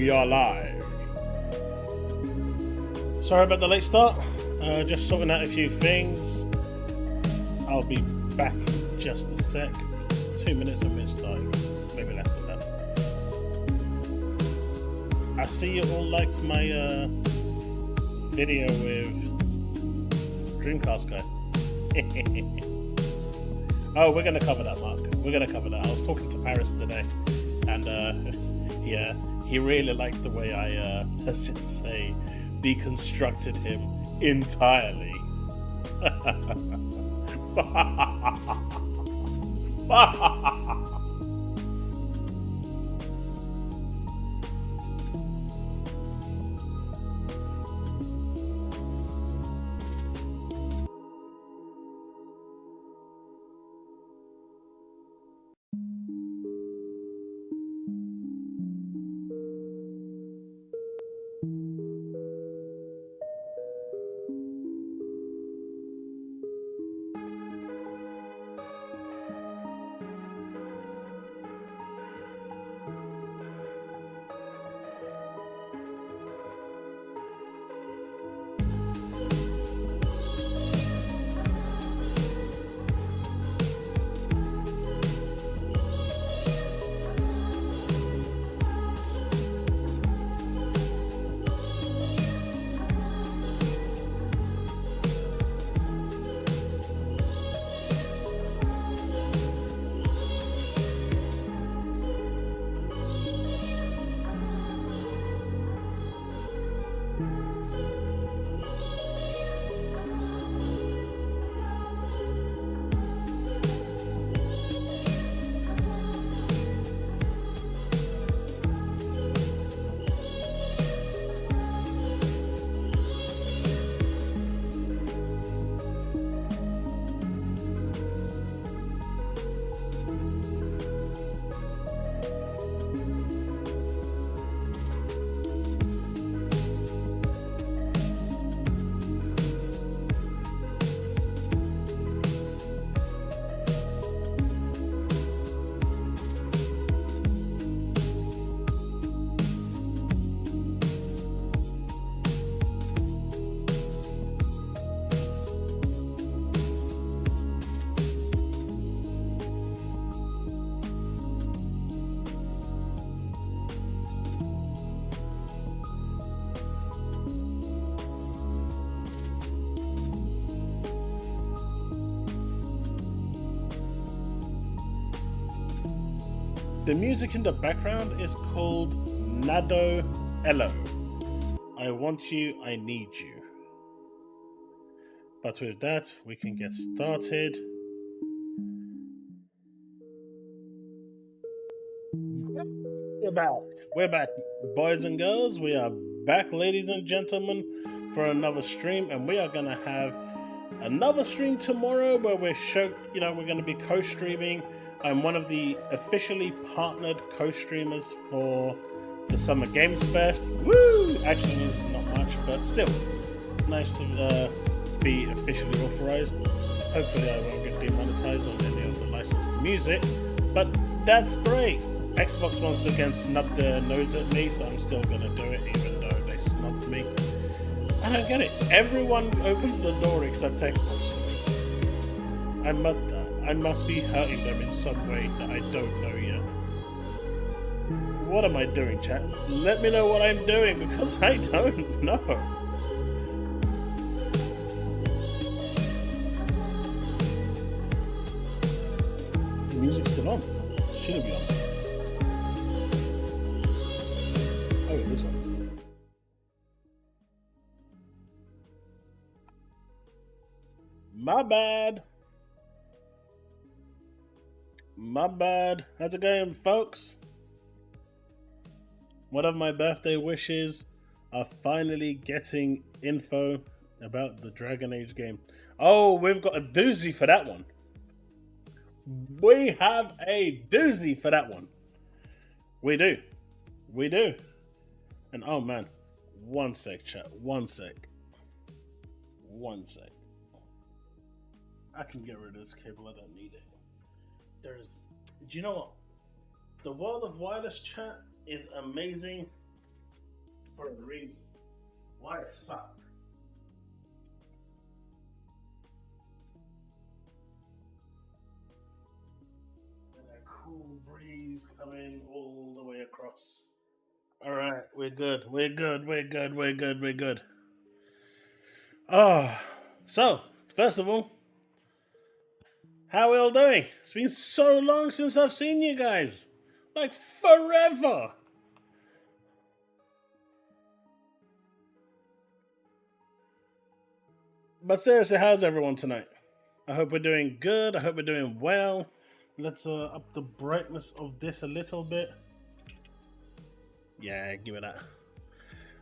We are live. Sorry about the late start. Just sorting out a few things. I'll be back in just a sec. 2 minutes of it starting. Maybe less than that. I see you all liked my video with Dreamcast guy. Oh, we're going to cover that, Mark. We're going to cover that. I was talking to Paris today, and yeah, he really liked the way I, let's just say, deconstructed him entirely. The music in the background is called Nado Elo. I want you, I need you. But with that, we can get started. We're back, boys and girls. We are back, ladies and gentlemen, for another stream, and we are gonna have another stream tomorrow where we're we're gonna be co-streaming. I'm one of the officially partnered co-streamers for the Summer Games Fest. Woo! Actually means not much, but still nice to be officially authorized. Hopefully I won't get demonetized on any of the licensed music, but that's great. Xbox once again snubbed their nose at me, so I'm still gonna do it even though they snubbed me. I don't get it. Everyone opens the door except Xbox. I must be hurting them in some way that I don't know yet. What am I doing, chat? Let me know what I'm doing, because I don't know. The music's still on. Shouldn't be on. Oh, it is on. My bad. My bad. How's it going, folks? One of my birthday wishes are finally getting info about the Dragon Age game. Oh, we've got a doozy for that one. We have a doozy for that one. We do. We do. And oh man, one sec, chat. One sec. One sec. I can get rid of this cable. I don't need it. Do you know what? The world of wireless chat is amazing for a reason. Why it's fucked. And a cool breeze coming all the way across. Alright, we're good. We're good. We're good. We're good. We're good. So, first of all, how are we all doing? It's been so long since I've seen you guys. Like, forever. But seriously, how's everyone tonight? I hope we're doing good. I hope we're doing well. Let's up the brightness of this a little bit. Yeah, give it that.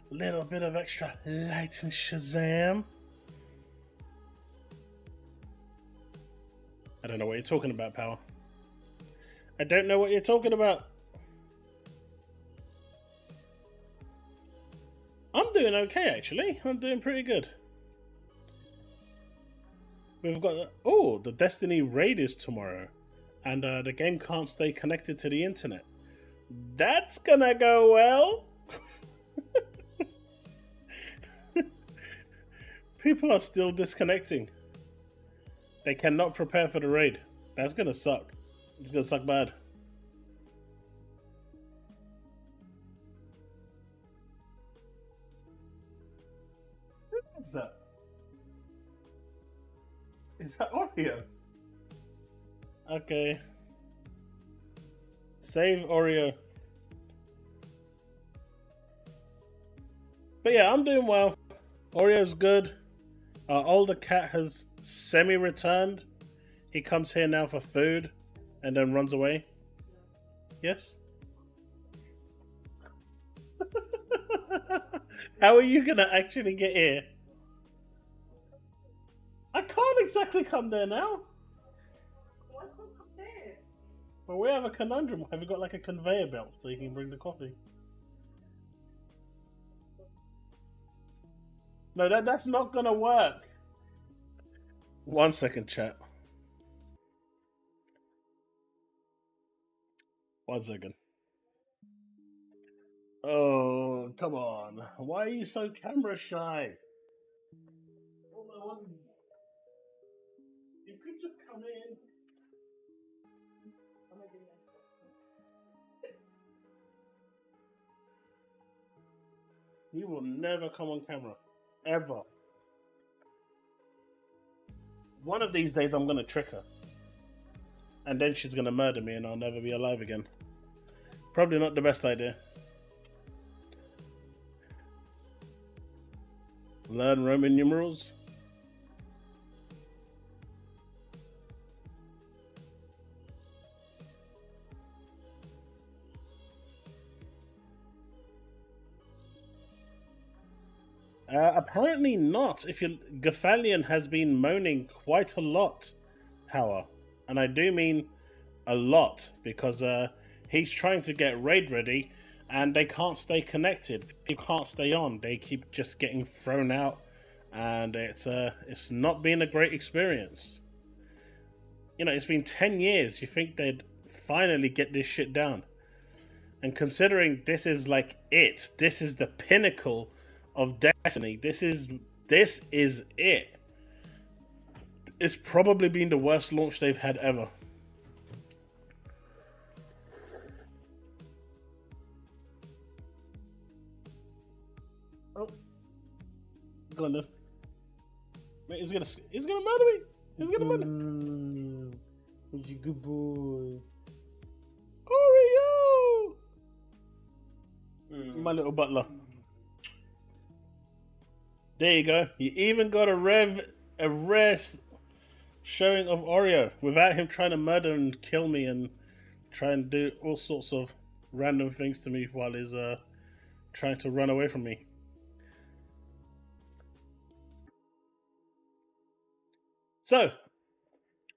Little bit of extra light and Shazam. I don't know what you're talking about, Power. I don't know what you're talking about. I'm doing okay, actually. I'm doing pretty good. We've got... Oh, the Destiny raid is tomorrow. And the game can't stay connected to the internet. That's gonna go well. People are still disconnecting. They cannot prepare for the raid. That's gonna suck. It's gonna suck bad. What's that? Is that Oreo? Okay. Save Oreo. But yeah, I'm doing well. Oreo's good. Our older cat has semi-returned. He comes here now for food and then runs away. Yes? How are you gonna actually get here? I can't exactly come there now. Why can't I come there? Well, we have a conundrum. Have you got like a conveyor belt so you can bring the coffee? No, that's not gonna work. 1 second, chat. 1 second. Oh, come on. Why are you so camera shy? You could just come in. You will never come on camera. Ever. One of these days I'm gonna trick her. And then she's gonna murder me and I'll never be alive again. Probably not the best idea. Learn Roman numerals. Apparently not. If you Gaffalion has been moaning quite a lot, Power, and I do mean a lot because he's trying to get raid ready, and they can't stay connected. People can't stay on. They keep just getting thrown out, and it's not been a great experience. You know, it's been 10 years. You think they'd finally get this shit down, and considering this is like this is the pinnacle of Destiny. This is it. It's probably been the worst launch they've had ever. Oh, go on then. Mate, he's gonna murder me. He's gonna murder me. He's a good boy. Oreo. My little butler. There you go. You even got a rare showing of Oreo without him trying to murder and kill me and try and do all sorts of random things to me while he's trying to run away from me. So,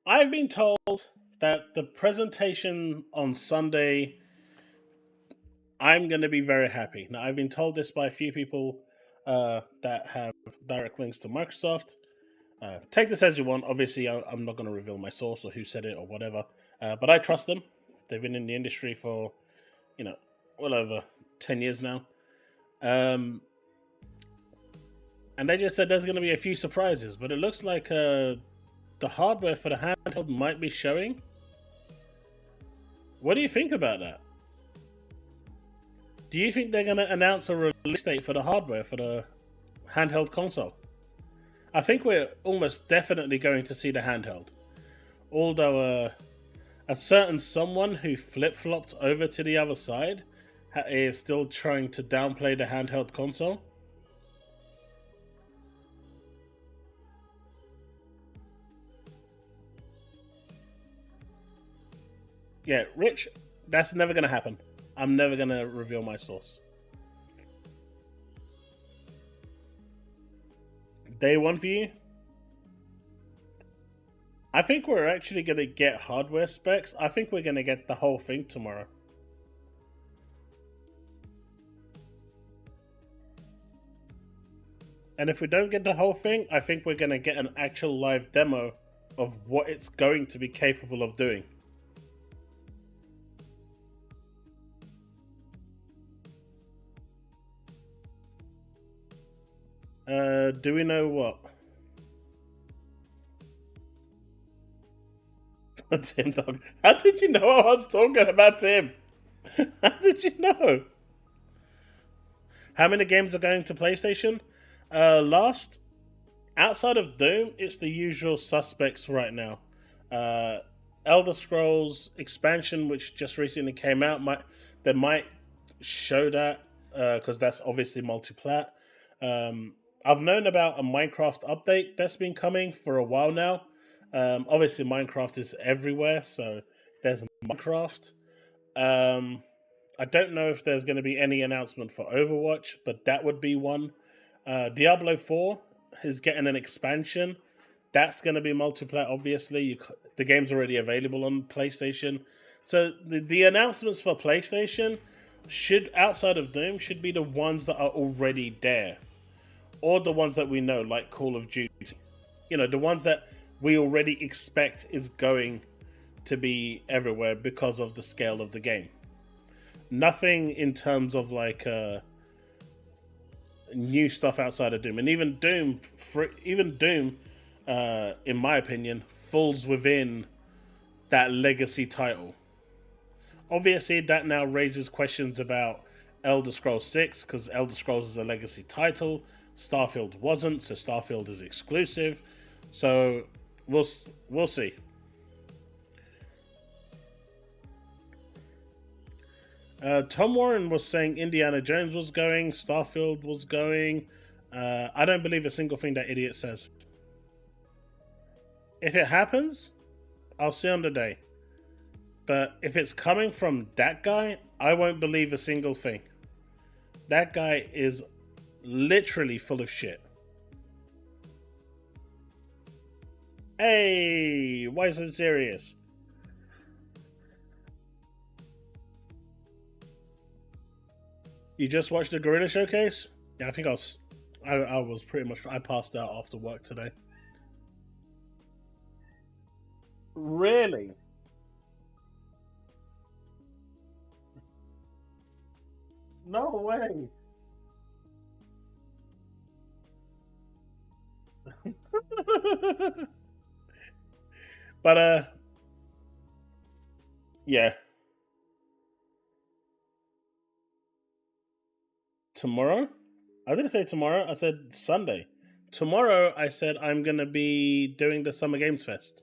I've been told that the presentation on Sunday, I'm going to be very happy. Now, I've been told this by a few people that have direct links to Microsoft. Take this as you want. Obviously, I'm not going to reveal my source or who said it or whatever. But I trust them. They've been in the industry for, well over 10 years now. And they just said there's going to be a few surprises, but it looks like the hardware for the handheld might be showing. What do you think about that? Do you think they're going to announce a release date for the hardware for the handheld console? I think we're almost definitely going to see the handheld. Although a certain someone who flip-flopped over to the other side is still trying to downplay the handheld console. Yeah, Rich, that's never going to happen. I'm never going to reveal my source. Day one for you? I think we're actually going to get hardware specs. I think we're going to get the whole thing tomorrow. And if we don't get the whole thing, I think we're going to get an actual live demo of what it's going to be capable of doing. Do we know what? Tim Dog. How did you know I was talking about Tim? How did you know? How many games are going to PlayStation? Last, outside of Doom, it's the usual suspects right now. Elder Scrolls expansion, which just recently came out, they might show that because that's obviously multiplat. I've known about a Minecraft update that's been coming for a while now. Obviously, Minecraft is everywhere, so there's Minecraft. I don't know if there's going to be any announcement for Overwatch, but that would be one. Diablo 4 is getting an expansion. That's going to be multiplayer, obviously. The game's already available on PlayStation. So the announcements for PlayStation, outside of Doom, should be the ones that are already there. Or the ones that we know, like Call of Duty. You know, the ones that we already expect is going to be everywhere because of the scale of the game. Nothing in terms of like new stuff outside of Doom, and even Doom, in my opinion, falls within that legacy title. Obviously, that now raises questions about Elder Scrolls 6 because Elder Scrolls is a legacy title. Starfield wasn't, so Starfield is exclusive. So we'll see. Tom Warren was saying Indiana Jones was going, Starfield was going. I don't believe a single thing that idiot says. If it happens, I'll see on the day. But if it's coming from that guy, I won't believe a single thing. That guy is literally full of shit. Hey, why so serious? You just watched the Gorilla Showcase? Yeah, I think I was pretty much, I passed out after work today. Really? No way. But yeah. Tomorrow? I didn't say tomorrow, I said Sunday. Tomorrow I said I'm gonna be doing the Summer Games Fest.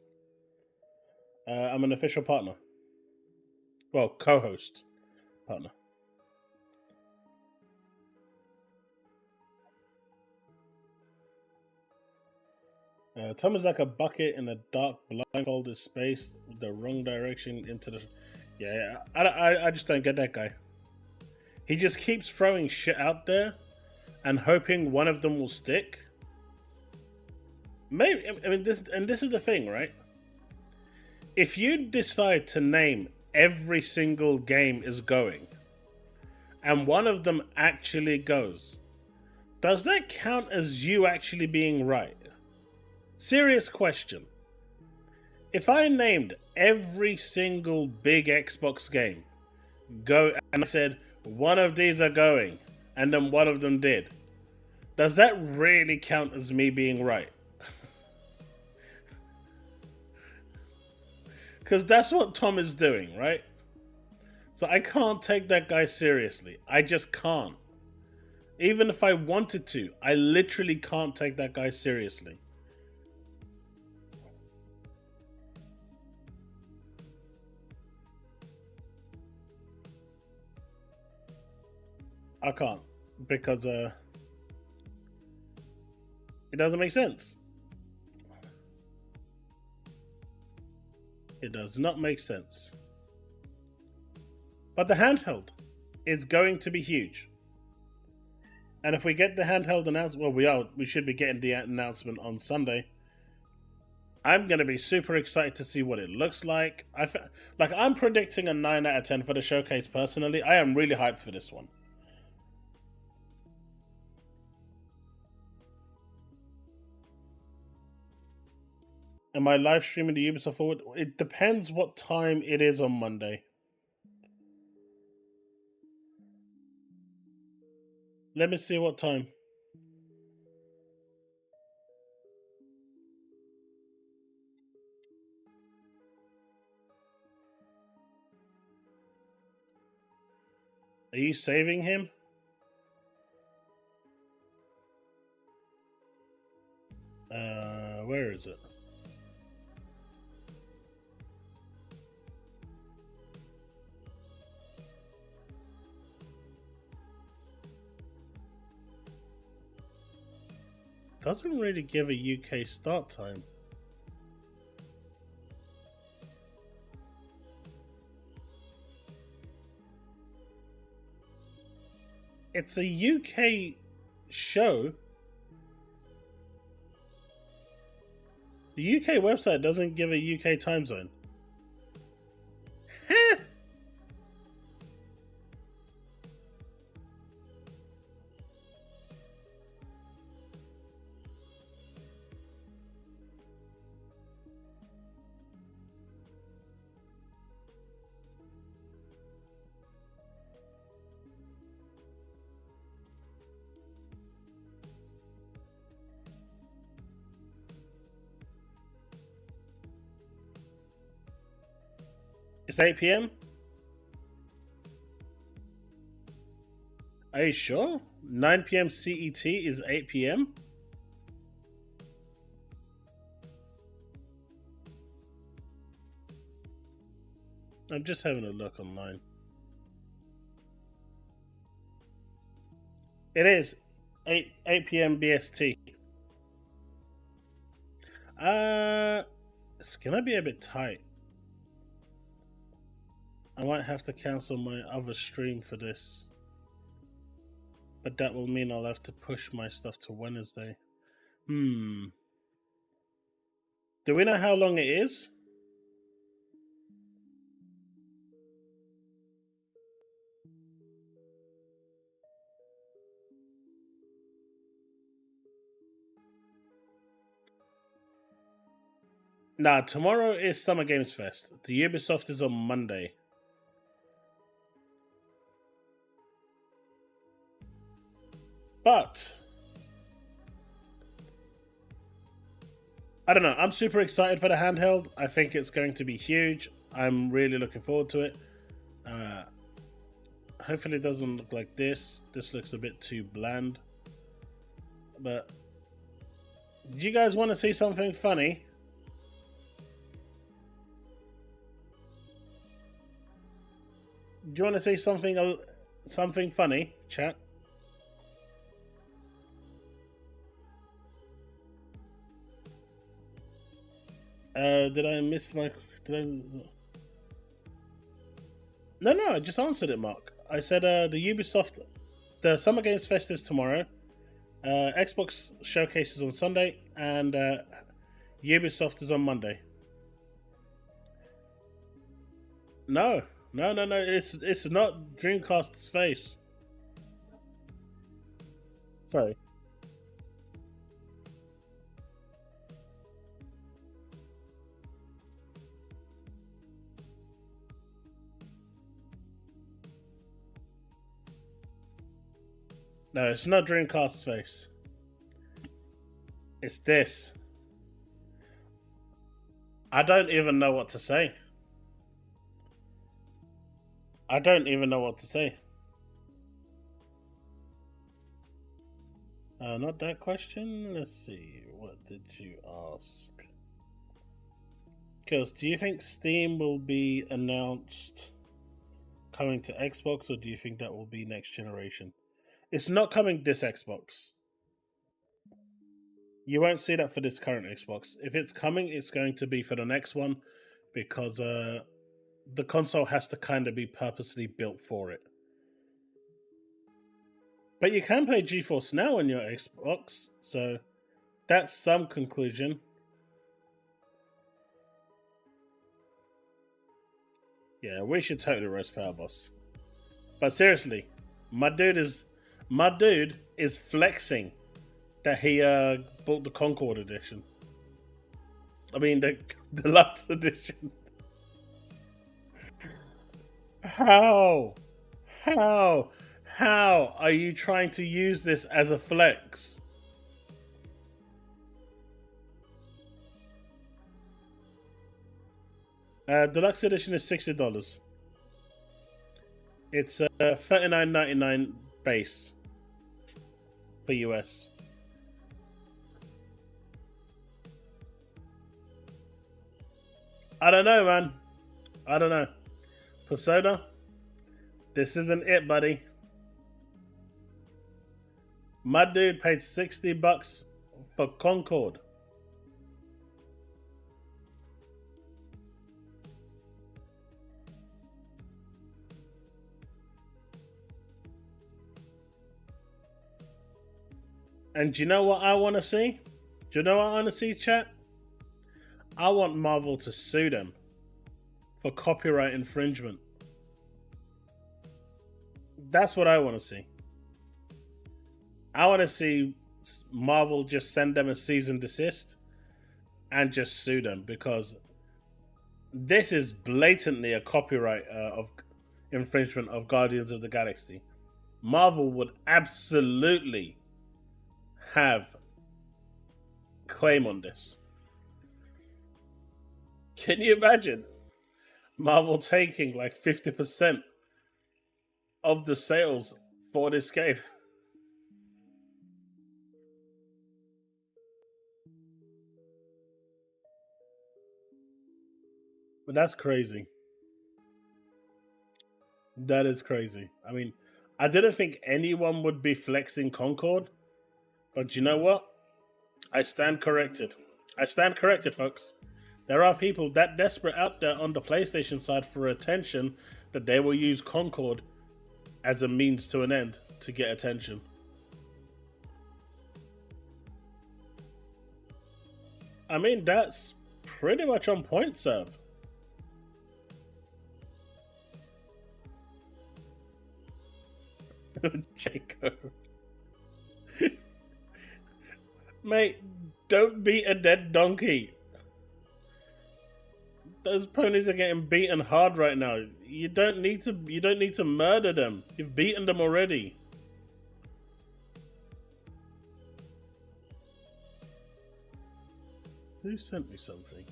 I'm an official partner. Well, co-host partner. Tom is like a bucket in a dark, blindfolded space with the wrong direction into the. Yeah, I just don't get that guy. He just keeps throwing shit out there and hoping one of them will stick. Maybe, I mean, this is the thing, right? If you decide to name every single game is going, and one of them actually goes, does that count as you actually being right? Serious question. If I named every single big Xbox game, go, and I said one of these are going, and then one of them did. Does that really count as me being right? Because that's what Tom is doing, right? So I can't take that guy seriously. I just can't. Even if I wanted to, I literally can't take that guy seriously. I can't. Because it doesn't make sense. It does not make sense. But the handheld is going to be huge. And if we get the handheld announcement, well, we should be getting the announcement on Sunday. I'm going to be super excited to see what it looks like. I'm predicting a 9 out of 10 for the showcase personally. I am really hyped for this one. Am I live streaming the Ubisoft Forward? It depends what time it is on Monday. Let me see what time. Are you saving him? Where is it? Doesn't really give a UK start time. It's a UK show. The UK website doesn't give a UK time zone. Huh? It's 8 PM? Are you sure? 9 PM CET is 8 PM? I'm just having a look online. It is 8 PM BST. It's gonna be a bit tight. I might have to cancel my other stream for this. But that will mean I'll have to push my stuff to Wednesday. Do we know how long it is? Nah, tomorrow is Summer Games Fest. The Ubisoft is on Monday. But I don't know. I'm super excited for the handheld. I think it's going to be huge. I'm really looking forward to it. Hopefully it doesn't look like this. This looks a bit too bland. But do you guys want to see something funny? Do you want to see something funny, chat? Did I miss my? No, I just answered it, Mark. I said the Ubisoft, the Summer Games Fest is tomorrow. Xbox showcase is on Sunday, and Ubisoft is on Monday. No. It's not Dreamcast's face. Sorry. No, it's not Dreamcast's face. It's this. I don't even know what to say. I don't even know what to say. Not that question. Let's see. What did you ask? Kills, do you think Steam will be announced coming to Xbox, or do you think that will be next generation? It's not coming this Xbox. You won't see that for this current Xbox. If it's coming, it's going to be for the next one, because the console has to kind of be purposely built for it. But you can play GeForce Now on your Xbox, so that's some conclusion. Yeah, we should totally roast Powerboss. But seriously, my dude is flexing that he bought the Concord edition. I mean the deluxe edition. How? How are you trying to use this as a flex? Deluxe edition is $60. It's $39.99 base for US. I don't know, man. I don't know. Persona, this isn't it, buddy. My dude paid $60 for Concord. And do you know what I want to see? Do you know what I want to see, chat? I want Marvel to sue them for copyright infringement. That's what I want to see. I want to see Marvel just send them a cease and desist and just sue them, because this is blatantly a copyright of infringement of Guardians of the Galaxy. Marvel would absolutely have claim on this. Can you imagine Marvel taking like 50% of the sales for this game? But that's crazy. That is crazy. I mean, I didn't think anyone would be flexing Concord, but you know what? I stand corrected. I stand corrected, folks. There are people that desperate out there on the PlayStation side for attention that they will use Concord as a means to an end to get attention. I mean, that's pretty much on point, Serve. Jacob. Mate, don't beat a dead donkey. Those ponies are getting beaten hard right now. You don't need to murder them. You've beaten them already. Who sent me something?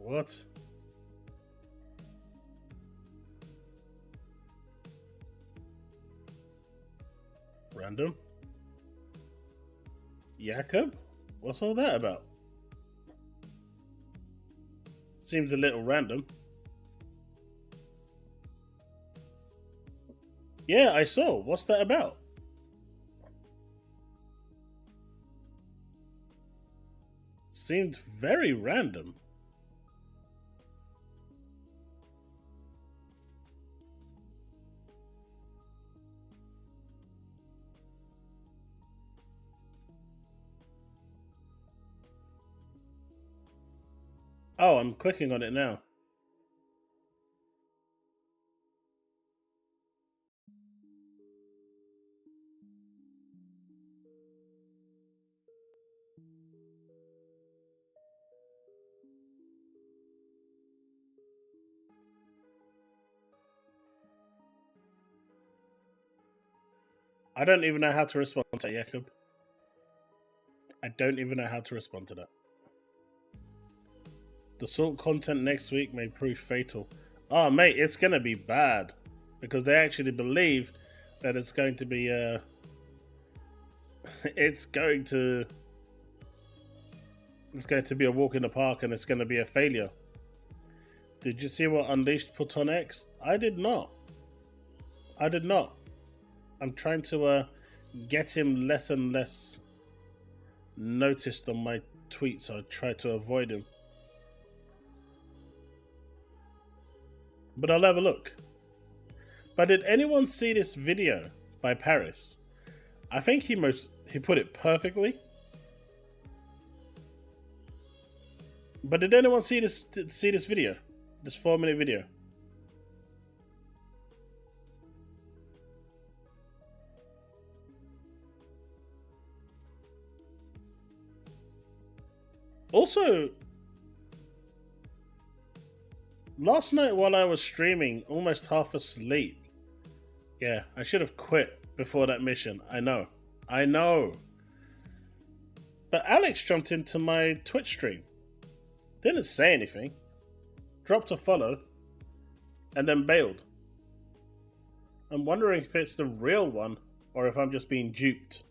What? Random? Jakob? What's all that about? Seems a little random. Yeah, I saw. What's that about? Seemed very random. Oh, I'm clicking on it now. I don't even know how to respond to that, Jacob. I don't even know how to respond to that. The salt content next week may prove fatal. Oh, mate, it's going to be bad. Because they actually believe that it's going to be it's going to be a walk in the park and it's going to be a failure. Did you see what Unleashed put on X? I did not. I'm trying to get him less and less noticed on my tweets, so I try to avoid him. But I'll have a look. But did anyone see this video by Paris? I think he put it perfectly. But did anyone see this video? This 4-minute video? Also, last night while I was streaming, almost half asleep. Yeah, I should have quit before that mission. I know. But Alex jumped into my Twitch stream. Didn't say anything. Dropped a follow. And then bailed. I'm wondering if it's the real one or if I'm just being duped.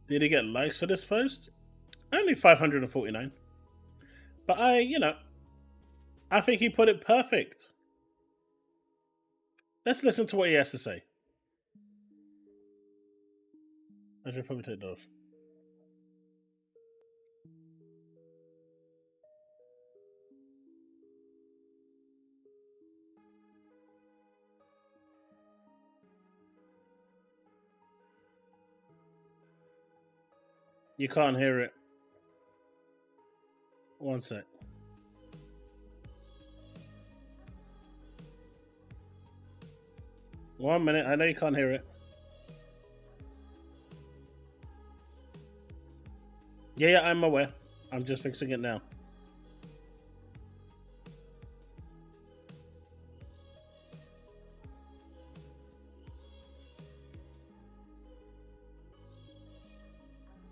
Did he get likes for this post? Only 549. But I think he put it perfect. Let's listen to what he has to say. I should probably take that off. You can't hear it. One sec. One minute. I know you can't hear it. Yeah, I'm aware. I'm just fixing it now.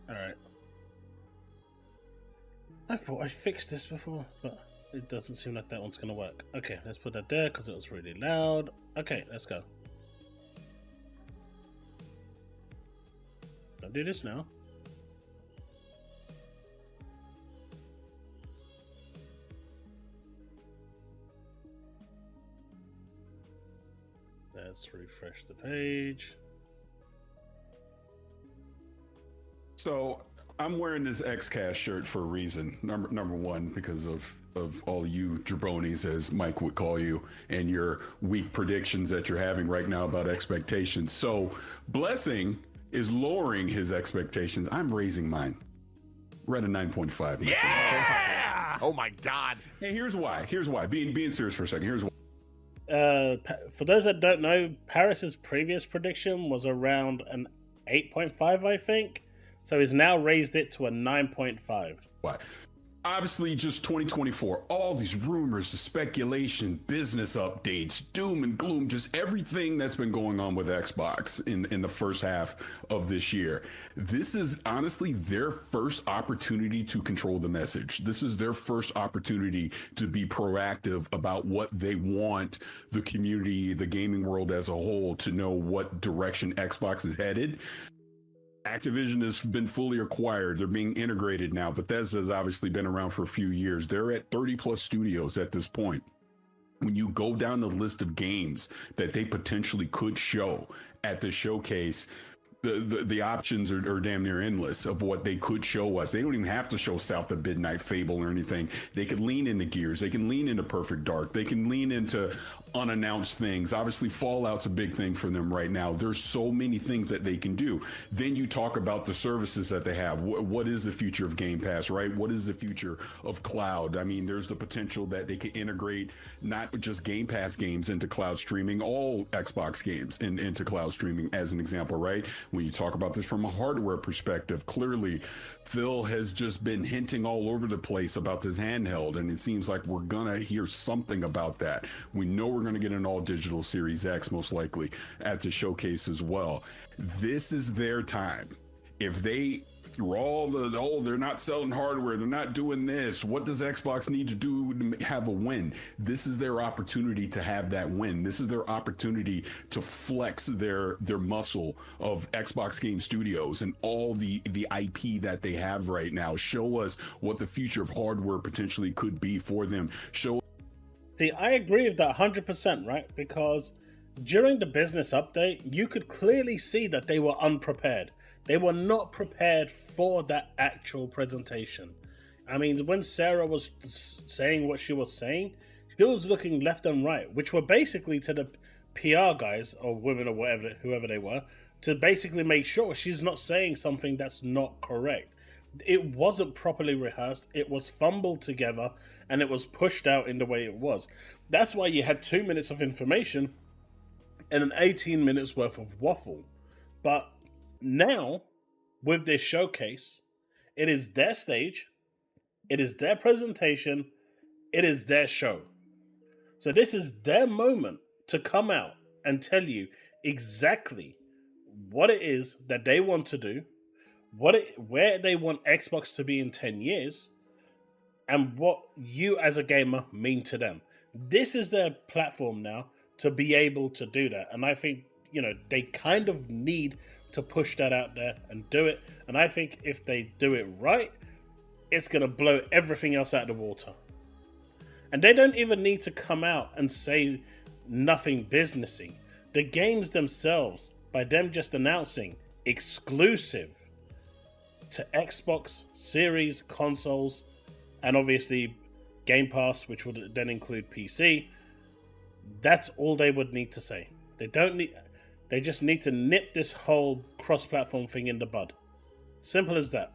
Alright. I thought I fixed this before, but it doesn't seem like that one's going to work. Okay, let's put that there because it was really loud. Okay, let's go. I'll do this now. Let's refresh the page. So I'm wearing this XCast shirt for a reason. Number one, because of all you jabronis, as Mike would call you, and your weak predictions that you're having right now about expectations. So Blessing is lowering his expectations. I'm raising mine. We're at a 9.5. Yeah! Oh my God. Hey, here's why. Being serious for a second. Here's why. For those that don't know, Paris's previous prediction was around an 8.5, I think. So he's now raised it to a 9.5. Why? Obviously, just 2024, all these rumors, the speculation, business updates, doom and gloom, just everything that's been going on with Xbox in the first half of this year. This is honestly their first opportunity to control the message. This is their first opportunity to be proactive about what they want the community, the gaming world as a whole, to know what direction Xbox is headed. Activision has been fully acquired. They're being integrated now. Bethesda has obviously been around for a few years. They're at 30 plus studios at this point. When you go down the list of games that they potentially could show at the showcase, the options are damn near endless of what they could show us. They don't even have to show South of Midnight Fable or anything. They could lean into Gears. They can lean into Perfect Dark. They can lean into unannounced things. Obviously, Fallout's a big thing for them right now. There's so many things that they can do. Then you talk about the services that they have. What is the future of Game Pass, right? What is the future of cloud? I mean, there's the potential that they could integrate not just Game Pass games into cloud streaming, all Xbox games into cloud streaming, as an example, right? When you talk about this from a hardware perspective, clearly Phil has just been hinting all over the place about this handheld, and it seems like we're gonna hear something about that. We know we're gonna get an all digital Series X most likely at the showcase as well. This is their time. If they, through all the, oh, they're not selling hardware, they're not doing this, what does Xbox need to do to have a win? This is their opportunity to have that win. This is their opportunity to flex their muscle of Xbox Game Studios and all the IP that they have right now. Show us what the future of hardware potentially could be for them. See, I agree with that 100%, right? Because during the business update, you could clearly see that they were unprepared. They were not prepared for that actual presentation. I mean, when Sarah was saying what she was saying, she was looking left and right, which were basically to the PR guys or women or whatever, whoever they were, to basically make sure she's not saying something that's not correct. It wasn't properly rehearsed, it was fumbled together, and it was pushed out in the way it was. That's why you had 2 minutes of information and an 18 minutes worth of waffle. But now, with this showcase, it is their stage, it is their presentation, it is their show. So this is their moment to come out and tell you exactly what it is that they want to do, where they want Xbox to be in 10 years, and what you as a gamer mean to them. This is their platform now to be able to do that. And I think, you know, they kind of need to push that out there and do it. And I think if they do it right, it's going to blow everything else out of the water. And they don't even need to come out and say nothing businessy. The games themselves, by them just announcing exclusive to Xbox, Series, consoles, and obviously Game Pass, which would then include PC, that's all they would need to say. They just need to nip this whole cross-platform thing in the bud. Simple as that.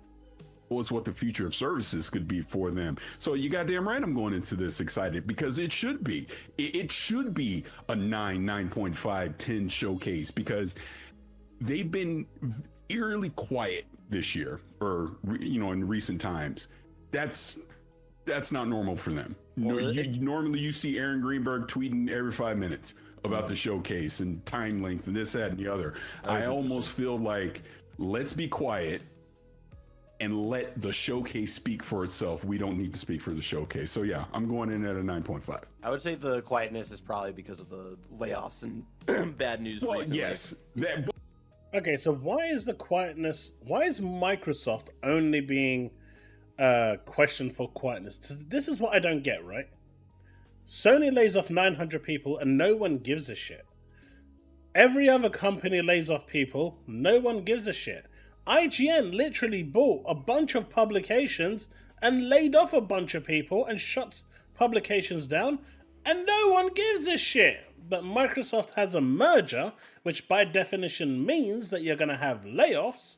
Was what the future of services could be for them. So you goddamn right I'm going into this excited, because it should be. It should be a 9.5, 10 showcase, because they've been eerily quiet this year, or, you know, in recent times. That's not normal for them. Normally you see Aaron Greenberg tweeting every 5 minutes about the showcase and time length and this, that, and the other. I almost feel like, let's be quiet and let the showcase speak for itself. We don't need to speak for the showcase. So yeah, I'm going in at a 9.5. I would say the quietness is probably because of the layoffs and bad news recently. Yes. Okay, so why is the quietness, why is Microsoft only being questioned for quietness? This is what I don't get, right? Sony lays off 900 people and no one gives a shit. Every other company lays off people, no one gives a shit. IGN literally bought a bunch of publications and laid off a bunch of people and shut publications down, and no one gives a shit. But Microsoft has a merger, which by definition means that you're going to have layoffs,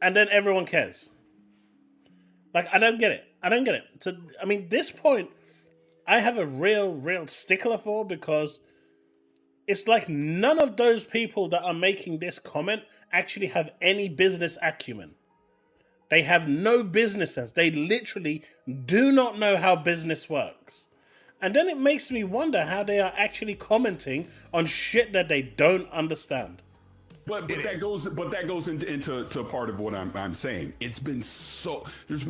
and then everyone cares. Like, I don't get it. So, I mean, this point, I have a real stickler for, because it's like none of those people that are making this comment actually have any business acumen. They have no business sense. They literally do not know how business works. And then it makes me wonder how they are actually commenting on shit that they don't understand. But that goes into part of what I'm saying. There's been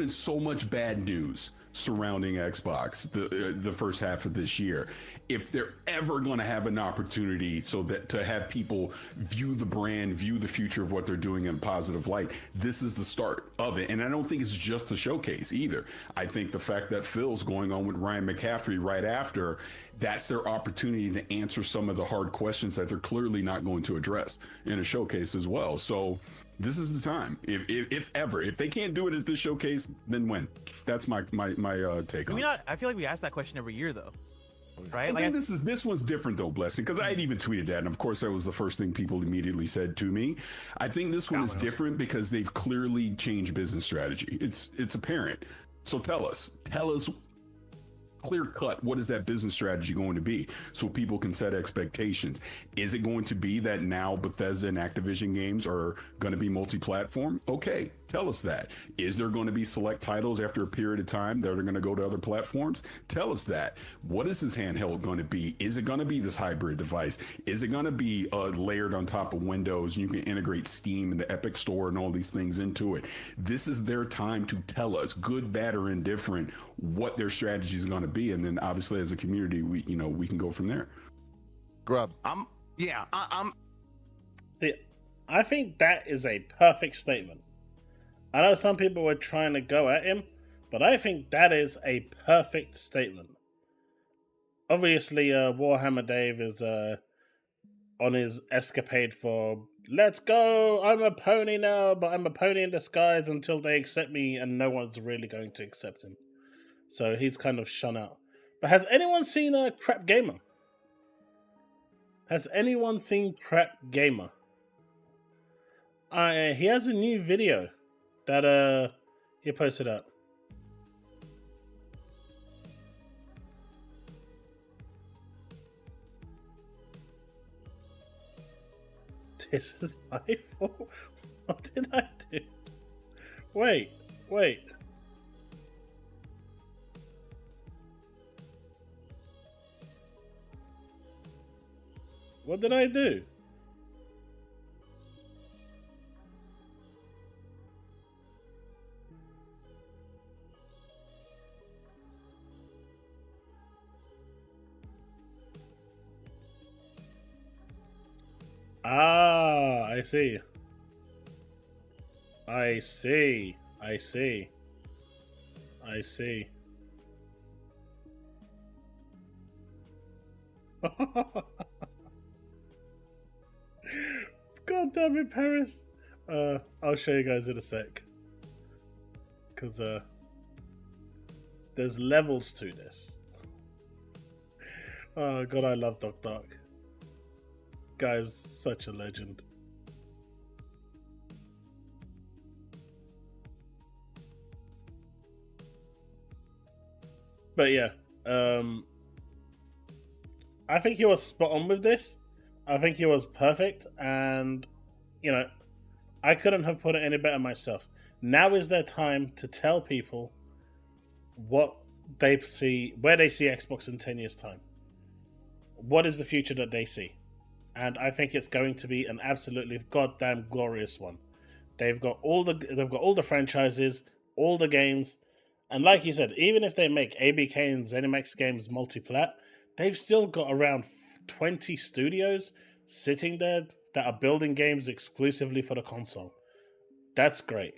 so much bad news surrounding Xbox the first half of this year. If they're ever going to have an opportunity so that to have people view the brand, view the future of what they're doing in a positive light, this is the start of it. And I don't think it's just the showcase either. I think the fact that Phil's going on with Ryan McCaffrey right after, that's their opportunity to answer some of the hard questions that they're clearly not going to address in a showcase as well. So this is the time. If they can't do it at this showcase, then when? That's my take on it. I feel like we ask that question every year though. Right? I think this one's different though, Blessing, because I had even tweeted that, and of course that was the first thing people immediately said to me. I think this one is different because they've clearly changed business strategy. It's apparent. So tell us clear cut, what is that business strategy going to be so people can set expectations? Is it going to be that now Bethesda and Activision games are going to be multi-platform? Okay, tell us that. Is there going to be select titles after a period of time that are going to go to other platforms? Tell us that. What is this handheld going to be? Is it going to be this hybrid device? Is it going to be layered on top of Windows and you can integrate Steam and the Epic Store and all these things into it? This is their time to tell us, good, bad, or indifferent, what their strategy is going to be, and then obviously as a community, we can go from there. Grub. I think that is a perfect statement. I know some people were trying to go at him, but I think that is a perfect statement. Obviously, Warhammer Dave is on his escapade for let's go, I'm a pony now, but I'm a pony in disguise until they accept me, and no one's really going to accept him. So he's kind of shun out. But has anyone seen Crap Gamer? Has anyone seen Crap Gamer? He has a new video that he posted up. This is my fault. What did I do? Wait. What did I do? Ah, I see. I see. God damn it, Paris. I'll show you guys in a sec. Because there's levels to this. Oh god, I love Dark. Guy's such a legend. But yeah, I think he was spot on with this. I think he was perfect, and I couldn't have put it any better myself. Now is their time to tell people what they see, where they see Xbox in 10 years' time. What is the future that they see? And I think it's going to be an absolutely goddamn glorious one. They've got all the franchises, all the games, and like you said, even if they make ABK and ZeniMax games multiplat, they've still got around 20 studios sitting there that are building games exclusively for the console. That's great.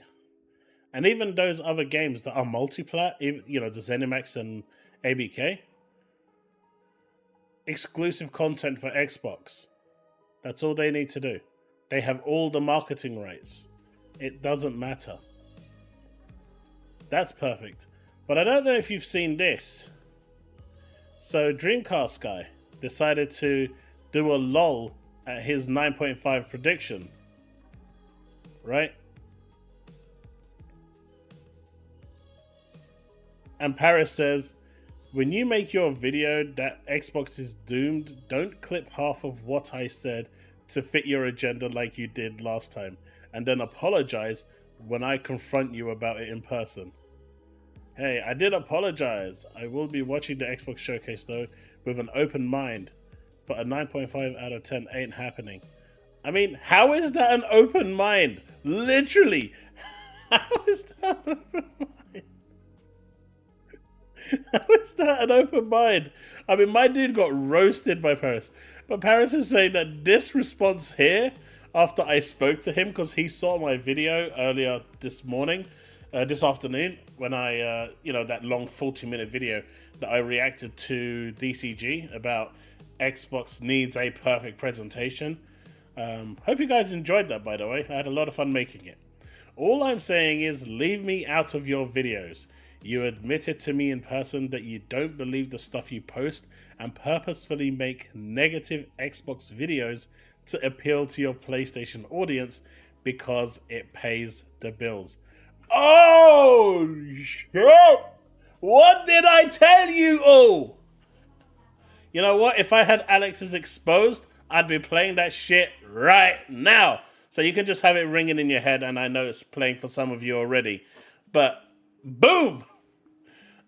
And even those other games that are multiplat, the ZeniMax and ABK, exclusive content for Xbox. That's all they need to do. They have all the marketing rights. It doesn't matter. That's perfect. But I don't know if you've seen this. So Dreamcast guy decided to do a lull at his 9.5 prediction. Right? And Paris says, when you make your video that Xbox is doomed, don't clip half of what I said to fit your agenda like you did last time, and then apologize when I confront you about it in person. Hey, I did apologize. I will be watching the Xbox showcase though with an open mind, but a 9.5 out of 10 ain't happening. I mean, how is that an open mind? Literally, how is that an open mind? How is that an open mind? I mean, my dude got roasted by Paris. But Paris is saying that this response here, after I spoke to him, because he saw my video earlier this afternoon, when I, that long 40-minute video that I reacted to DCG about Xbox needs a perfect presentation. Hope you guys enjoyed that, by the way. I had a lot of fun making it. All I'm saying is leave me out of your videos. You admitted to me in person that you don't believe the stuff you post and purposefully make negative Xbox videos to appeal to your PlayStation audience because it pays the bills. Oh, shit! What did I tell you all? You know what? If I had Alex's exposed, I'd be playing that shit right now. So you can just have it ringing in your head, and I know it's playing for some of you already. But boom!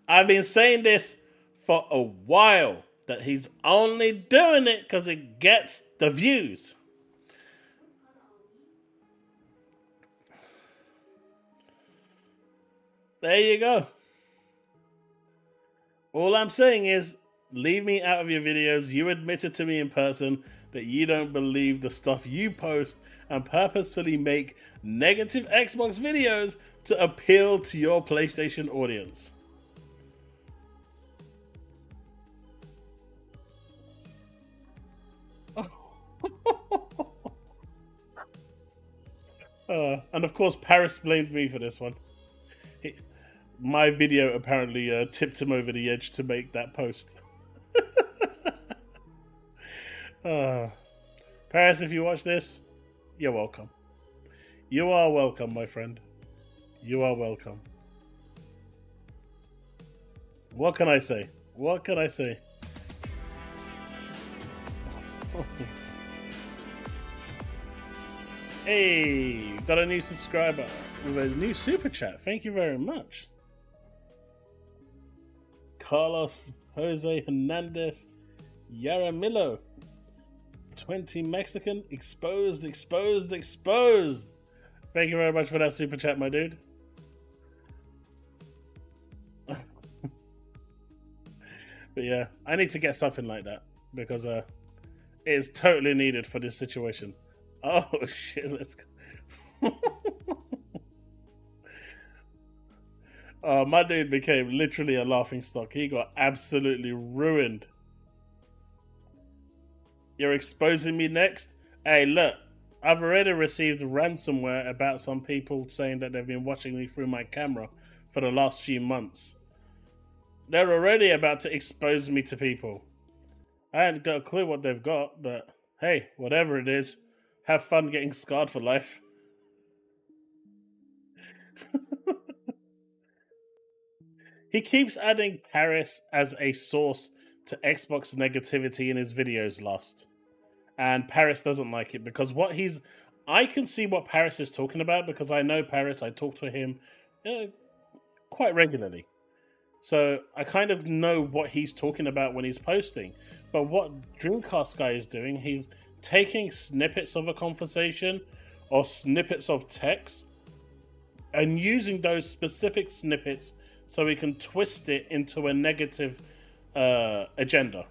I've been saying this for a while, that he's only doing it because it gets the views. There you go. All I'm saying is, leave me out of your videos. You admitted to me in person that you don't believe the stuff you post and purposefully make negative Xbox videos to appeal to your PlayStation audience. And of course, Paris blamed me for this one. My video apparently tipped him over the edge to make that post. Paris, if you watch this, you're welcome. You are welcome, my friend. You are welcome. What can I say? What can I say? Hey, got a new subscriber with a new super chat. Thank you very much. Carlos Jose Hernandez Yaramillo. 20 Mexican. Exposed. Thank you very much for that super chat, my dude. But yeah, I need to get something like that because it is totally needed for this situation. Oh shit, let's go. My dude became literally a laughing stock. He got absolutely ruined. You're exposing me next? Hey, look, I've already received ransomware about some people saying that they've been watching me through my camera for the last few months. They're already about to expose me to people. I ain't got a clue what they've got, but hey, whatever it is, have fun getting scarred for life. He keeps adding Paris as a source to Xbox negativity in his videos last. And Paris doesn't like it because I can see what Paris is talking about because I know Paris, I talk to him quite regularly. So I kind of know what he's talking about when he's posting. But what Dreamcast guy is doing, he's taking snippets of a conversation or snippets of text and using those specific snippets so he can twist it into a negative agenda.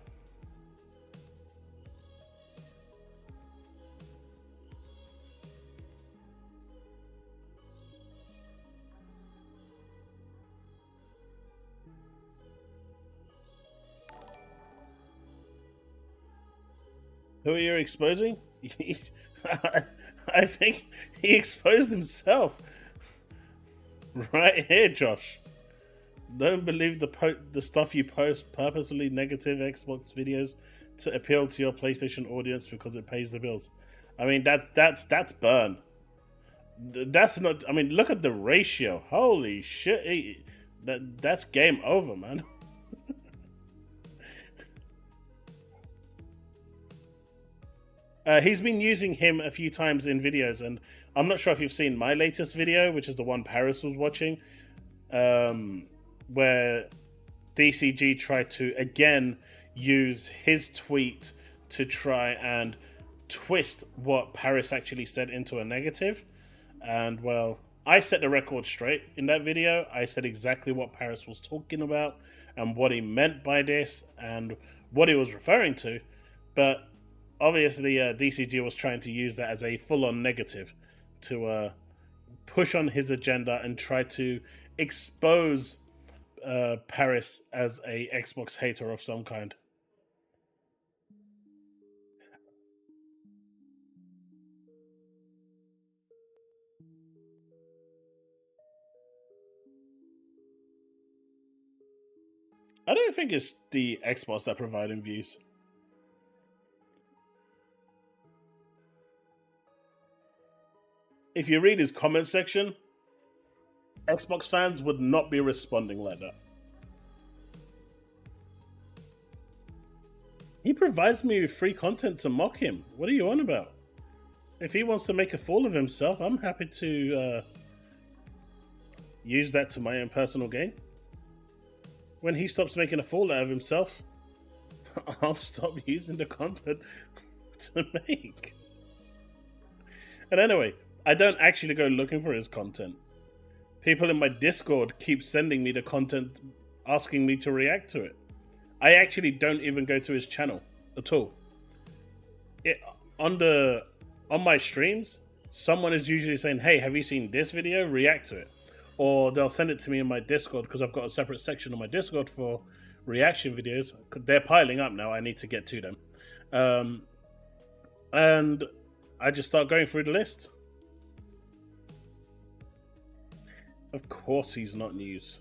Who are you exposing? I think he exposed himself. Right here, Josh. Don't believe the stuff you post purposely negative Xbox videos to appeal to your PlayStation audience because it pays the bills. I mean that's burn. That's not. I mean, look at the ratio. Holy shit! That's game over, man. He's been using him a few times in videos, and I'm not sure if you've seen my latest video, which is the one Paris was watching, where DCG tried to again use his tweet to try and twist what Paris actually said into a negative. And well, I set the record straight in that video. I said exactly what Paris was talking about and what he meant by this and what he was referring to, but obviously, DCG was trying to use that as a full-on negative to push on his agenda and try to expose Paris as a Xbox hater of some kind. I don't think it's the Xbox that provide him views. If you read his comment section, Xbox fans would not be responding like that. He provides me with free content to mock him. What are you on about? If he wants to make a fool of himself, I'm happy to use that to my own personal gain. When he stops making a fool out of himself, I'll stop using the content to make. And anyway, I don't actually go looking for his content. People in my Discord keep sending me the content, asking me to react to it. I actually don't even go to his channel at all. On my streams, someone is usually saying, hey, have you seen this video? React to it. Or they'll send it to me in my Discord, because I've got a separate section on my Discord for reaction videos. They're piling up now. I need to get to them. And I just start going through the list. Of course he's not news.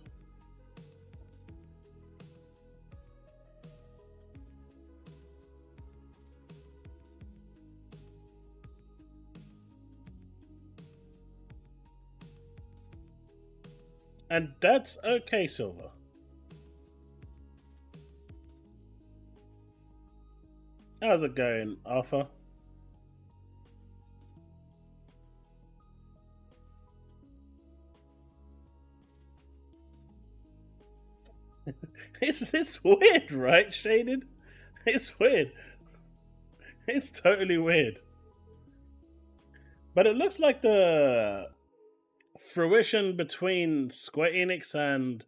And that's okay, Silver. How's it going, Arthur? It's weird, right, Shaded? It's weird. It's totally weird. But it looks like the fruition between Square Enix and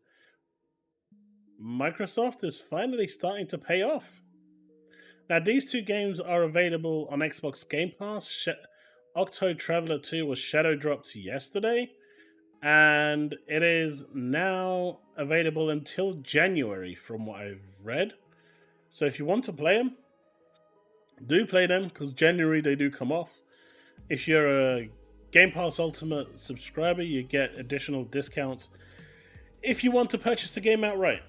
Microsoft is finally starting to pay off. Now, these two games are available on Xbox Game Pass. Octo Traveler 2 was shadow dropped yesterday, and it is now available until January from what I've read. So if you want to play them, do play them, because January they do come off. If you're a Game Pass Ultimate subscriber, you get additional discounts if you want to purchase the game outright.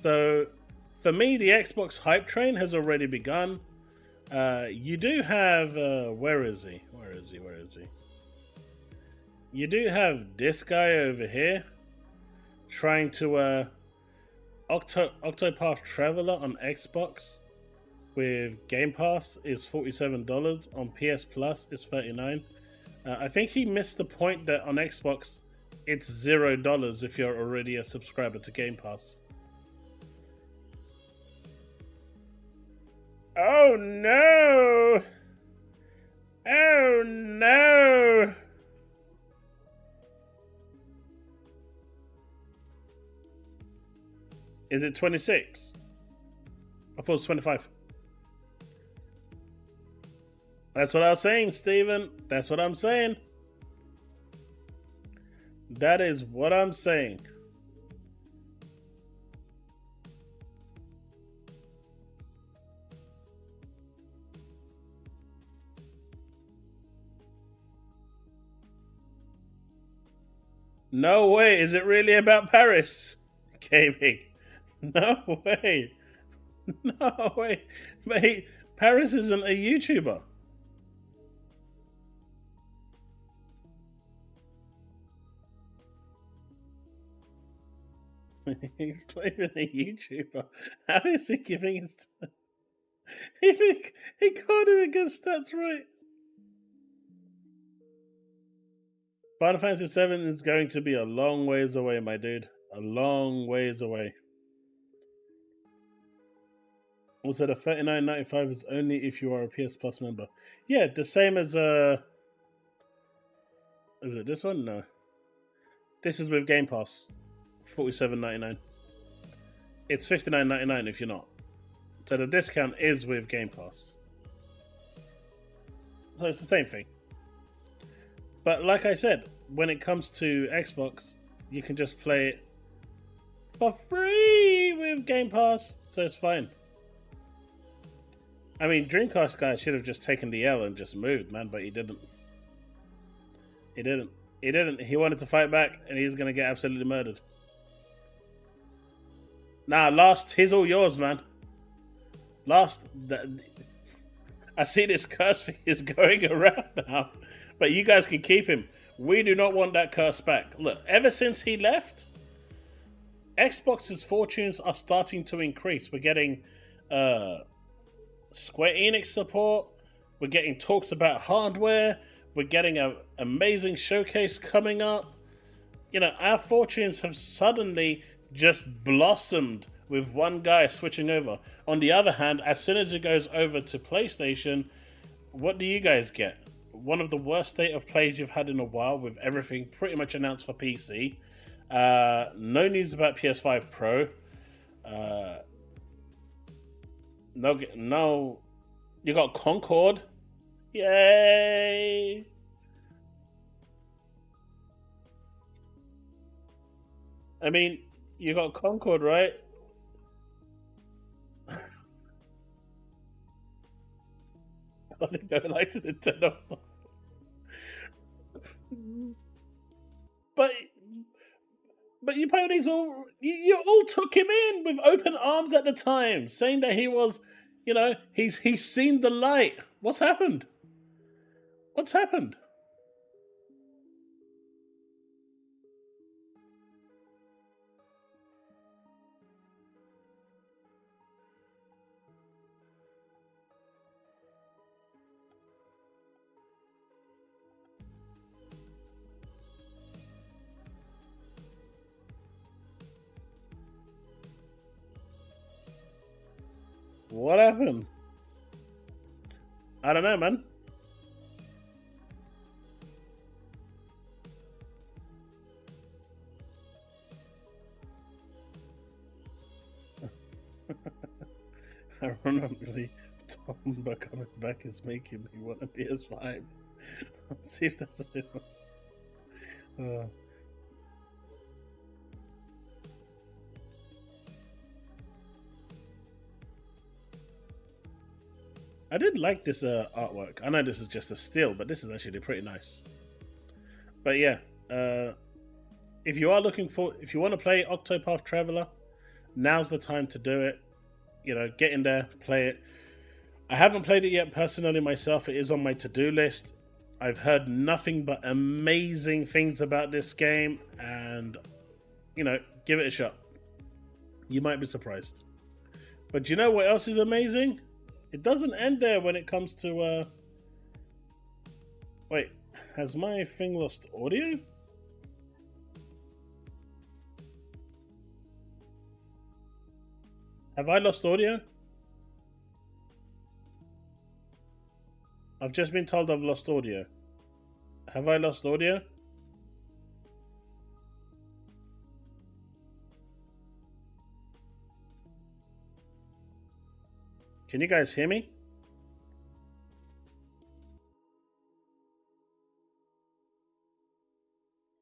So, for me, the Xbox hype train has already begun. You do have... where is he? Where is he? You do have this guy over here trying to... Octopath Traveler on Xbox with Game Pass is $47. On PS Plus is $39. I think he missed the point that on Xbox it's $0 if you're already a subscriber to Game Pass. Oh no! Oh no! Is it 26? I thought it was 25. That's what I was saying, Steven. That's what I'm saying. That is what I'm saying. No way. Is it really about Paris gaming? No way. No way. Mate, Paris isn't a YouTuber. He's not even a YouTuber. How is he giving his... He can't even get stats right. Final Fantasy VII is going to be a long ways away, my dude. A long ways away. Also, the $39.95 is only if you are a PS Plus member. Yeah, the same as... Is it this one? No. This is with Game Pass. $47.99. It's $59.99 if you're not. So the discount is with Game Pass. So it's the same thing. But like I said, when it comes to Xbox, you can just play it for free with Game Pass, so it's fine. I mean, Dreamcast guy should have just taken the L and just moved, man, but he didn't. He didn't. He didn't. He wanted to fight back, and he's going to get absolutely murdered. Nah, Lost, he's all yours, man. Lost, I see this curse thing is going around now, but you guys can keep him. We do not want that curse back. Look, ever since he left, Xbox's fortunes are starting to increase. We're getting Square Enix support. We're getting talks about hardware. We're getting an amazing showcase coming up. You know, our fortunes have suddenly just blossomed with one guy switching over. On the other hand, as soon as it goes over to PlayStation, what do you guys get? One of the worst state of plays you've had in a while, with everything pretty much announced for PC. No news about PS5 Pro. No. You got Concord. Yay! I mean, you got Concord, right? I think they like to Nintendo. But you ponies you all took him in with open arms at the time, saying that he was, you know, he's seen the light. What's happened? What's happened? What happened? I don't know, man. Ironically, Tom coming back is making me want a PS5. Let's see if that's a bit. I did like this artwork. I know this is just a still, but this is actually pretty nice. But yeah, if you want to play Octopath Traveler, now's the time to do it. You know, get in there, play it. I haven't played it yet personally myself. It is on my to-do list. I've heard nothing but amazing things about this game, and you know, give it a shot. You might be surprised. But you know what else is amazing? It doesn't end there when it comes to wait, has my thing lost audio? Have I lost audio? I've just been told I've lost audio. Have I lost audio? Can you guys hear me?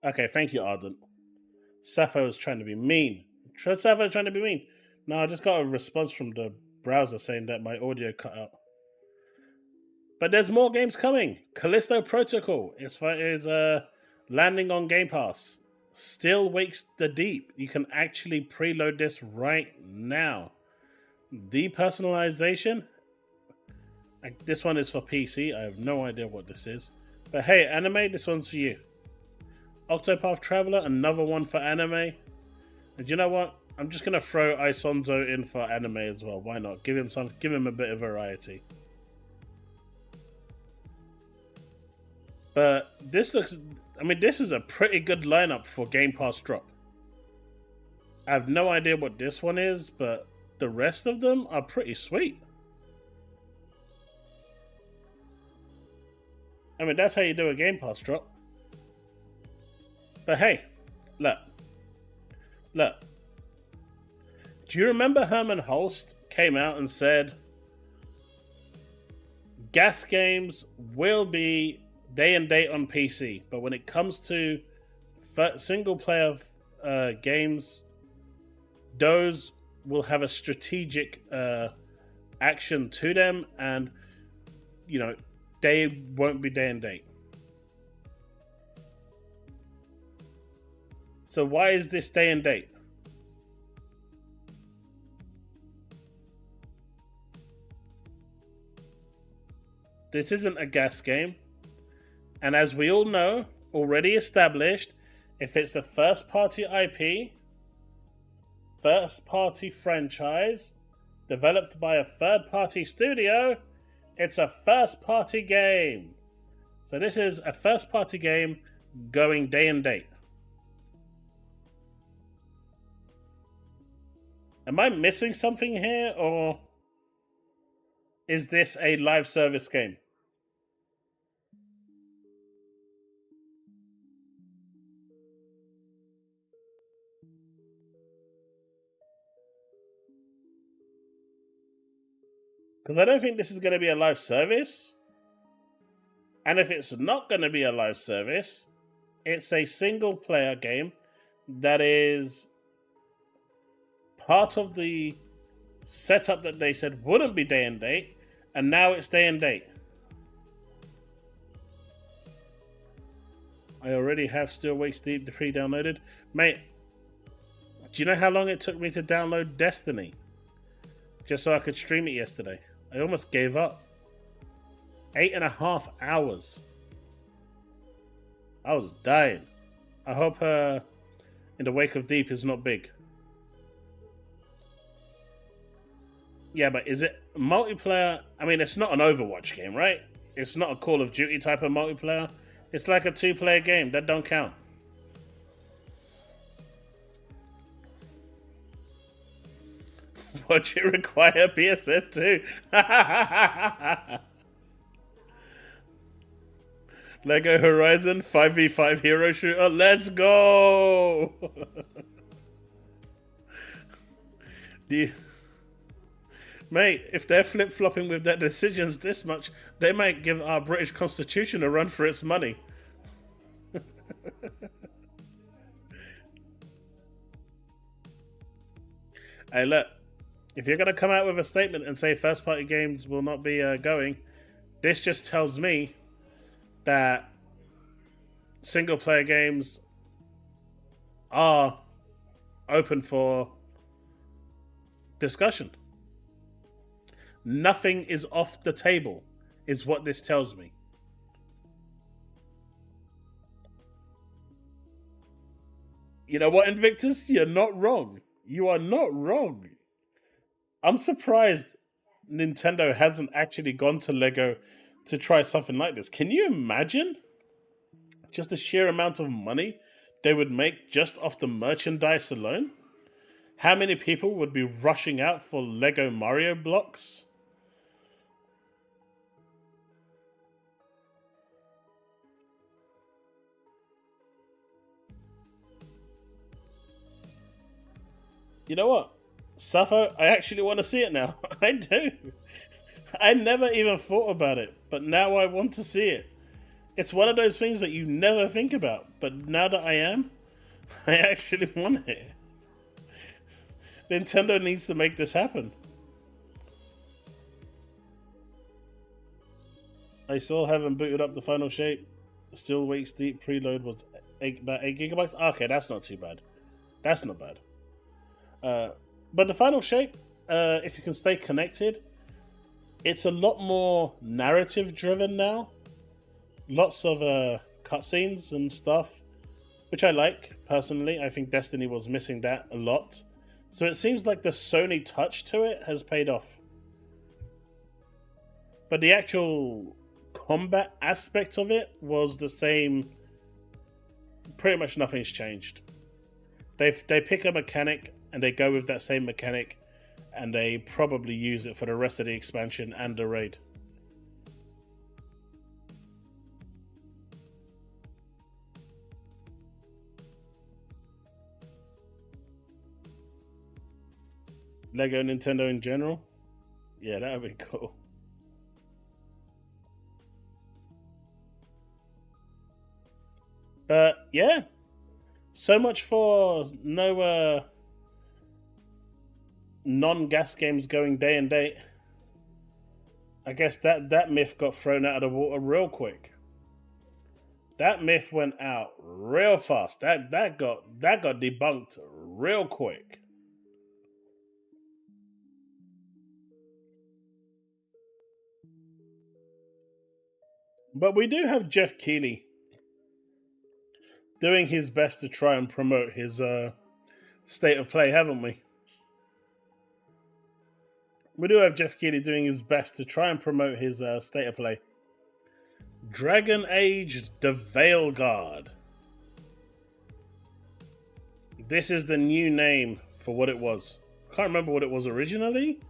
Okay, thank you, Ardent. Sappho is trying to be mean. Sappho is trying to be mean. No, I just got a response from the browser saying that my audio cut out. But there's more games coming. Callisto Protocol is landing on Game Pass. Still Wakes the Deep. You can actually preload this right now. Depersonalization. This one is for PC. I have no idea what this is. But hey, anime, this one's for you. Octopath Traveler, another one for anime. And you know what? I'm just gonna throw Isonzo in for anime as well. Why not? Give him a bit of variety. But this looks, I mean, this is a pretty good lineup for Game Pass drop. I have no idea what this one is, but the rest of them are pretty sweet. I mean, that's how you do a Game Pass drop. But hey, look. Do you remember Herman Holst came out and said gas games will be day and date on PC, but when it comes to single player games, those will have a strategic action to them, and you know, they won't be day and date. So why is this day and date? This isn't a gas game. And as we all know, already established, if it's a first-party IP, first-party franchise developed by a third-party studio. It's a first-party game. So this is a first-party game going day and date. Am I missing something here, or is this a live service game? Because I don't think this is going to be a live service. And if it's not going to be a live service, it's a single player game that is part of the setup that they said wouldn't be day and date, and now it's day and date. I already have Still Wakes Deep pre-downloaded. Mate, do you know how long it took me to download Destiny? Just so I could stream it yesterday. I almost gave up. 8.5 hours. I was dying. I hope In the Wake of Deep is not big. Yeah, but is it multiplayer? I mean, it's not an Overwatch game, right? It's not a Call of Duty type of multiplayer. It's like a 2-player game. That don't count. Would it require PSN too? Lego Horizon 5v5 hero shooter. Let's go! Mate, if they're flip-flopping with their decisions this much, they might give our British Constitution a run for its money. Hey, look. If you're going to come out with a statement and say first-party games will not be going, this just tells me that single-player games are open for discussion. Nothing is off the table, is what this tells me. You know what, Invictus? You're not wrong. You are not wrong. I'm surprised Nintendo hasn't actually gone to Lego to try something like this. Can you imagine just the sheer amount of money they would make just off the merchandise alone? How many people would be rushing out for Lego Mario blocks? You know what? Sappho, I actually want to see it now. I do. I never even thought about it, but now I want to see it. It's one of those things that you never think about, but now that I am, I actually want it. Nintendo needs to make this happen. I still haven't booted up the final shape. Still Wakes Deep preload was about 8 gigabytes. Okay, that's not too bad. That's not bad. But the final shape, if you can stay connected, it's a lot more narrative driven now. Lots of cutscenes and stuff, which I like personally. I think Destiny was missing that a lot. So it seems like the Sony touch to it has paid off. But the actual combat aspect of it was the same. Pretty much nothing's changed. They pick a mechanic and they go with that same mechanic, and they probably use it for the rest of the expansion and the raid. Lego Nintendo in general? Yeah, that would be cool. But yeah, so much for no non-gas games going day and date. I guess that myth got thrown out of the water real quick. That myth went out real fast. That got debunked real quick. But we do have Jeff Keighley doing his best to try and promote his state of play, haven't we? We do have Jeff Keighley doing his best to try and promote his state of play. Dragon Age The Veil Guard. This is the new name for what it was. I can't remember what it was originally.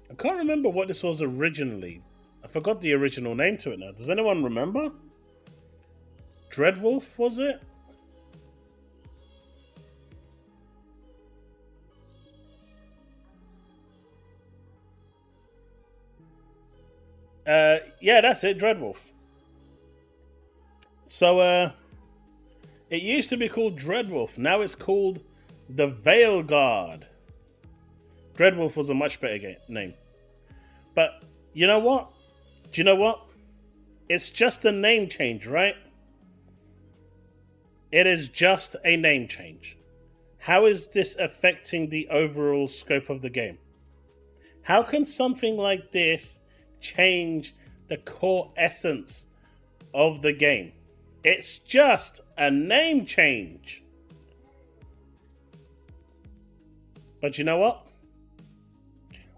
I can't remember what this was originally. I forgot the original name to it now. Does anyone remember? Dreadwolf, was it? Yeah, that's it, Dreadwolf. So, it used to be called Dreadwolf. Now it's called The Veil Guard. Dreadwolf was a much better name. But, you know what? Do you know what? It's just a name change, right? It is just a name change. How is this affecting the overall scope of the game? How can something like this change the core essence of the game? It's just a name change. But you know what?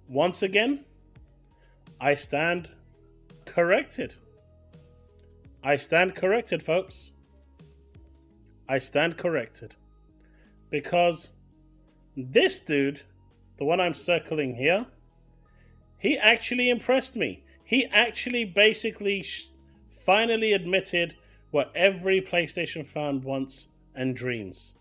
Once again, I stand corrected. I stand corrected, folks. I stand corrected. Because this dude, the one I'm circling here, he actually impressed me. He actually basically finally admitted what every PlayStation fan wants and dreams.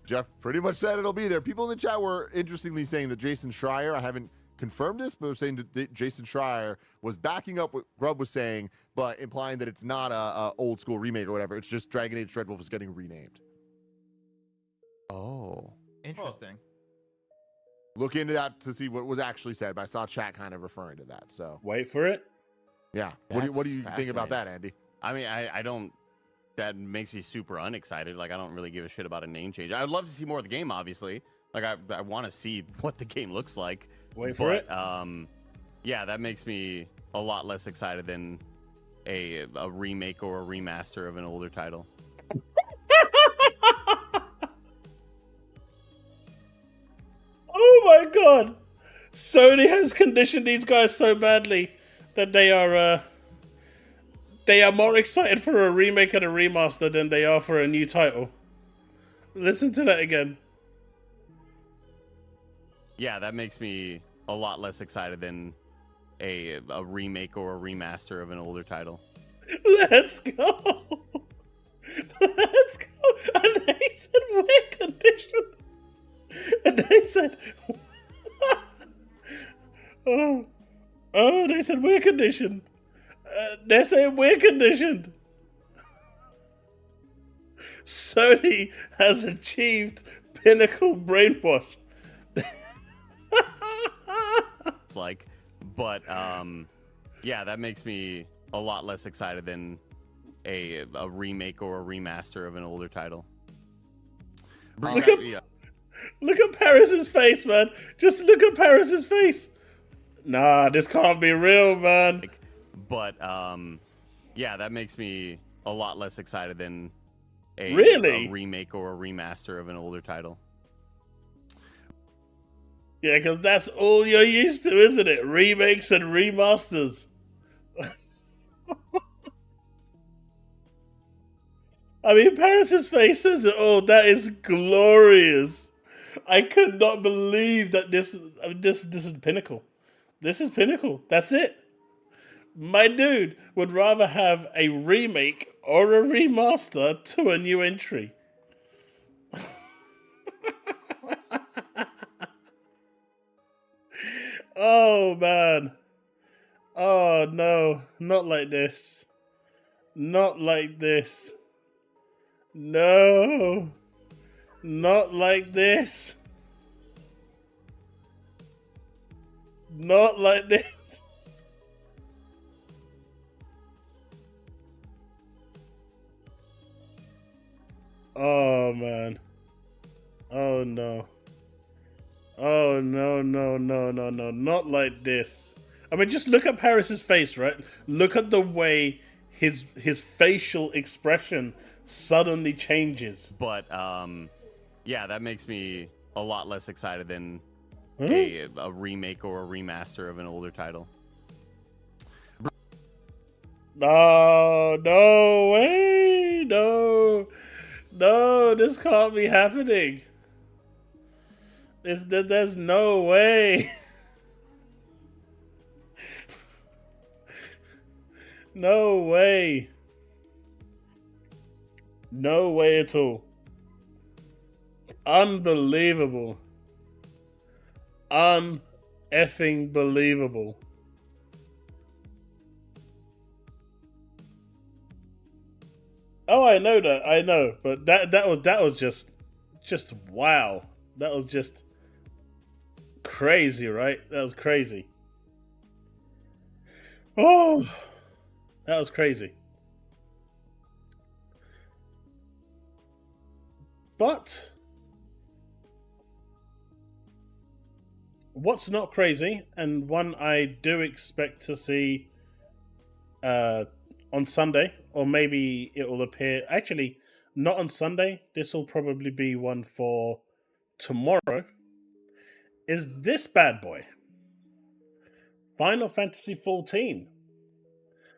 Jeff pretty much said it'll be there. People in the chat were interestingly saying that Jason Schreier, I haven't confirmed this, but were saying that Jason Schreier was backing up what Grubb was saying, but implying that it's not a old school remake or whatever. It's just Dragon Age Dreadwolf is getting renamed. Oh. Interesting. Look into that to see what was actually said, but I saw chat kind of referring to that. So Wait for it. yeah. What do you think about that, Andy? I mean, I don't. That makes me super unexcited. Like, I don't really give a shit about a name change. I'd love to see more of the game, obviously. Like, I want to see what the game looks like. Wait for it. Yeah, that makes me a lot less excited than a remake or a remaster of an older title. Oh my god! Sony has conditioned these guys so badly that they are more excited for a remake and a remaster than they are for a new title. Listen to that again. Yeah, that makes me a lot less excited than a remake or a remaster of an older title. Let's go! Let's go! And they said we're conditioned. And they said, oh, they said we're conditioned. They're saying we're conditioned. Sony has achieved pinnacle brainwash. It's like, but yeah, that makes me a lot less excited than a remake or a remaster of an older title. Look at Paris's face, man. Just look at Paris's face. Nah, this can't be real, man. But yeah, that makes me a lot less excited than a remake or a remaster of an older title. Yeah, because that's all you're used to, isn't it? Remakes and remasters. I mean, Paris's face says it all. That is glorious. I could not believe that this is pinnacle. This is pinnacle. That's it. My dude would rather have a remake or a remaster to a new entry. Oh, man. Oh, no. Not like this. Not like this. No. Not like this. Not like this. Oh, man. Oh, no. Oh, no, no, no, no, no. Not like this. I mean, just look at Paris's face, right? Look at the way his facial expression suddenly changes. But yeah, that makes me a lot less excited than Hmm? a remake or a remaster of an older title. No way, no, this can't be happening. There's no way. No way. No way at all. Unbelievable. Un-effing believable. Oh, I know that. I know, but that was just wow. That was just crazy, right? That was crazy. Oh, that was crazy. But what's not crazy, and one I do expect to see on Sunday, or maybe it will appear. Actually, not on Sunday. This will probably be one for tomorrow. Is this bad boy? Final Fantasy XIV.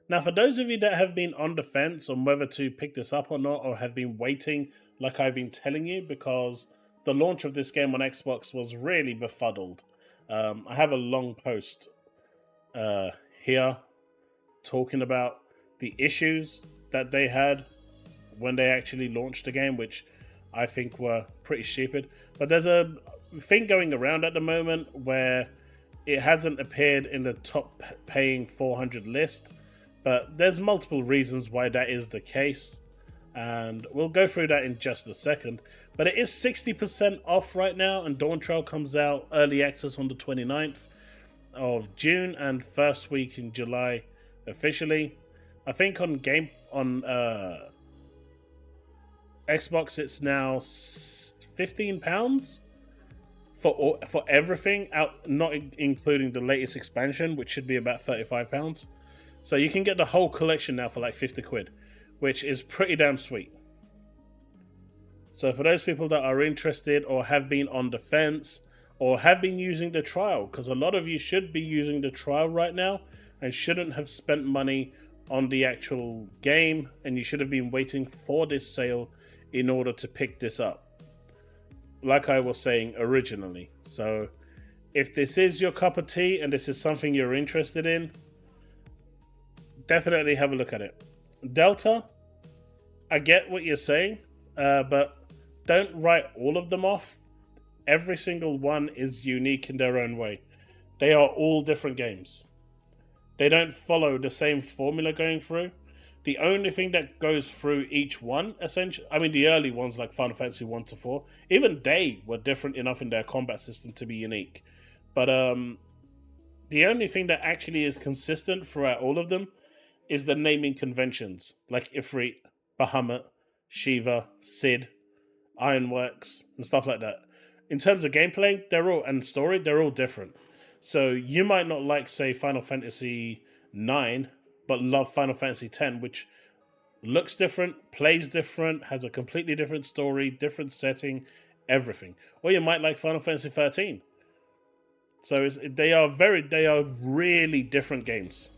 Now, for those of you that have been on the fence on whether to pick this up or not, or have been waiting, like I've been telling you, because the launch of this game on Xbox was really befuddled. I have a long post here talking about the issues that they had when they actually launched the game, which I think were pretty stupid. But there's a thing going around at the moment where it hasn't appeared in the top paying 400 list, but there's multiple reasons why that is the case, and we'll go through that in just a second. But it is 60% off right now, and Dawn Trail comes out early access on the 29th of June and first week in July officially. I think on Xbox it's now £15 for everything out, not including the latest expansion, which should be about £35. So you can get the whole collection now for like 50 quid, which is pretty damn sweet. So for those people that are interested or have been on the fence or have been using the trial, because a lot of you should be using the trial right now and shouldn't have spent money on the actual game, and you should have been waiting for this sale in order to pick this up, like I was saying originally. So if this is your cup of tea and this is something you're interested in, definitely have a look at it. Delta, I get what you're saying, but don't write all of them off. Every single one is unique in their own way. They are all different games. They don't follow the same formula going through. The only thing that goes through each one, essentially, I mean, the early ones like Final Fantasy 1 to 4, even they were different enough in their combat system to be unique. But the only thing that actually is consistent throughout all of them is the naming conventions, like Ifrit, Bahamut, Shiva, Sid, Ironworks, and stuff like that. In terms of gameplay, and story, they're all different. So you might not like, say, Final Fantasy 9, but love Final Fantasy 10, which looks different, plays different, has a completely different story, different setting, everything. Or you might like Final Fantasy 13. So they are really different games.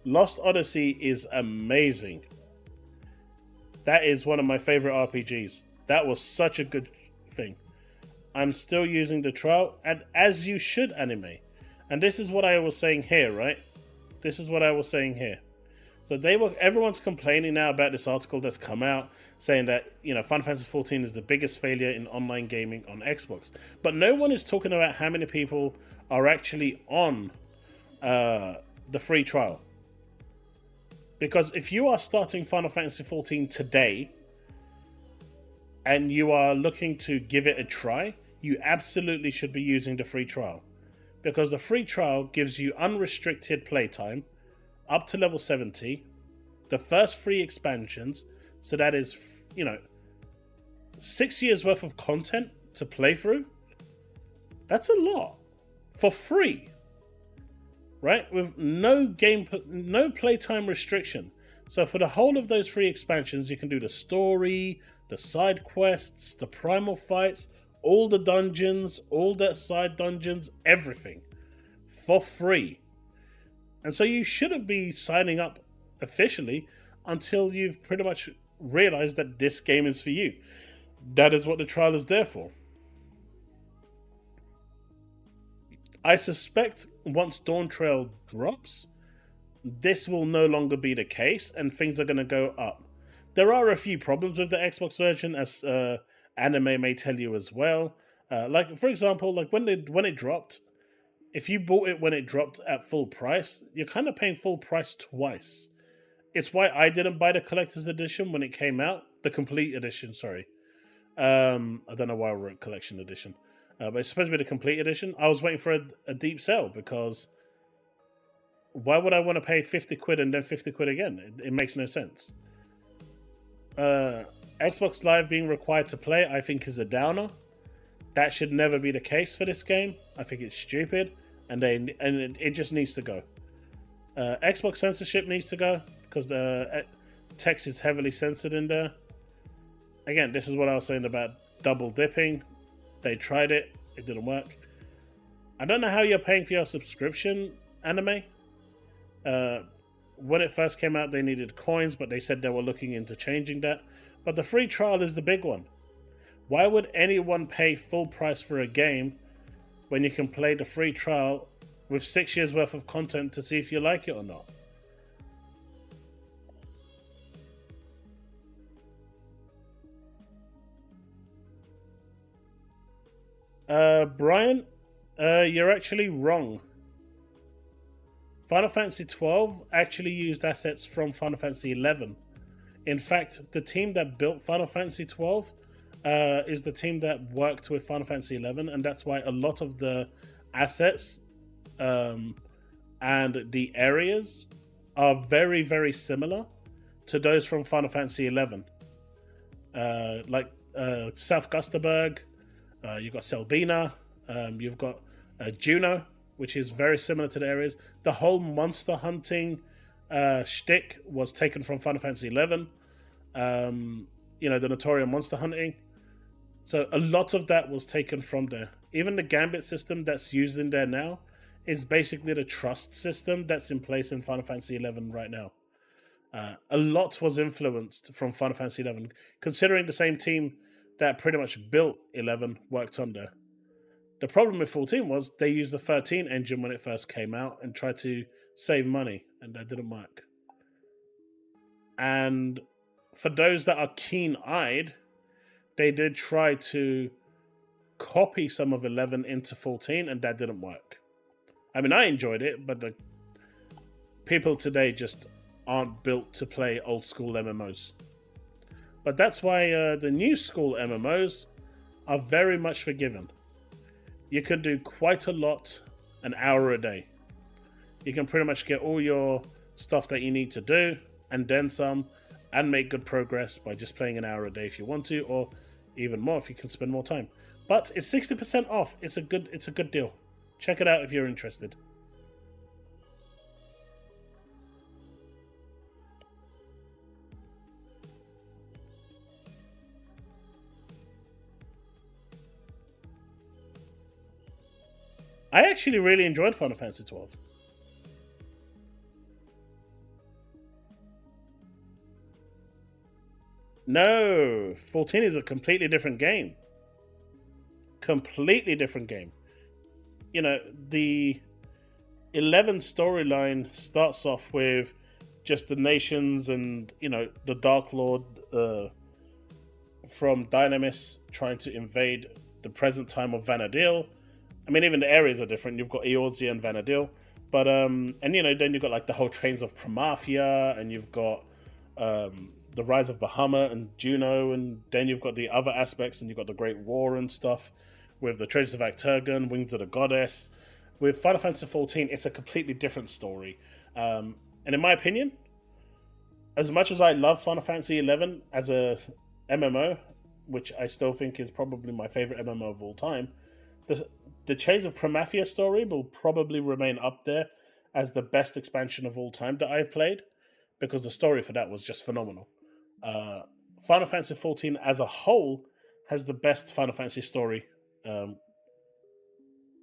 Lost Odyssey is amazing. That is one of my favorite RPGs. That was such a good thing. I'm still using the trial, and as you should, anime. And this is what I was saying here, right? This is what I was saying here. So everyone's complaining now about this article that's come out saying that, Final Fantasy XIV is the biggest failure in online gaming on Xbox. But no one is talking about how many people are actually on the free trial. Because if you are starting Final Fantasy XIV today and you are looking to give it a try, you absolutely should be using the free trial. Because the free trial gives you unrestricted playtime up to level 70, the first 3 expansions, so that is, 6 years worth of content to play through. That's a lot. For free. Right? With no playtime restriction. So for the whole of those 3 expansions, you can do the story, the side quests, the primal fights, all the dungeons, all the side dungeons, everything for free. And so you shouldn't be signing up officially until you've pretty much realized that this game is for you. That is what the trial is there for. I suspect once Dawn Trail drops, this will no longer be the case and things are going to go up. There are a few problems with the Xbox version, as anime may tell you as well. Like, for example, like when it dropped, if you bought it when it dropped at full price, you're kind of paying full price twice. It's why I didn't buy the collector's edition when it came out. The complete edition, sorry. I don't know why I wrote collection edition. But it's supposed to be the complete edition. I was waiting for a deep sale because why would I want to pay 50 quid and then 50 quid again? It makes no sense. Xbox Live being required to play, I think, is a downer. That should never be the case for this game. I think it's stupid, and it just needs to go. Xbox censorship needs to go because the text is heavily censored in there. Again, this is what I was saying about double dipping. They tried it. It didn't work. I don't know how you're paying for your subscription, anime. When it first came out, they needed coins, but they said they were looking into changing that. But the free trial is the big one. Why would anyone pay full price for a game when you can play the free trial with 6 years worth of content to see if you like it or not? Brian, you're actually wrong. Final Fantasy XII actually used assets from Final Fantasy XI. In fact, the team that built Final Fantasy XII is the team that worked with Final Fantasy XI, and that's why a lot of the assets and the areas are very, very similar to those from Final Fantasy XI. Like South Gusterberg, you've got Selbina, you've got Juno, which is very similar to the areas. The whole monster hunting shtick was taken from Final Fantasy XI. The notorious monster hunting. So a lot of that was taken from there. Even the Gambit system that's used in there now is basically the trust system that's in place in Final Fantasy XI right now. A lot was influenced from Final Fantasy XI, considering the same team that pretty much built 11 worked on there. The problem with 14 was they used the 13 engine when it first came out and tried to save money, and that didn't work. And for those that are keen-eyed, they did try to copy some of 11 into 14, and that didn't work. I mean, I enjoyed it, but the people today just aren't built to play old-school MMOs. But that's why the new school MMOs are very much forgiven. You can do quite a lot an hour a day. You can pretty much get all your stuff that you need to do and then some, and make good progress by just playing an hour a day if you want to, or even more if you can spend more time. But it's 60% off. It's a good deal. Check it out if you're interested. I actually really enjoyed Final Fantasy XII. No, 14 is a completely different game. Completely different game. You know, the 11 storyline starts off with just the nations and, the Dark Lord from Dynamis trying to invade the present time of Vana'diel. I mean, even the areas are different. You've got Eorzea and Vana'diel. But, then you've got like the whole Trains of Primathia, and you've got the Rise of Bahamut and Juno, and then you've got the other aspects, and you've got the Great War and stuff with the Treasures of Acturgan, Wings of the Goddess. With Final Fantasy XIV, it's a completely different story. And in my opinion, as much as I love Final Fantasy XI as a MMO, which I still think is probably my favorite MMO of all time, the Chains of Primathia story will probably remain up there as the best expansion of all time that I've played, because the story for that was just phenomenal. Final Fantasy XIV as a whole has the best Final Fantasy story out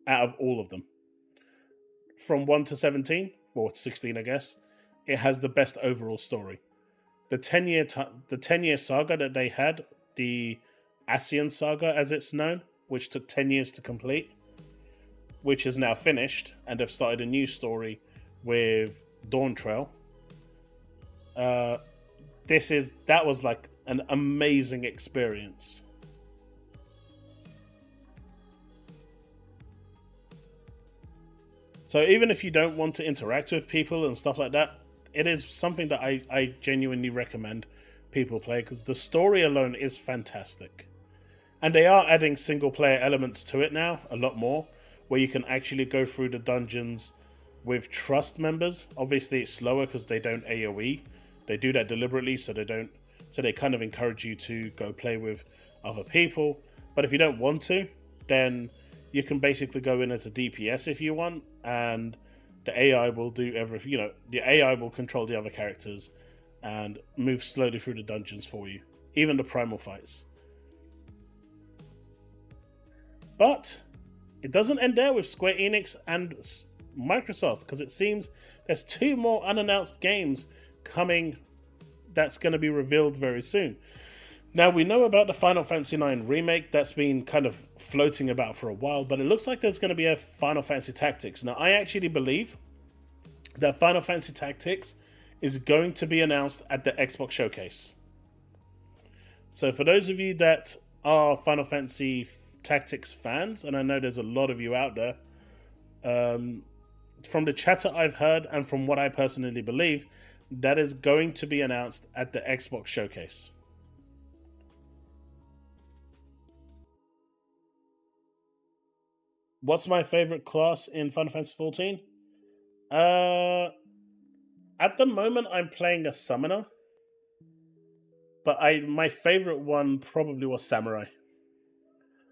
of all of them. From 1 to 17, or 16 I guess, it has the best overall story. The 10-year saga that they had, the Ascian saga as it's known, which took 10 years to complete, which is now finished, and they've started a new story with Dawn Trail. That was like an amazing experience. So even if you don't want to interact with people and stuff like that, it is something that I genuinely recommend people play, because the story alone is fantastic. And they are adding single player elements to it now, a lot more, where you can actually go through the dungeons with trust members. Obviously it's slower because they don't AoE. They do that deliberately so they kind of encourage you to go play with other people. But if you don't want to, then you can basically go in as a DPS if you want, and the AI will do everything. The AI will control the other characters and move slowly through the dungeons for you, even the primal fights. But it doesn't end there with Square Enix and Microsoft, because it seems there's 2 more unannounced games coming that's going to be revealed very soon. Now, we know about the Final Fantasy IX remake that's been kind of floating about for a while, but it looks like there's going to be a Final Fantasy Tactics. Now, I actually believe that Final Fantasy Tactics is going to be announced at the Xbox Showcase. So for those of you that are Final Fantasy Tactics fans, and I know there's a lot of you out there, from the chatter I've heard and from what I personally believe, that is going to be announced at the Xbox Showcase. What's my favorite class in Final Fantasy XIV? At the moment, I'm playing a summoner, but my favorite one probably was Samurai.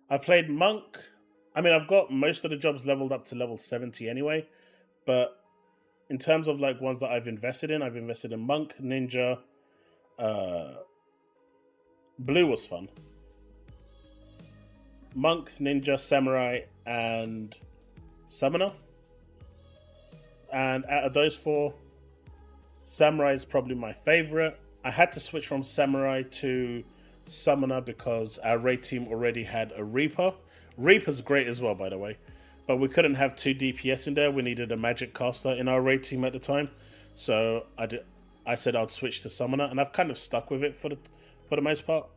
I played Monk. I mean, I've got most of the jobs leveled up to level 70 anyway, but in terms of like ones that I've invested in Monk, Ninja, Blue was fun. Monk, Ninja, Samurai, and Summoner. And out of those 4, Samurai is probably my favorite. I had to switch from Samurai to Summoner because our raid team already had a Reaper. Reaper's great as well, by the way. But we couldn't have 2 DPS in there. We needed a magic caster in our raid team at the time. So I said I'd switch to Summoner, and I've kind of stuck with it for the most part.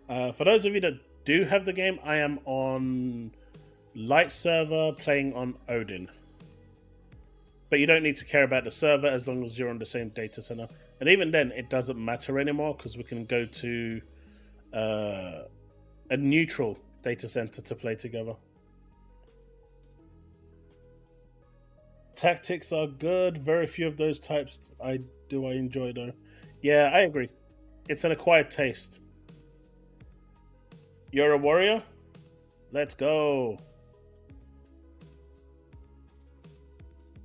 For those of you that do have the game, I am on Light server playing on Odin. But you don't need to care about the server as long as you're on the same data center. And even then, it doesn't matter anymore because we can go to a neutral data center to play together. Tactics are good. Very few of those types I enjoy though. Yeah, I agree. It's an acquired taste. You're a warrior? Let's go.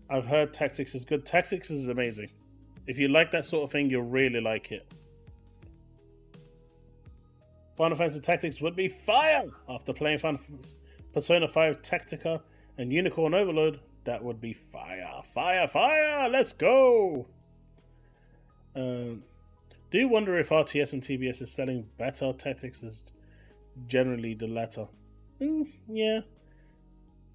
I've heard Tactics is good. Tactics is amazing. If you like that sort of thing, you'll really like it. Final Fantasy Tactics would be fire! After playing Persona 5 Tactica and Unicorn Overload, that would be fire. Fire, fire! Let's go! Do you wonder if RTS and TBS is selling better? Tactics is generally the latter. Yeah.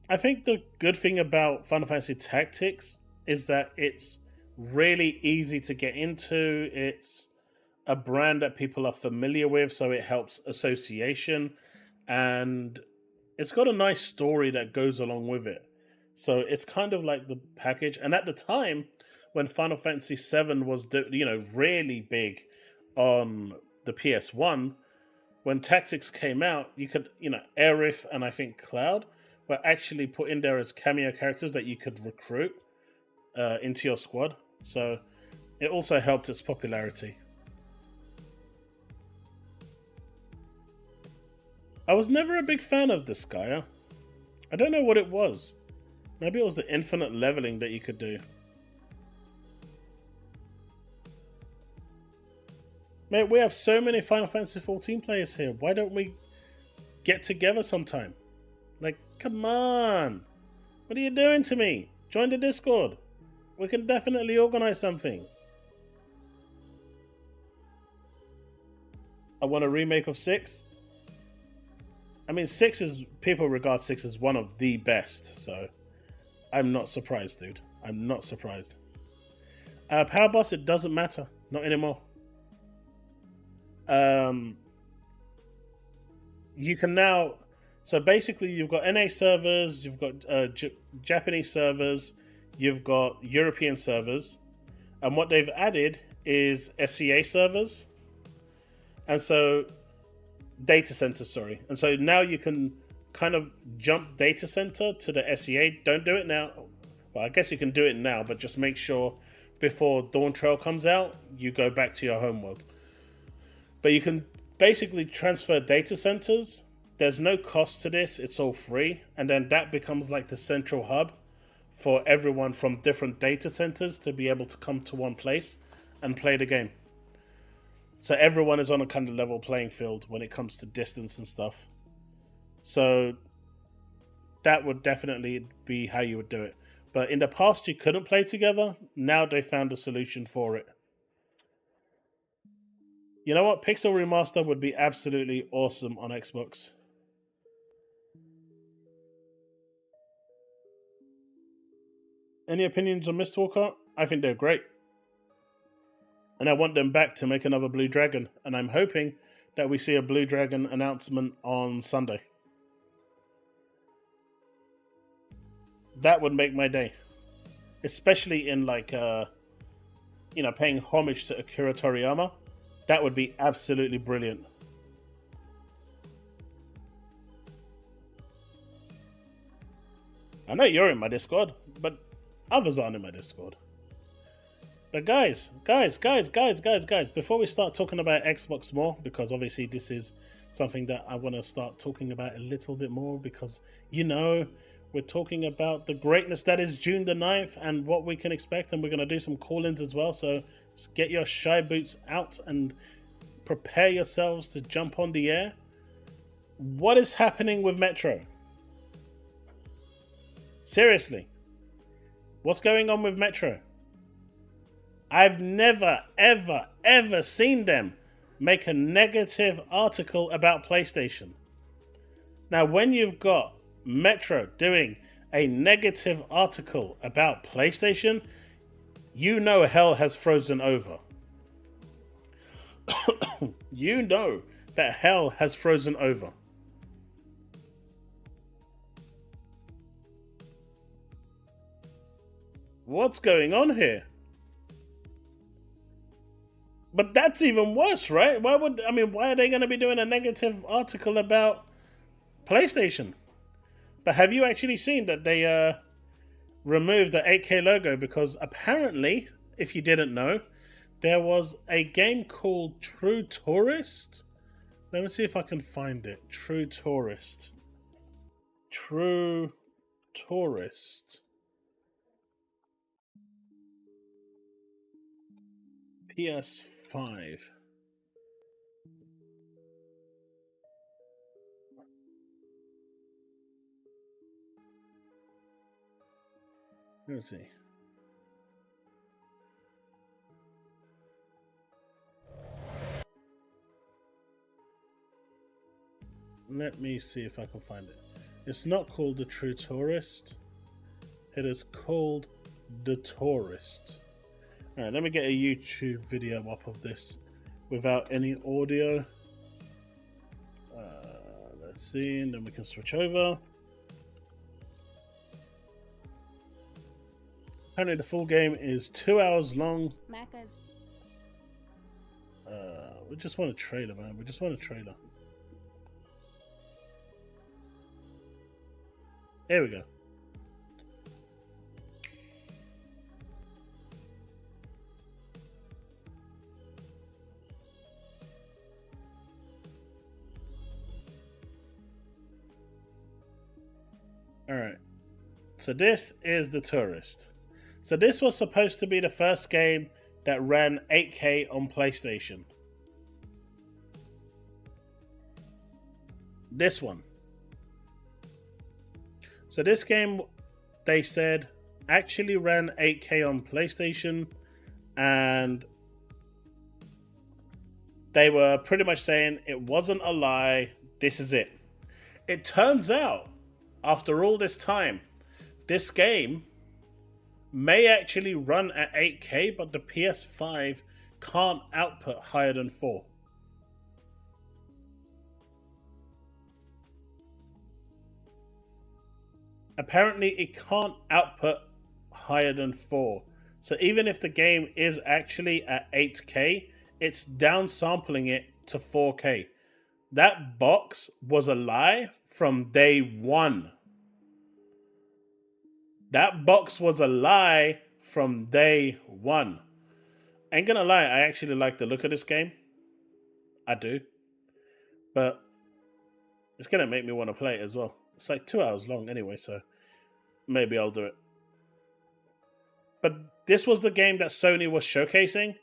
I think the good thing about Final Fantasy Tactics is that it's really easy to get into. It's a brand that people are familiar with, so it helps association, and it's got a nice story that goes along with it. So it's kind of like the package. And at the time when Final Fantasy VII was, really big on the PS1, when Tactics came out, you could, Aerith and I think Cloud were actually put in there as cameo characters that you could recruit into your squad. So it also helped its popularity. I was never a big fan of this guy. I don't know what it was. Maybe it was the infinite leveling that you could do. Mate, we have so many Final Fantasy 14 players here. Why don't we get together sometime? Like, come on. What are you doing to me? Join the Discord. We can definitely organize something. I want a remake of 6. I mean, 6 is... People regard 6 as one of the best, so... I'm not surprised, dude. I'm not surprised. Powerboss, it doesn't matter. Not anymore. You can now... So basically, you've got NA servers, you've got Japanese servers, you've got European servers, and what they've added is SCA servers, and so data centers. Sorry, and so now you can kind of jump data center to the SCA. Don't do it now. Well, I guess you can do it now, but just make sure before Dawn Trail comes out, you go back to your home world. But you can basically transfer data centers. There's no cost to this, it's all free, and then that becomes like the central hub for everyone from different data centers to be able to come to one place and play the game. So everyone is on a kind of level playing field when it comes to distance and stuff. So that would definitely be how you would do it. But in the past you couldn't play together, now they found a solution for it. You know what? Pixel Remaster would be absolutely awesome on Xbox. Any opinions on Mistwalker? I think they're great. And I want them back to make another Blue Dragon. And I'm hoping that we see a Blue Dragon announcement on Sunday. That would make my day. Especially in like, paying homage to Akira Toriyama. That would be absolutely brilliant. I know you're in my Discord, but others aren't in my Discord. But guys, before we start talking about Xbox more, because obviously this is something that I want to start talking about a little bit more, because, we're talking about the greatness that is June the 9th and what we can expect, and we're going to do some call-ins as well, so just get your shy boots out and prepare yourselves to jump on the air. What is happening with Metro? Seriously. What's going on with Metro? I've never, ever, ever seen them make a negative article about PlayStation. Now, when you've got Metro doing a negative article about PlayStation, you know hell has frozen over. You know that hell has frozen over. What's going on here? But that's even worse, right? Why are they going to be doing a negative article about PlayStation? But have you actually seen that they removed the 8K logo? Because apparently, if you didn't know, there was a game called True Tourist. Let me see if I can find it. True Tourist. True Tourist. PS5. Let's see. Let me see if I can find it. It's not called The True Tourist. It is called The Tourist. Alright, let me get a YouTube video up of this without any audio. Let's see, and then we can switch over. Apparently the full game is 2 hours long. We just want a trailer, man. We just want a trailer. Here we go. Alright. So this is The Tourist. So this was supposed to be the first game that ran 8K on PlayStation. this one. So this game, they said, actually ran 8K on PlayStation, and they were pretty much saying it wasn't a lie, this is it. It turns out, after all this time, this game may actually run at 8K, but the PS5 can't output higher than 4. Apparently, it can't output higher than 4. So even if the game is actually at 8K, it's downsampling it to 4K. That box was a lie from day one. That box was a lie from day one. Ain't gonna lie, I actually like the look of this game. I do. But it's gonna make me want to play it as well. It's like 2 hours long anyway, so maybe I'll do it. But this was the game that Sony was showcasing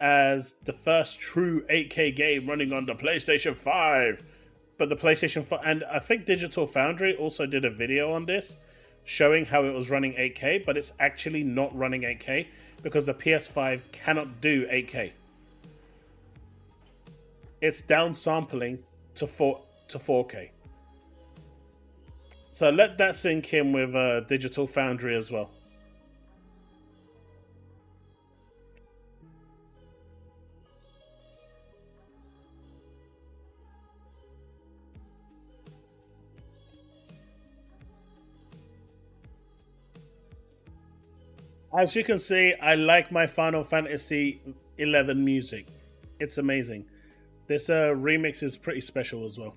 as the first true 8K game running on the PlayStation 5. But the PlayStation 5, and I think Digital Foundry also did a video on this, showing how it was running 8K, but it's actually not running 8K because the PS5 cannot do 8K. It's downsampling to 4K. So let that sink in with Digital Foundry as well. As you can see, I like my Final Fantasy 11 music. It's amazing. This remix is pretty special as well.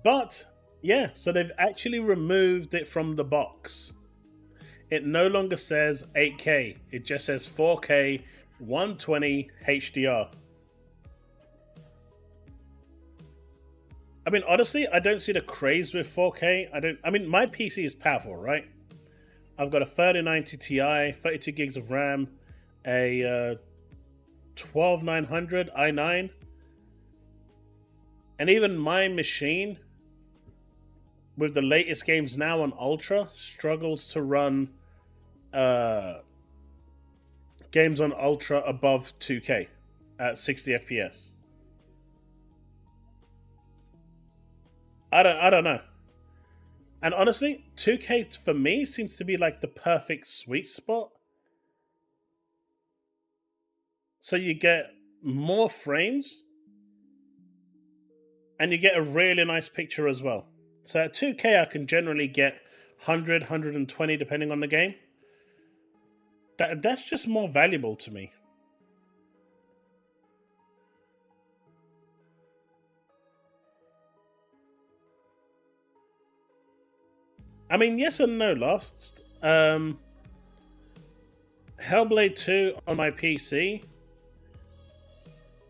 But, yeah, so they've actually removed it from the box. It no longer says 8K. It just says 4K 120 HDR. I mean, honestly, I don't see the craze with 4K. I mean, my PC is powerful, right? I've got a 3090 Ti, 32 gigs of RAM, a 12900 i9. And even my machine, with the latest games now on Ultra, struggles to run games on Ultra above 2K at 60 FPS. I don't know. And honestly, 2K for me seems to be like the perfect sweet spot. So you get more frames and you get a really nice picture as well. So at 2K I can generally get 100, 120 depending on the game. That's just more valuable to me. I mean, yes and no, Lost. Hellblade 2 on my PC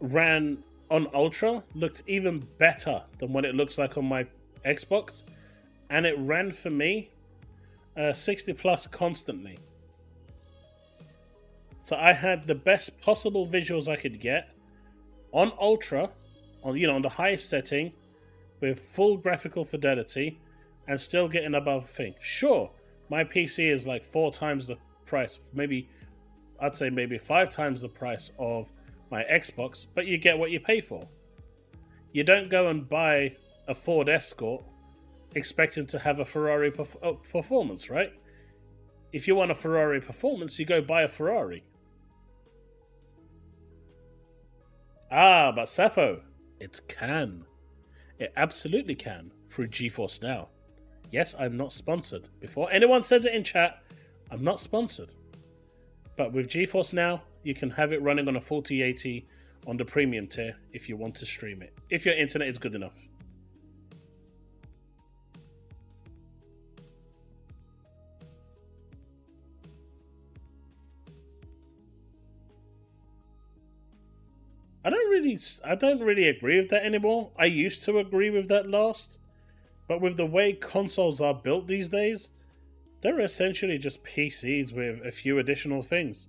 ran on Ultra, looked even better than what it looks like on my Xbox, and it ran for me 60 plus constantly. So I had the best possible visuals I could get on Ultra, on the highest setting, with full graphical fidelity, and still getting above thing. Sure, my PC is like 4 times the price, I'd say maybe 5 times the price of my Xbox, but you get what you pay for. You don't go and buy a Ford Escort expecting to have a Ferrari performance, right? If you want a Ferrari performance, you go buy a Ferrari. Ah, but Sappho, it can. It absolutely can through GeForce Now. Yes, I'm not sponsored. Before anyone says it in chat, I'm not sponsored. But with GeForce Now, you can have it running on a 4080 on the premium tier if you want to stream it. If your internet is good enough. I don't really agree with that anymore. I used to agree with that last. But with the way consoles are built these days, they're essentially just PCs with a few additional things.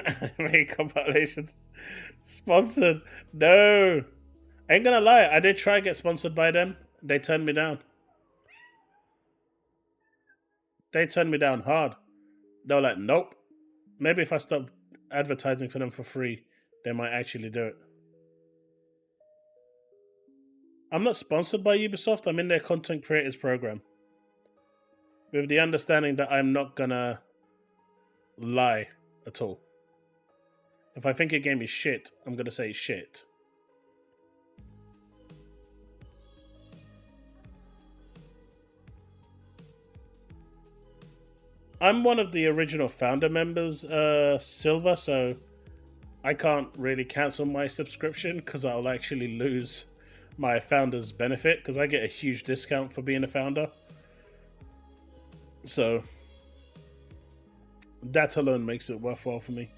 Anime compilations. Sponsored. No. Ain't gonna lie, I did try to get sponsored by them. They turned me down. They turned me down hard. They were like, nope. Maybe if I stop advertising for them for free, they might actually do it. I'm not sponsored by Ubisoft. I'm in their content creators program. With the understanding that I'm not gonna lie at all. If I think a game is shit, I'm gonna say shit. I'm one of the original founder members, Silver, so I can't really cancel my subscription because I'll actually lose my founder's benefit because I get a huge discount for being a founder. So that alone makes it worthwhile for me.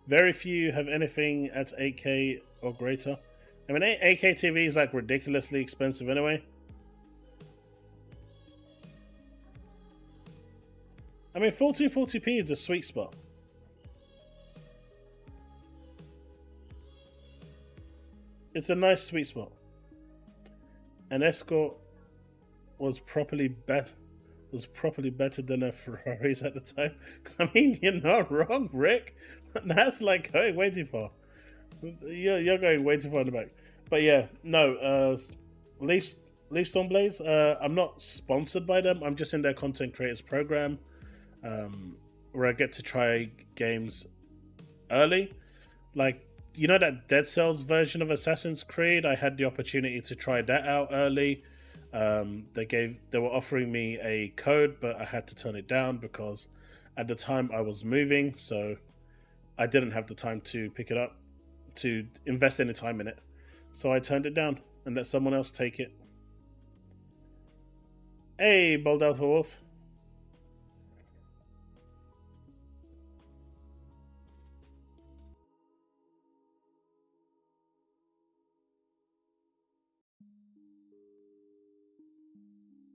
Very few have anything at 8K or greater. I mean, 8K TV is like ridiculously expensive anyway. I mean, 1440p is a sweet spot. It's a nice sweet spot. An Escort was properly better than a Ferraris at the time. I mean, you're not wrong, Rick. That's like going way too far. You're going way too far in the back. But yeah, no. Leaf Stormblades. I'm not sponsored by them. I'm just in their content creators program, where I get to try games early. Like, you know that Dead Cells version of Assassin's Creed? I had the opportunity to try that out early. They were offering me a code, but I had to turn it down because at the time I was moving, so I didn't have the time to pick it up, to invest any time in it. So I turned it down and let someone else take it. Hey, Bold Alpha Wolf.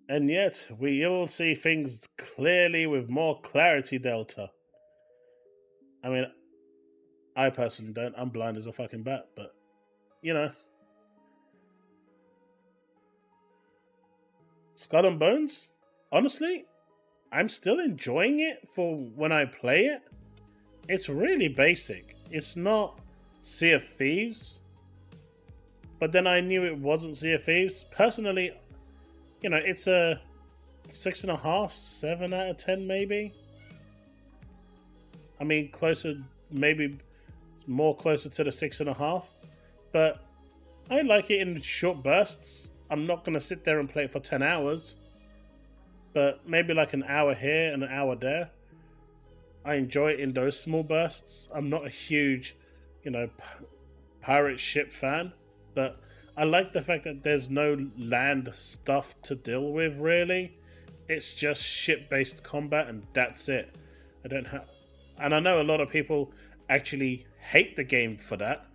And yet, we all see things clearly with more clarity, Delta. I mean, I personally don't. I'm blind as a fucking bat, but, you know. Skull and Bones? Honestly, I'm still enjoying it for when I play it. It's really basic. It's not Sea of Thieves. But then I knew it wasn't Sea of Thieves. Personally, you know, it's a 6.5, 7 out of 10 maybe. I mean, closer, maybe more closer to the 6.5. But I like it in short bursts. I'm not going to sit there and play it for 10 hours. But maybe like an hour here and an hour there. I enjoy it in those small bursts. I'm not a huge, you know, pirate ship fan. But I like the fact that there's no land stuff to deal with, really. It's just ship-based combat, and that's it. And I know a lot of people actually hate the game for that.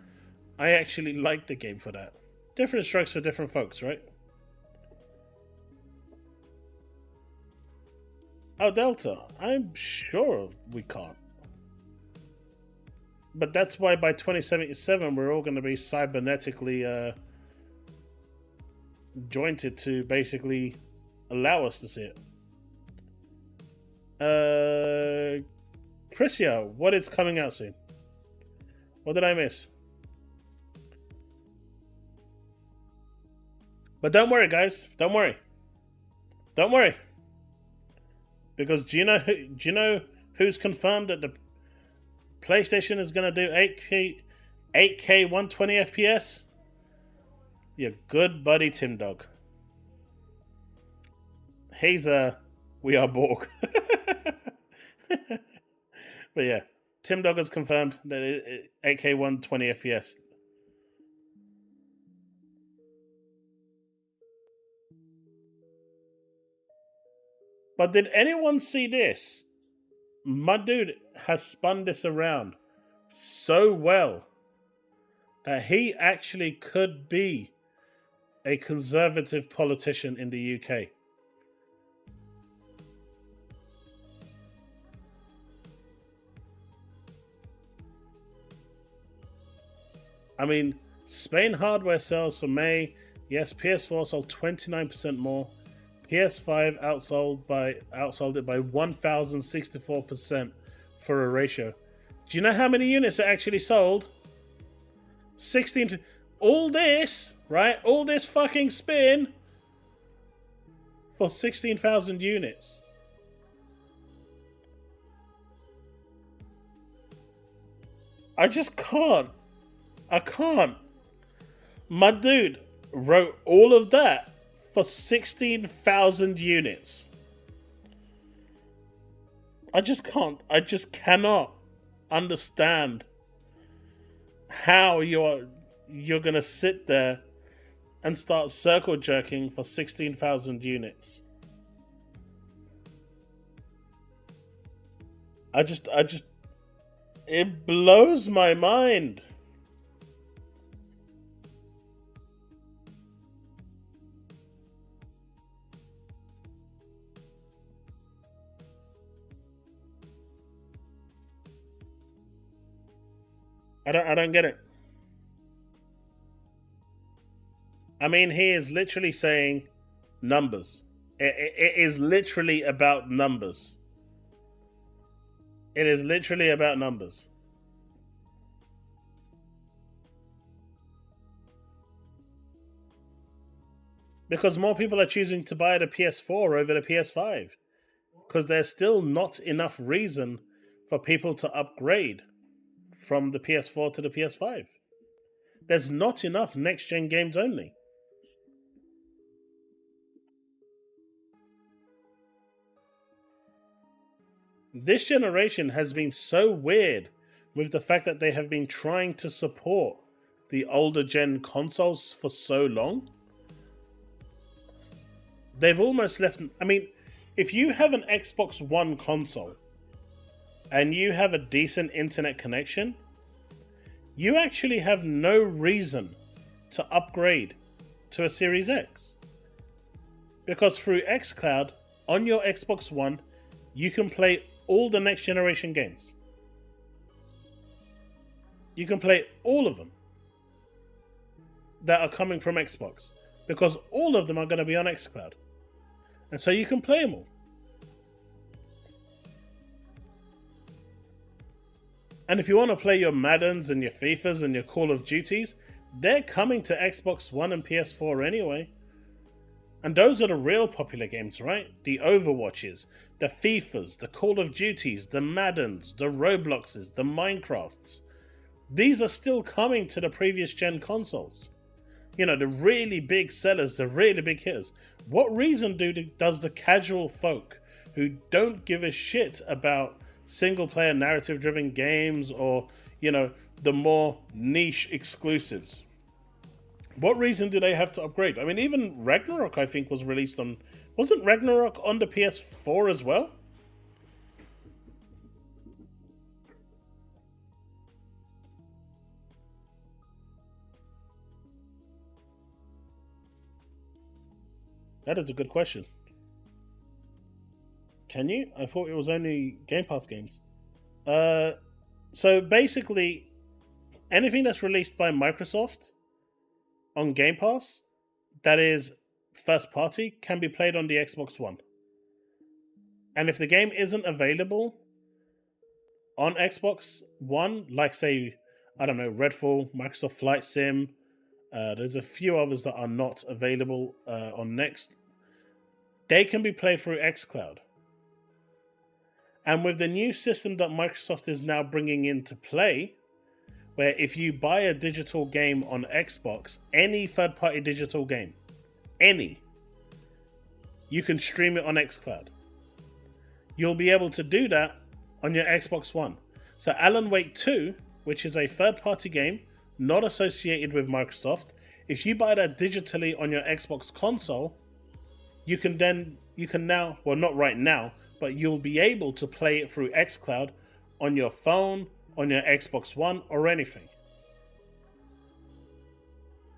I actually like the game for that. Different strokes for different folks, right? Oh, Delta, I'm sure we can't. But that's why by 2077 we're all going to be cybernetically jointed to basically allow us to see it. Chrisia, what is coming out soon? What did I miss? But don't worry, guys. Don't worry. Don't worry. Because do you know who's confirmed that the PlayStation is going to do 8K 120 FPS? Your good buddy Tim Dog. He's we are Borg. But yeah, Tim Dog has confirmed that 8K 120 FPS. But did anyone see this? My dude has spun this around so well that he actually could be a conservative politician in the UK. I mean, Spain hardware sales for May. Yes, PS4 sold 29% more. PS5 outsold it by 1,064% for a ratio. Do you know how many units it actually sold? 16. All this, right? All this fucking spin for 16,000 units. I just can't. I can't. My dude wrote all of that for 16,000 units. I just can't. I just cannot understand how you're gonna sit there and start circle jerking for 16,000 units. I just it blows my mind. I don't get it. I mean, he is literally saying numbers. It is literally about numbers. It is literally about numbers. Because more people are choosing to buy the PS4 over the PS5. Because there's still not enough reason for people to upgrade from the PS4 to the PS5. There's not enough next-gen games only. This generation has been so weird with the fact that they have been trying to support the older gen consoles for so long. They've almost left... I mean, if you have an Xbox One console and you have a decent internet connection, you actually have no reason to upgrade to a Series X. Because through xCloud, on your Xbox One, you can play all the next generation games. You can play all of them that are coming from Xbox. Because all of them are going to be on xCloud. And so you can play them all. And if you want to play your Maddens and your FIFAs and your Call of Duties, they're coming to Xbox One and PS4 anyway. And those are the real popular games, right? The Overwatches, the FIFAs, the Call of Duties, the Maddens, the Robloxes, the Minecrafts. These are still coming to the previous gen consoles. You know, the really big sellers, the really big hitters. What reason does the casual folk who don't give a shit about single-player narrative-driven games or, you know, the more niche exclusives, what reason do they have to upgrade? I mean, even Ragnarok, I think, was released on... Wasn't Ragnarok on the PS4 as well? That is a good question. Can you? I thought it was only Game Pass games. So basically, anything that's released by Microsoft on Game Pass that is first party can be played on the Xbox One. And if the game isn't available on Xbox One, like say, I don't know, Redfall, Microsoft Flight Sim, there's a few others that are not available on Next, they can be played through xCloud. And with the new system that Microsoft is now bringing into play, where if you buy a digital game on Xbox, any third-party digital game, you can stream it on xCloud. You'll be able to do that on your Xbox One. So Alan Wake 2, which is a third-party game, not associated with Microsoft, if you buy that digitally on your Xbox console, you can now, well, not right now, but you'll be able to play it through xCloud on your phone, on your Xbox One, or anything.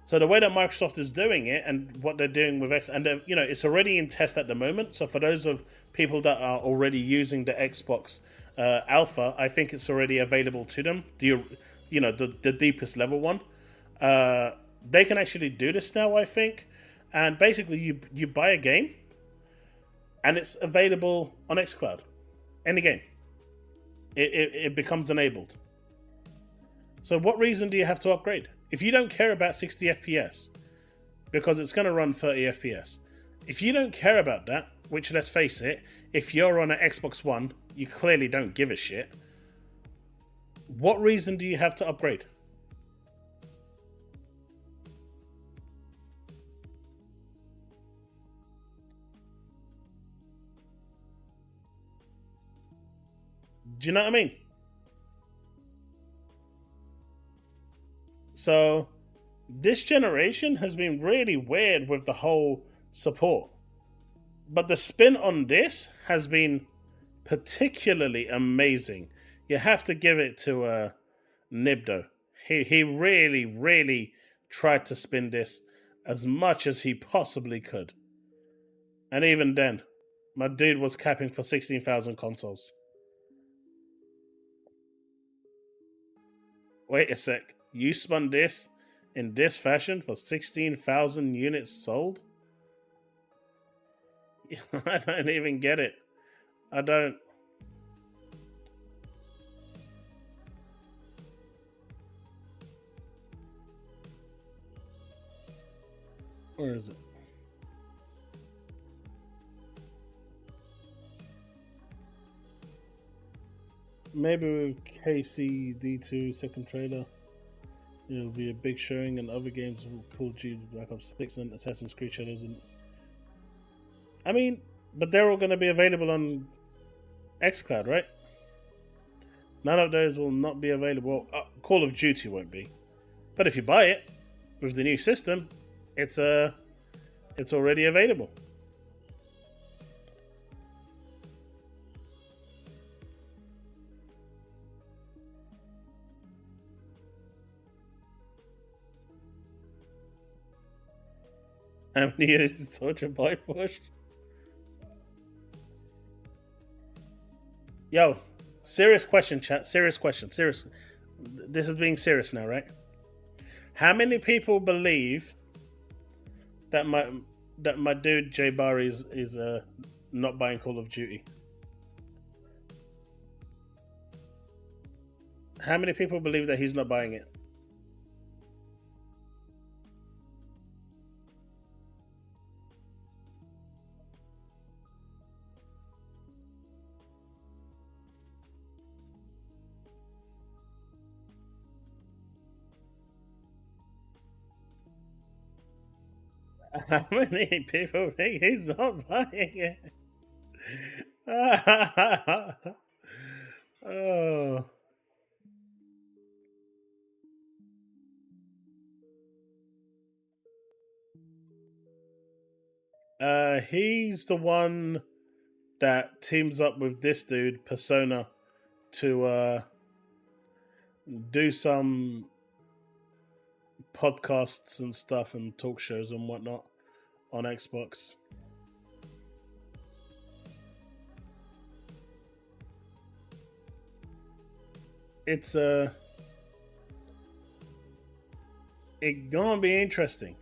So the way that Microsoft is doing it, and what they're doing with it's already in test at the moment. So for those of people that are already using the Xbox Alpha, I think it's already available to them. The deepest level one. They can actually do this now, I think. And basically, you buy a game, and it's available on xCloud. Any game. It becomes enabled. So what reason do you have to upgrade? If you don't care about 60 FPS, because it's going to run 30 FPS. If you don't care about that, which let's face it, if you're on an Xbox One, you clearly don't give a shit. What reason do you have to upgrade? Do you know what I mean? So, this generation has been really weird with the whole support. But the spin on this has been particularly amazing. You have to give it to Nibdo. He really, really tried to spin this as much as he possibly could. And even then, my dude was capping for 16,000 consoles. Wait a sec. You spun this in this fashion for 16,000 units sold? I don't even get it. I don't. Where is it? Maybe with KCD2 second trailer, it'll be a big showing, and other games will Call of Duty, Black Ops 6, and Assassin's Creed Shadows. And I mean, but they're all going to be available on xCloud, right? None of those will not be available. Call of Duty won't be, but if you buy it with the new system, it's already available. How many units is Soldier Boy pushed? Yo, serious question, chat. Serious question. Serious. This is being serious now, right? How many people believe that my dude Jay Barry is not buying Call of Duty? How many people believe that he's not buying it? How many people think he's not buying it? Oh. He's the one that teams up with this dude, Persona, to do some podcasts and stuff and talk shows and whatnot on Xbox. It's gonna be interesting.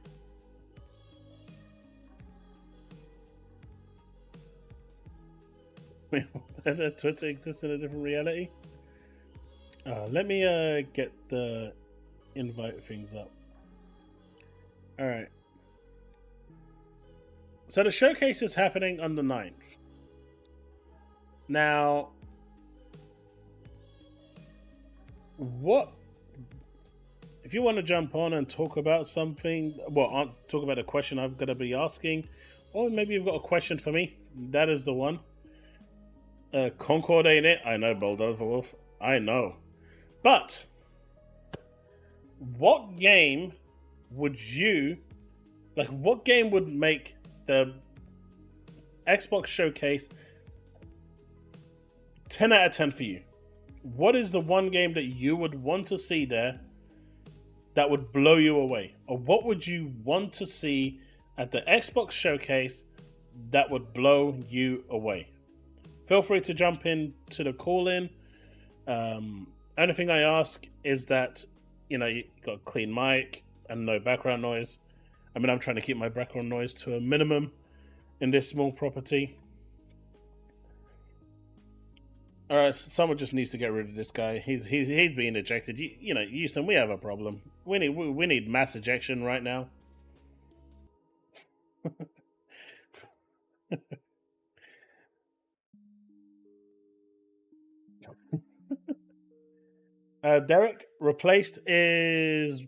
That Twitter exists in a different reality. Let me get the invite things up. All right. So the showcase is happening on the 9th. Now, what if you want to jump on and talk about something? Well, talk about a question I'm going to be asking, or maybe you've got a question for me. That is the one. Concord ain't it? I know, Bulldog Wolf. I know. But what game would you like? What game would make the Xbox showcase 10 out of 10 for you? What is the one game that you would want to see there that would blow you away? Or what would you want to see at the Xbox showcase that would blow you away? Feel free to jump in to the call-in. Only thing I ask is that, you got a clean mic, and no background noise. I mean, I'm trying to keep my background noise to a minimum in this small property. All right, someone just needs to get rid of this guy. He's being ejected. You know, Houston, we have a problem. We need mass ejection right now. Derek, replaced is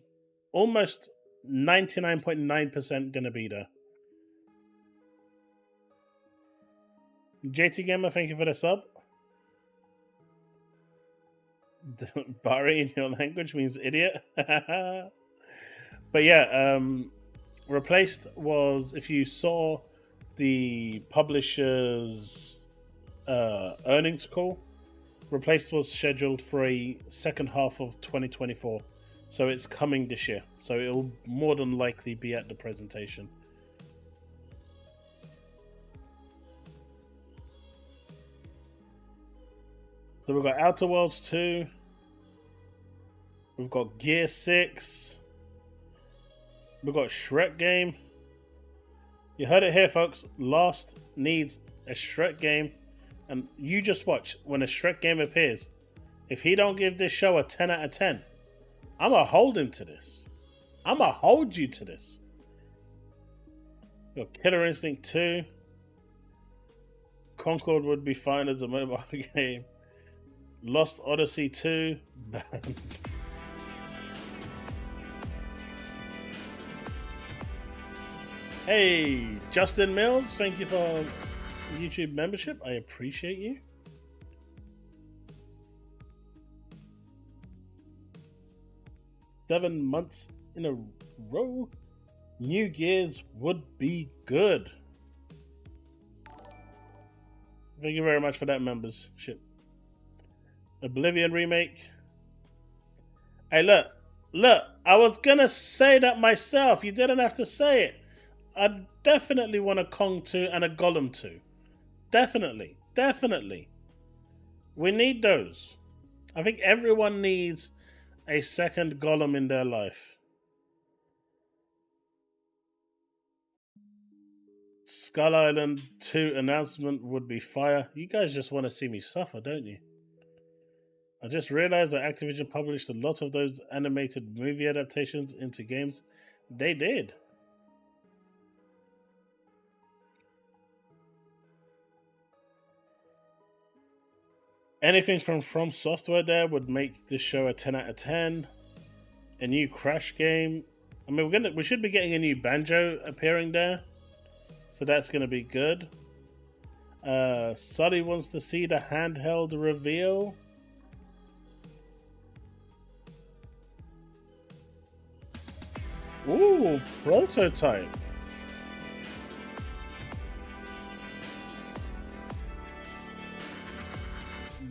almost 99.9% gonna be there. JT Gamer, thank you for the sub. Bari in your language means idiot. But yeah, replaced was, if you saw the publisher's earnings call, replaced was scheduled for a second half of 2024. So it's coming this year. So it'll more than likely be at the presentation. So we've got Outer Worlds 2. We've got Gear 6. We've got Shrek game. You heard it here, folks. Lost needs a Shrek game. And you just watch when a Shrek game appears. If he don't give this show a 10 out of 10, I'm going to hold him to this. I'm going to hold you to this. We've got Killer Instinct 2. Concord would be fine as a mobile game. Lost Odyssey 2. Hey, Justin Mills, thank you for YouTube membership. I appreciate you. Seven months in a row. New Gears would be good. Thank you very much for that membership. Oblivion remake. Hey, look, I was gonna say that myself. You didn't have to say it. I definitely want a Kong 2 and a Gollum 2. Definitely. We need those. I think everyone needs a second Gollum in their life. Skull Island 2 announcement would be fire. You guys just want to see me suffer, don't you? I just realized that Activision published a lot of those animated movie adaptations into games. They did. Anything from Software there would make this show a 10 out of 10. A new Crash game. I mean, we should be getting a new Banjo appearing there, so that's gonna be good. Sully wants to see the handheld reveal. Ooh, prototype.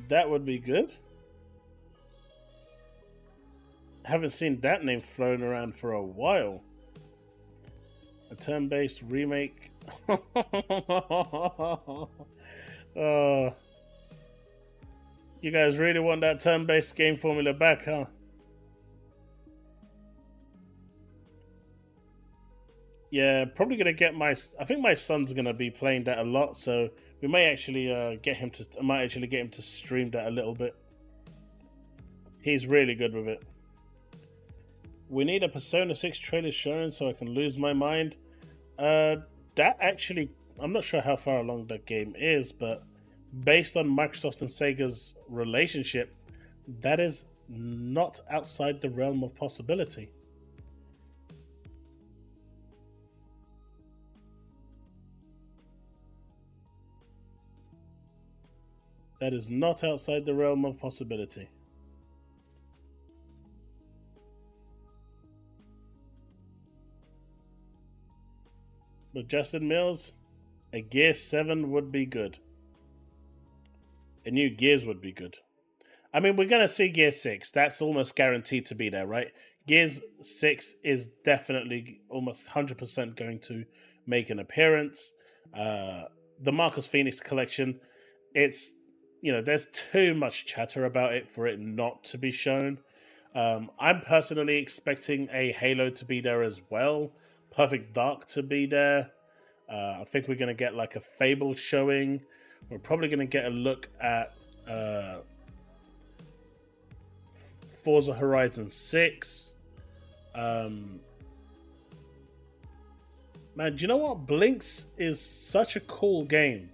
That would be good. Haven't seen that name flown around for a while. A turn-based remake. You guys really want that turn-based game formula back, huh? Yeah, probably gonna get I think my son's gonna be playing that a lot, so we may actually I might actually get him to stream that a little bit. He's really good with it. We need a Persona 6 trailer shown so I can lose my mind. That actually, I'm not sure how far along that game is, but based on Microsoft and Sega's relationship, that is not outside the realm of possibility. That is not outside the realm of possibility. But Justin Mills, a Gear 7 would be good. A new Gears would be good. I mean, we're going to see Gear 6. That's almost guaranteed to be there, right? Gears 6 is definitely almost 100% going to make an appearance. The Marcus Phoenix collection, it's, there's too much chatter about it for it not to be shown. I'm personally expecting a Halo to be there as well, Perfect Dark to be there. I think we're going to get like a Fable showing. We're probably going to get a look at Forza Horizon 6. Man, do you know what? Blinks is such a cool game.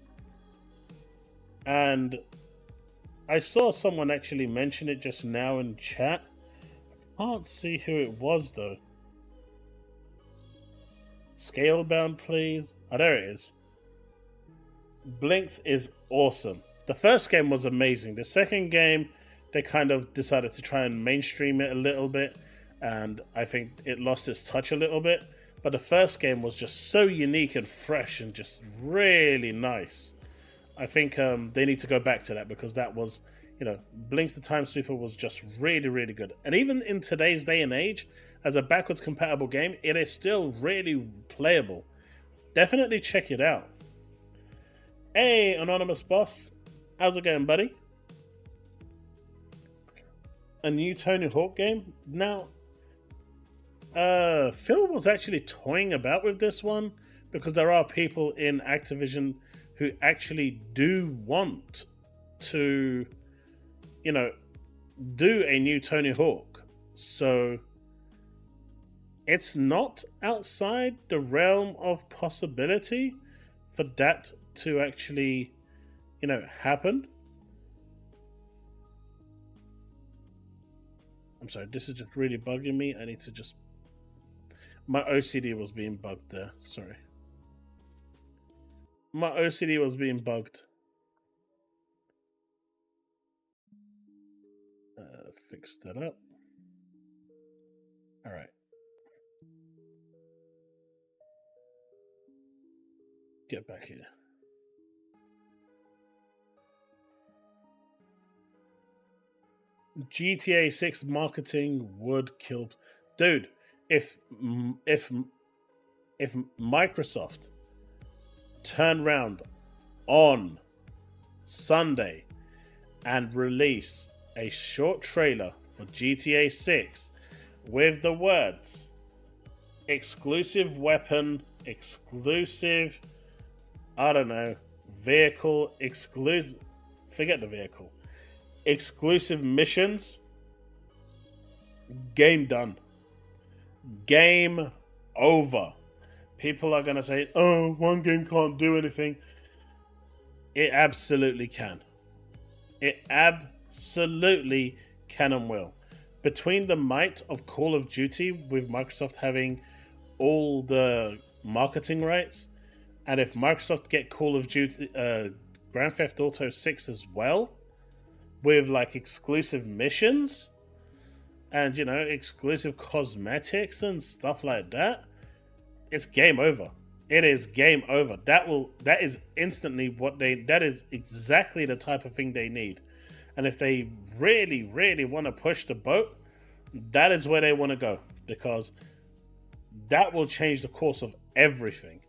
And I saw someone actually mention it just now in chat. Can't see who it was though. Scalebound, please. Oh, there it is. Blinks is awesome. The first game was amazing. The second game, they kind of decided to try and mainstream it a little bit, and I think it lost its touch a little bit. But the first game was just so unique and fresh and just really nice. I think they need to go back to that, because that was, Blinks the Time Sweeper was just really, really good. And even in today's day and age, as a backwards compatible game, it is still really playable. Definitely check it out. Hey, Anonymous Boss. How's it going, buddy? A new Tony Hawk game? Now, Phil was actually toying about with this one, because there are people in Activision who actually do want to, do a new Tony Hawk. So it's not outside the realm of possibility for that to actually, happen. I'm sorry, this is just really bugging me. I need to just... My OCD was being bugged there. Sorry. My OCD was being bugged. Fix that up. All right. Get back here. GTA 6 marketing would kill... Dude, if Microsoft turn around on Sunday and release a short trailer for GTA 6 with the words exclusive weapon, exclusive, I don't know, vehicle, exclusive, forget the vehicle, exclusive missions, game done. Game over. People are going to say, oh, one game can't do anything. It absolutely can. It absolutely can and will. Between the might of Call of Duty, with Microsoft having all the marketing rights, and if Microsoft get Call of Duty, Grand Theft Auto 6 as well, with like exclusive missions, and exclusive cosmetics and stuff like that, it's game over. It is game over. That is instantly that is exactly the type of thing they need. And if they really, really want to push the boat, that is where they want to go, because that will change the course of everything.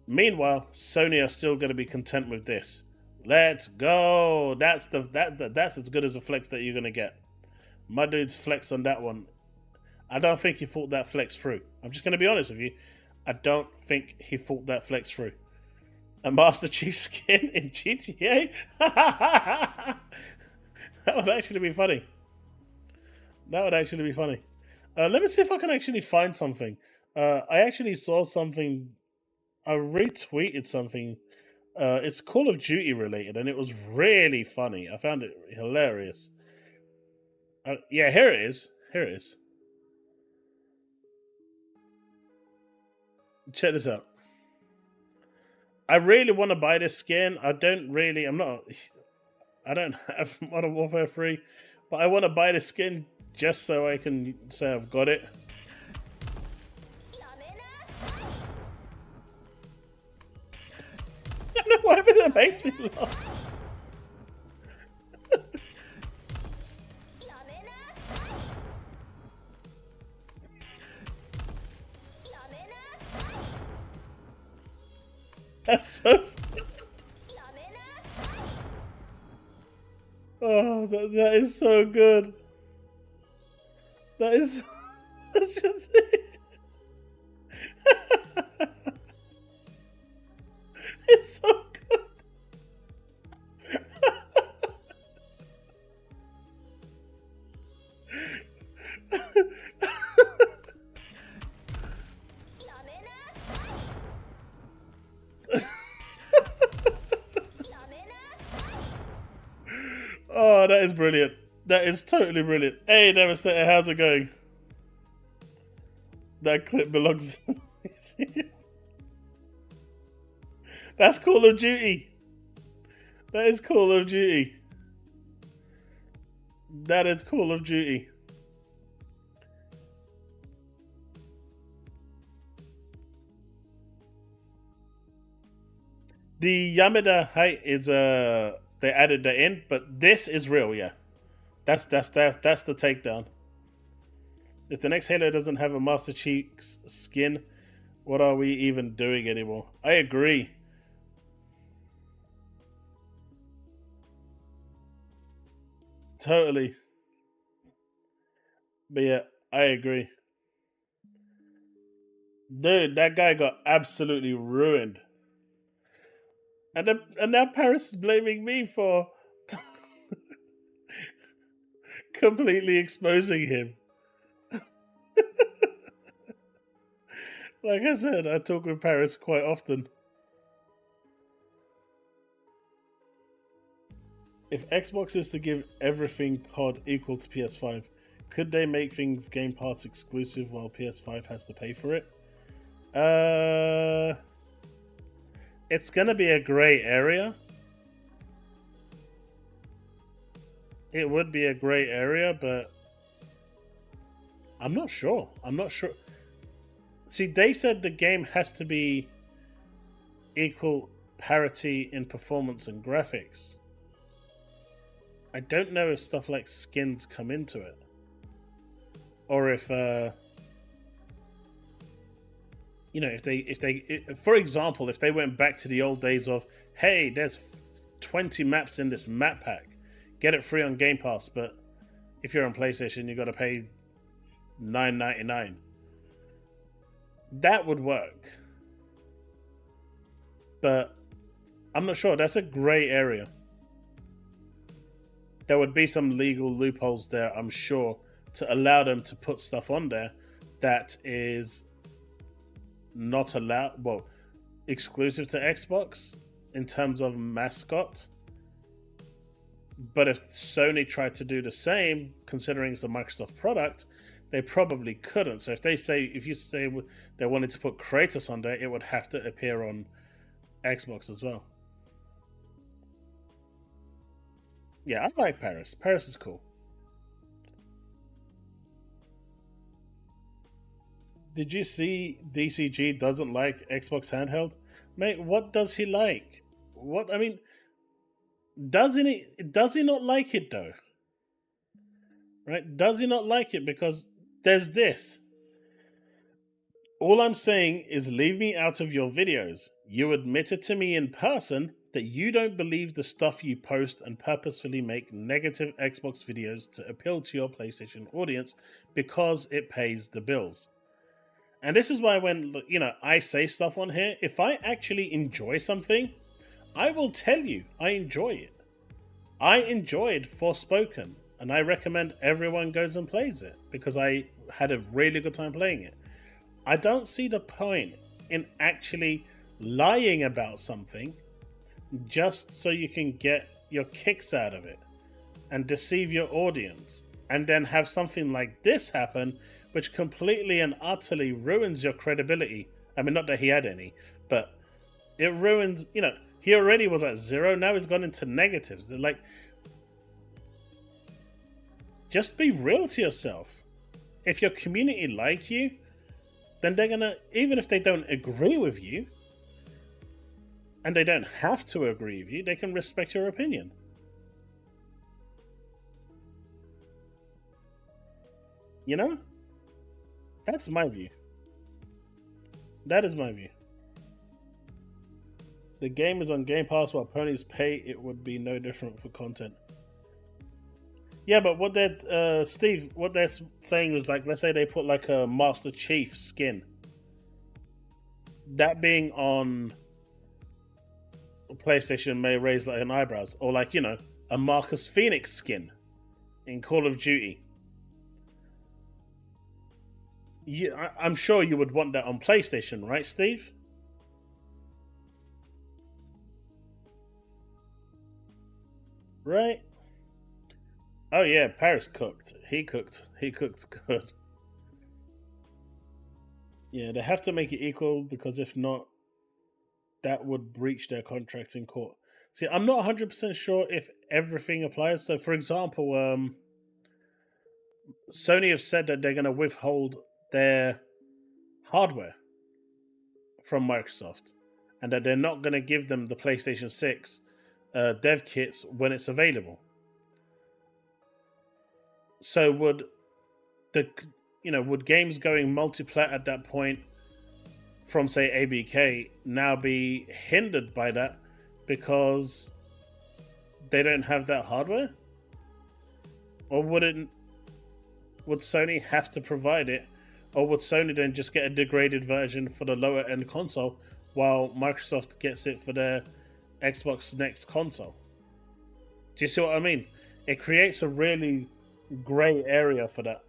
Meanwhile, Sony are still going to be content with this. Let's go. That's as good as a flex that you're going to get. My dude's flex on that one. I don't think he thought that flex through. I'm just going to be honest with you. I don't think he thought that flex through. A Master Chief skin in GTA? That would actually be funny. Let me see if I can actually find something. I actually saw something. I retweeted something. It's Call of Duty related, and it was really funny. I found it hilarious. Yeah, here it is. Check this out. I really want to buy this skin. I don't have Modern Warfare 3, but I want to buy this skin just so I can say I've got it. I don't know why, but that makes me laugh. That's so funny. Oh. Oh, that is so good. That is. It's so good. Oh, that is brilliant. That is totally brilliant. Hey, Devastator, how's it going? That clip belongs. That's Call of Duty. That is Call of Duty. That is Call of Duty. The Yamada height is they added that in, but this is real, yeah. That's the takedown. If the next Halo doesn't have a Master Chief's skin, what are we even doing anymore? I agree. Totally. But yeah, I agree. Dude, that guy got absolutely ruined. And now Paris is blaming me for completely exposing him. Like I said, I talk with Paris quite often. If Xbox is to give everything COD equal to PS5, could they make things Game Pass exclusive while PS5 has to pay for it? It's gonna be a grey area. It would be a grey area, but I'm not sure. See, they said the game has to be equal parity in performance and graphics. I don't know if stuff like skins come into it. Or if for example, if they went back to the old days of, hey, there's 20 maps in this map pack, get it free on Game Pass, but if you're on PlayStation, you got to pay $9.99. That would work, but I'm not sure. That's a grey area. There would be some legal loopholes there, I'm sure, to allow them to put stuff on there that is not allowed, well, exclusive to Xbox in terms of mascot. But if Sony tried to do the same, considering it's a Microsoft product, they probably couldn't. So if you say they wanted to put Kratos on there, it would have to appear on Xbox as well. Yeah, I like Paris. Paris is cool. Did you see DCG doesn't like Xbox handheld? Mate, what does he like? What, I mean, does he not like it though? Right? Does he not like it? Because there's this. All I'm saying is leave me out of your videos. You admitted to me in person that you don't believe the stuff you post and purposefully make negative Xbox videos to appeal to your PlayStation audience because it pays the bills. And this is why when, I say stuff on here, if I actually enjoy something, I will tell you I enjoy it. I enjoyed Forspoken, and I recommend everyone goes and plays it because I had a really good time playing it. I don't see the point in actually lying about something just so you can get your kicks out of it and deceive your audience, and then have something like this happen which completely and utterly ruins your credibility. I mean, not that he had any, but it ruins, he already was at 0, now he's gone into negatives. They're like, just be real to yourself. If your community like you, then they're gonna, even if they don't agree with you, and they don't have to agree with you, they can respect your opinion. That's my view. That is my view. The game is on Game Pass while ponies pay. It would be no different for content. Yeah, but what they're Steve, what they're saying is like, let's say they put like a Master Chief skin, that being on PlayStation may raise like an eyebrows, or like a Marcus Phoenix skin in Call of Duty. I'm sure you would want that on PlayStation, right, Steve? Right? Oh yeah, Paris cooked. He cooked good. Yeah, they have to make it equal because if not, that would breach their contracts in court. See, I'm not 100% sure if everything applies. So, for example, Sony have said that they're going to withhold their hardware from Microsoft and that they're not going to give them the PlayStation 6 dev kits when it's available. So would games going multiplat at that point from say ABK now be hindered by that because they don't have that hardware? Or would Sony have to provide it? Or would Sony then just get a degraded version for the lower end console while Microsoft gets it for their Xbox next console? Do you see what I mean? It creates a really grey area for that.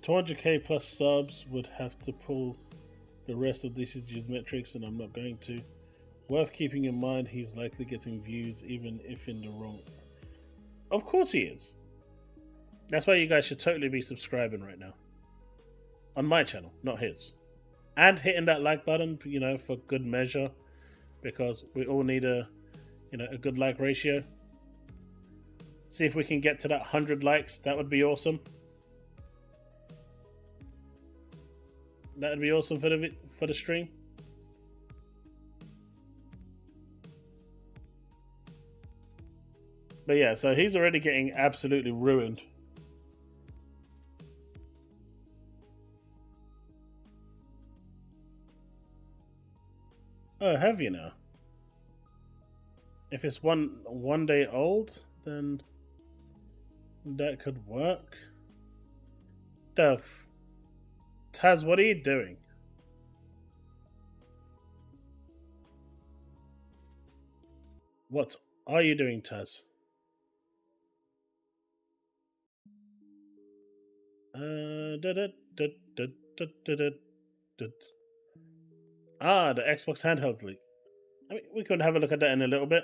$200k plus subs would have to pull the rest of DCG's metrics, and I'm not going to. Worth keeping in mind, he's likely getting views even if in the wrong. Of course he is. That's why you guys should totally be subscribing right now. On my channel, not his. And hitting that like button, for good measure. Because we all need a good like ratio. See if we can get to that 100 likes. That would be awesome. That would be awesome for the stream. But yeah, so he's already getting absolutely ruined. Oh, have you now? If it's one day old, then that could work. Taz, what are you doing? What are you doing, Taz? The Xbox handheld leak. I mean, we could have a look at that in a little bit.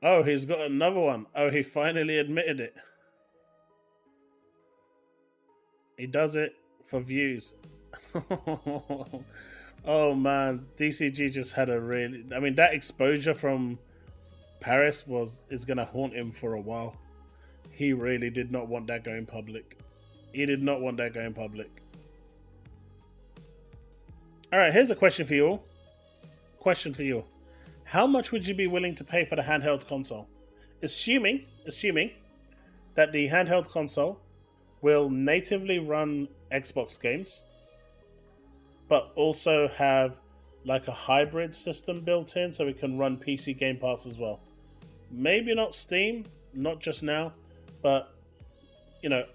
Oh, he's got another one. Oh, he finally admitted it. He does it for views. Oh man, DCG just had a really... I mean, that exposure from Paris is gonna haunt him for a while. He really did not want that going public. He did not want that going public. Alright, here's a question for you all. How much would you be willing to pay for the handheld console? Assuming that the handheld console will natively run Xbox games, but also have like a hybrid system built in so it can run PC Game Pass as well. Maybe not Steam, not just now, but if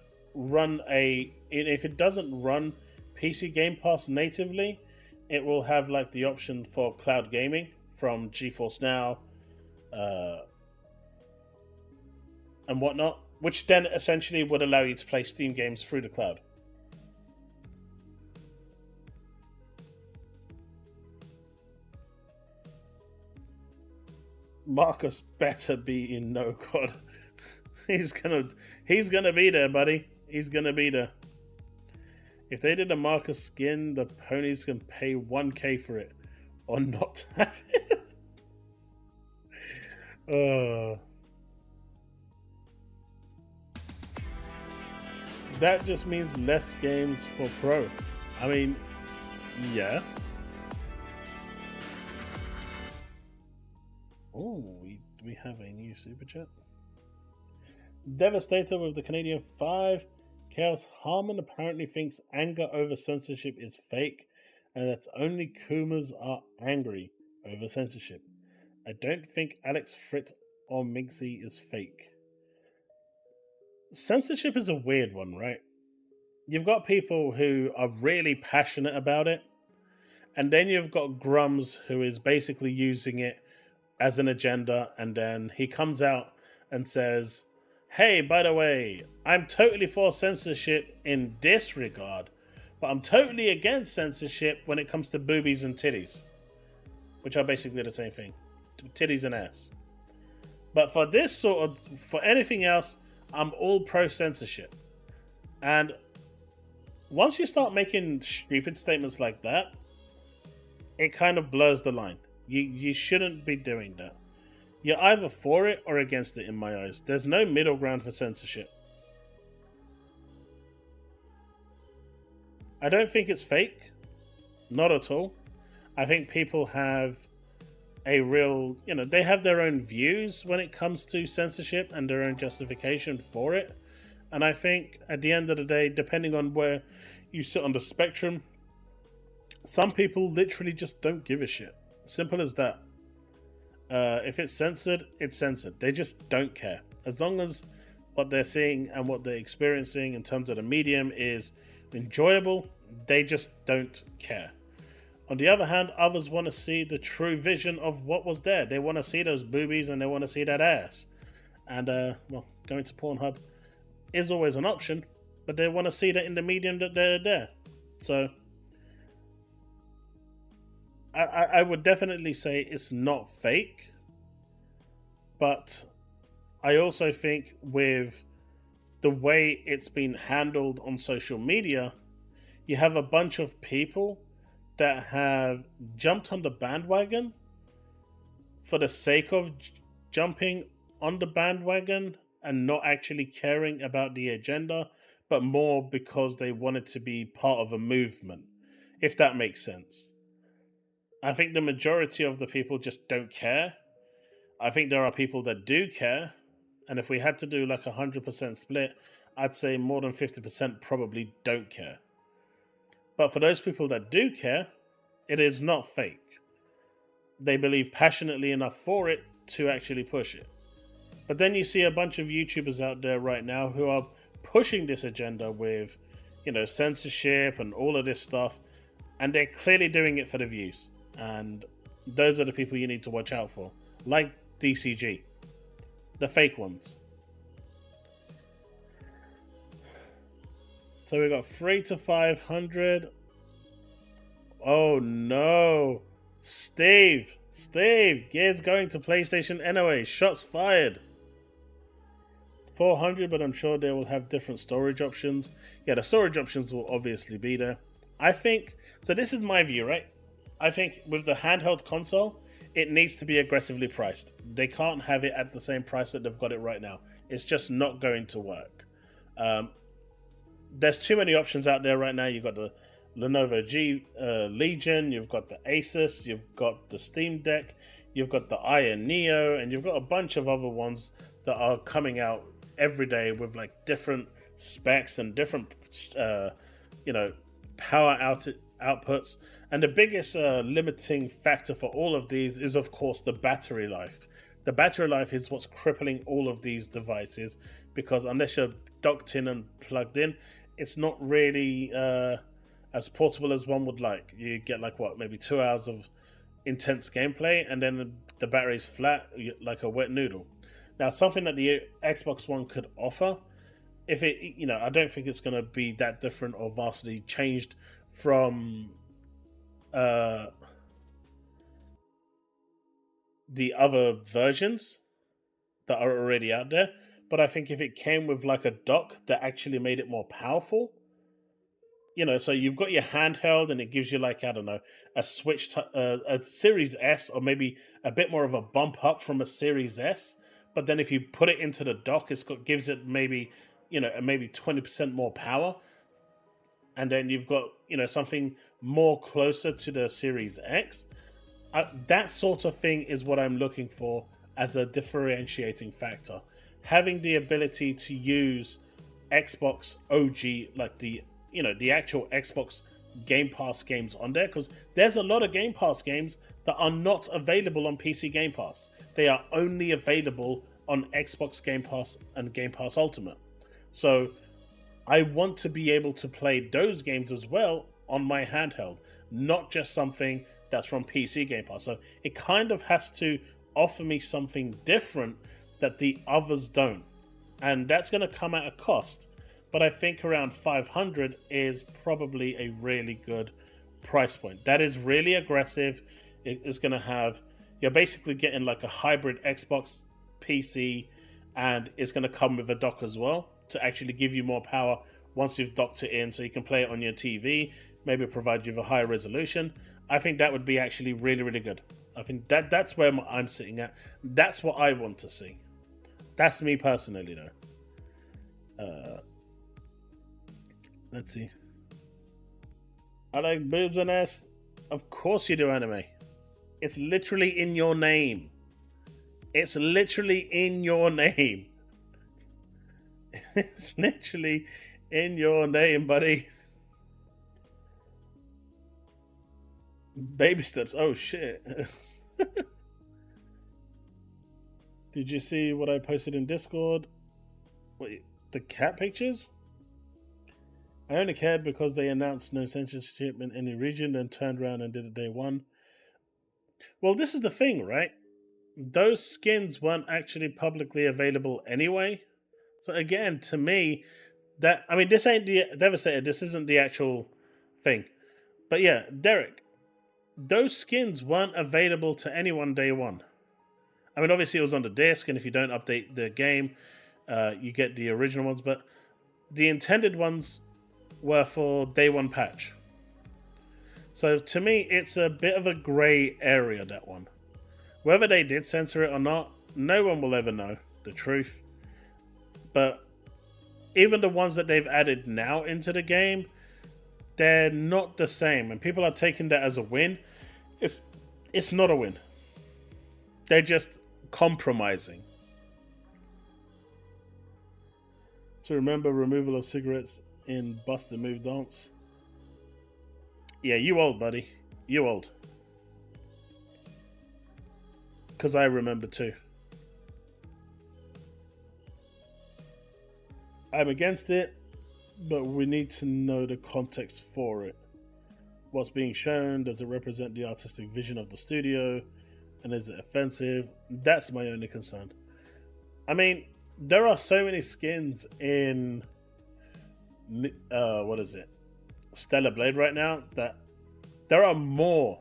it doesn't run PC Game Pass natively, it will have like the option for cloud gaming from GeForce Now and whatnot, which then essentially would allow you to play Steam games through the cloud. Marcus better be in no god. He's gonna be there, buddy. He's gonna be there. If they did a Marcus skin, the ponies can pay 1k for it or not have it. That just means less games for Pro. I mean, yeah. Oh, we have a new super chat. Devastator with the Canadian 5. Chaos Harmon apparently thinks anger over censorship is fake, and that only Kumas are angry over censorship. I don't think Alex Frit or mynxy is fake. Censorship is a weird one, right? You've got people who are really passionate about it, and then you've got Grums who is basically using it as an agenda, and then he comes out and says, hey, by the way, I'm totally for censorship in this regard, but I'm totally against censorship when it comes to boobies and titties, which are basically the same thing. Titties and ass. But for this sort of, for anything else, I'm all pro censorship. And once you start making stupid statements like that, it kind of blurs the line. You shouldn't be doing that. You're either for it or against it in my eyes. There's no middle ground for censorship. I don't think it's fake. Not at all. I think people have a real, they have their own views when it comes to censorship and their own justification for it. And I think at the end of the day, depending on where you sit on the spectrum, some people literally just don't give a shit. Simple as that. If it's censored, it's censored. They just don't care. As long as what they're seeing and what they're experiencing in terms of the medium is enjoyable, they just don't care. On the other hand, others want to see the true vision of what was there. They want to see those boobies and they want to see that ass. And, going to Pornhub is always an option, but they want to see that in the medium that they're there. So, I would definitely say it's not fake, but I also think with the way it's been handled on social media, you have a bunch of people that have jumped on the bandwagon for the sake of jumping on the bandwagon and not actually caring about the agenda, but more because they wanted to be part of a movement, if that makes sense. I think the majority of the people just don't care. I think there are people that do care. And if we had to do like 100% split, I'd say more than 50% probably don't care. But for those people that do care, it is not fake. They believe passionately enough for it to actually push it. But then you see a bunch of YouTubers out there right now who are pushing this agenda with, censorship and all of this stuff. And they're clearly doing it for the views. And those are the people you need to watch out for. Like DCG. The fake ones. So we got 3 to 500. Oh no. Steve, Gear's going to PlayStation anyway. Shots fired. 400, but I'm sure they will have different storage options. Yeah, the storage options will obviously be there. I think, so this is my view, right? I think with the handheld console, it needs to be aggressively priced. They can't have it at the same price that they've got it right now. It's just not going to work. There's too many options out there right now. You've got the Lenovo G Legion, you've got the Asus, you've got the Steam Deck, you've got the Iron Neo, and you've got a bunch of other ones that are coming out every day with like different specs and different, power outputs. And the biggest limiting factor for all of these is, of course, the battery life. The battery life is what's crippling all of these devices, because unless you're docked in and plugged in, it's not really as portable as one would like. You get maybe 2 hours of intense gameplay, and then the battery's flat like a wet noodle. Now, something that the Xbox One could offer, if it, I don't think it's going to be that different or vastly changed from the other versions that are already out there. But I think if it came with like a dock that actually made it more powerful, so you've got your handheld and it gives you a Switch, a Series S, or maybe a bit more of a bump up from a Series S. But then if you put it into the dock, gives it maybe 20% more power. And then you've got, something more closer to the Series X. That sort of thing is what I'm looking for as a differentiating factor. Having the ability to use Xbox OG, like the actual Xbox Game Pass games on there, because there's a lot of Game Pass games that are not available on PC Game Pass. They are only available on Xbox Game Pass and Game Pass Ultimate. So I want to be able to play those games as well on my handheld, not just something that's from PC Game Pass. So it kind of has to offer me something different that the others don't. And that's going to come at a cost. But I think around 500 is probably a really good price point. That is really aggressive. It is going to have, you're basically getting like a hybrid Xbox PC, and it's going to come with a dock as well to actually give you more power once you've docked it in, so you can play it on your TV, maybe provide you with a higher resolution. I think that would be actually really, really good. I think that's where I'm sitting at. That's what I want to see. That's me personally, though. Let's see. I like boobs and ass. Of course you do, anime. It's literally in your name. It's literally in your name. It's literally in your name, buddy. Baby steps. Oh, shit. Did you see what I posted in Discord? Wait, the cat pictures? I only cared because they announced no censorship in any region, then turned around and did it day one. Well, this is the thing, right? Those skins weren't actually publicly available anyway. So again, to me, this ain't the Devastator. This isn't the actual thing. But yeah, Derek, those skins weren't available to anyone day one. I mean, obviously it was on the disc, and if you don't update the game, you get the original ones. But the intended ones were for day one patch. So to me, it's a bit of a grey area, that one. Whether they did censor it or not, no one will ever know the truth. But even the ones that they've added now into the game, they're not the same. And people are taking that as a win. It's not a win. They're just compromising. To remember removal of cigarettes in Bust the Move Dance. Yeah, you old, buddy. You old. Because I remember too. I'm against it, but we need to know the context for it. What's being shown? Does it represent the artistic vision of the studio? And is it offensive? That's my only concern. I mean, there are so many skins in Stellar Blade right now that there are more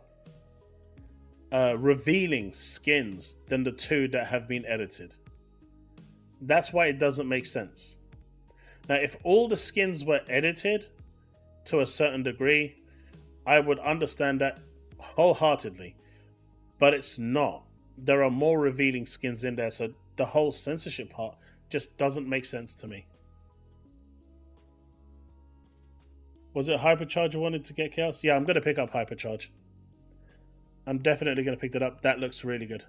revealing skins than the two that have been edited. That's why it doesn't make sense. Now, if all the skins were edited to a certain degree, I would understand that wholeheartedly. But it's not. There are more revealing skins in there, so the whole censorship part just doesn't make sense to me. Was it Hypercharge you wanted to get Chaos? Yeah, I'm going to pick up Hypercharge. I'm definitely going to pick that up. That looks really good.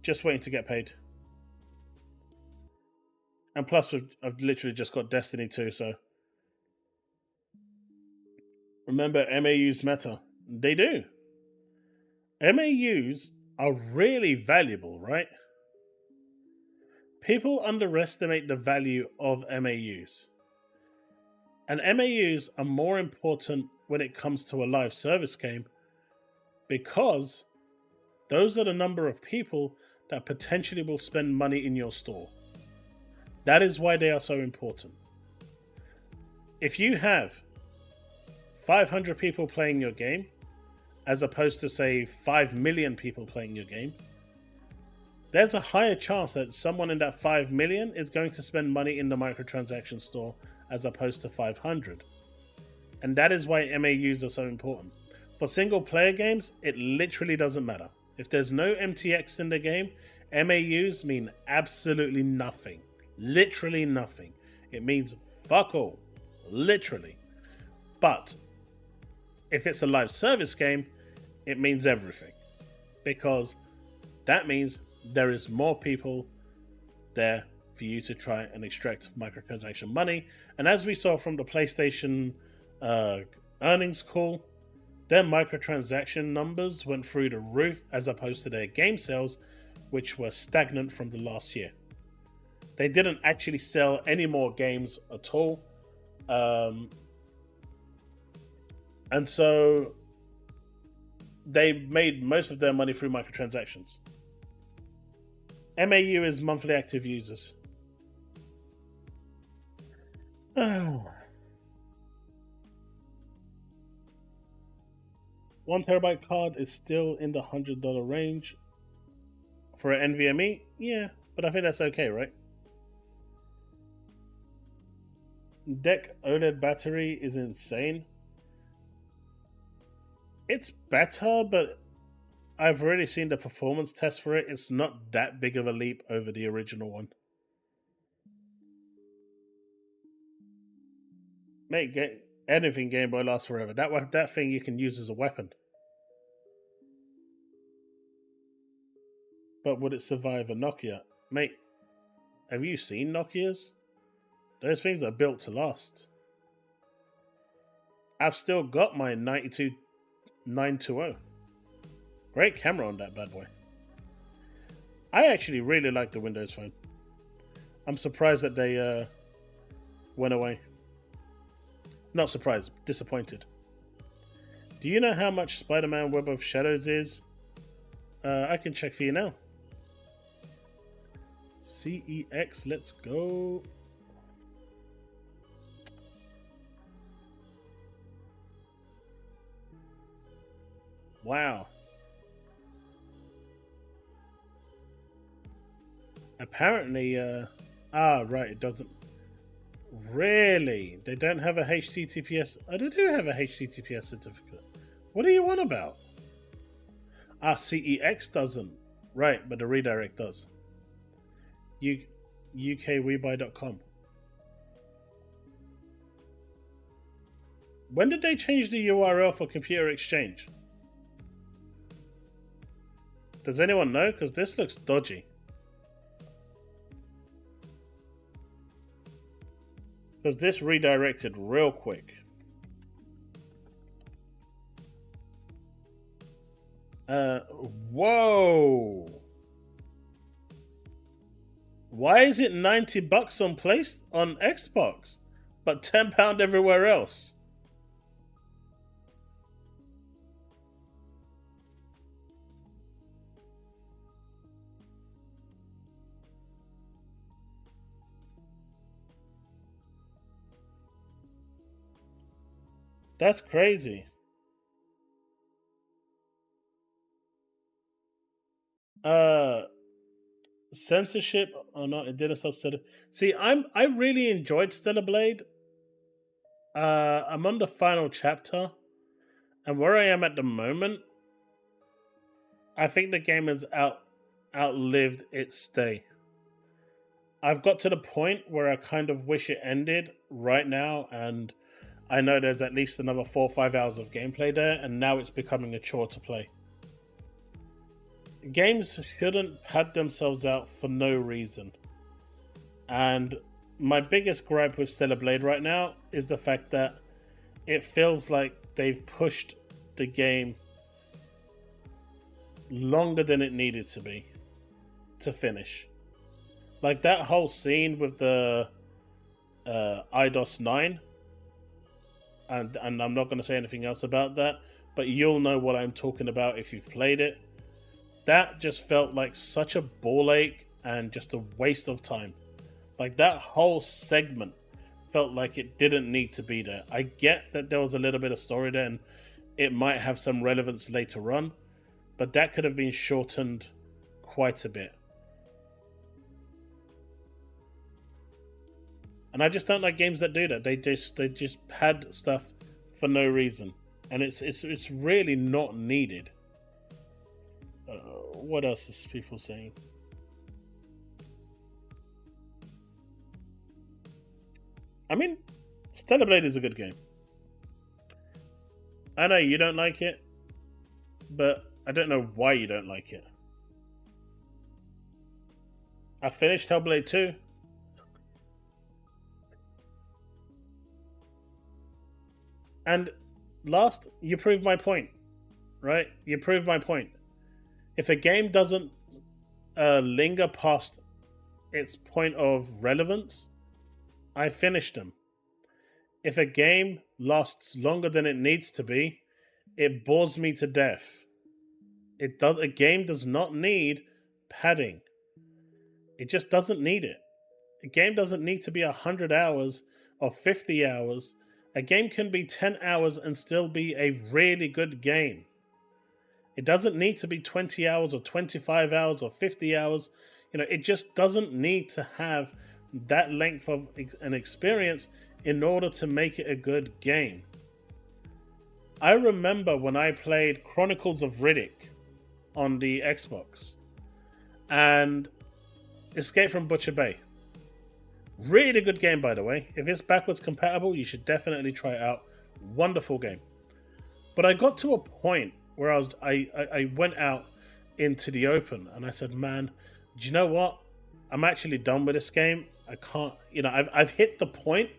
Just waiting to get paid. And plus, I've literally just got Destiny 2, so... Remember, MAUs matter. They do. MAUs are really valuable, right? People underestimate the value of MAUs. And MAUs are more important when it comes to a live service game because those are the number of people that potentially will spend money in your store. That is why they are so important. If you have 500 people playing your game, as opposed to, say, 5 million people playing your game, there's a higher chance that someone in that 5 million is going to spend money in the microtransaction store as opposed to 500. And that is why MAUs are so important. For single player games, it literally doesn't matter. If there's no MTX in the game, MAUs mean absolutely nothing. Literally nothing. It means fuck all. Literally. But if it's a live service game, it means everything. Because that means there is more people there for you to try and extract microtransaction money. And as we saw from the PlayStation earnings call, their microtransaction numbers went through the roof as opposed to their game sales, which were stagnant from the last year. They didn't actually sell any more games at all. And so they made most of their money through microtransactions. MAU is monthly active users. 1 terabyte card is still in the $100 range. For an NVMe? Yeah, but I think that's okay, right? Deck OLED battery is insane. It's better, but I've already seen the performance test for it. It's not that big of a leap over the original one. Mate, anything Game Boy lasts forever. That thing you can use as a weapon. But would it survive a Nokia? Mate, have you seen Nokias? Those things are built to last. I've still got my 920. Great camera on that bad boy. I actually really like the Windows Phone. I'm surprised that they went away. Not surprised, disappointed. Do you know how much Spider-Man Web of Shadows is? I can check for you now. CEX, let's go. Wow. Apparently, right, it doesn't. Really? They don't have a HTTPS? Oh, they do have a HTTPS certificate. What are you on about? CEX doesn't. Right, but the redirect does. UKWebuy.com. When did they change the URL for Computer Exchange? Does anyone know? Because this looks dodgy. Because this redirected real quick. Whoa! Why is it $90 on Xbox, but £10 everywhere else? That's crazy. Censorship or not? It did a subset. See, I really enjoyed Stellar Blade. I'm on the final chapter, and where I am at the moment, I think the game has outlived its stay. I've got to the point where I kind of wish it ended right now, and I know there's at least another 4 or 5 hours of gameplay there, and now it's becoming a chore to play. Games shouldn't pad themselves out for no reason. And my biggest gripe with Stellar Blade right now is the fact that it feels like they've pushed the game longer than it needed to be to finish. Like that whole scene with the IDOS 9, and I'm not going to say anything else about that, but you'll know what I'm talking about if you've played it. That just felt like such a ball ache and just a waste of time. Like that whole segment felt like it didn't need to be there. I get that there was a little bit of story there and it might have some relevance later on, but that could have been shortened quite a bit. And I just don't like games that do that. They just pad stuff for no reason, and it's really not needed. What else is people saying? I mean, Stellar Blade is a good game. I know you don't like it, but I don't know why you don't like it. I finished Hellblade 2. And last, you proved my point, right? You proved my point. If a game doesn't linger past its point of relevance, I finished them. If a game lasts longer than it needs to be, it bores me to death. A game does not need padding. It just doesn't need it. A game doesn't need to be 100 hours or 50 hours. A game can be 10 hours and still be a really good game. It doesn't need to be 20 hours or 25 hours or 50 hours. It just doesn't need to have that length of an experience in order to make it a good game. I remember when I played Chronicles of Riddick on the Xbox and Escape from Butcher Bay. Really good game, by the way. If it's backwards compatible, you should definitely try it out. Wonderful game. But I got to a point where I went out into the open and I said, man, do you know what? I'm actually done with this game. I can't, I've hit the point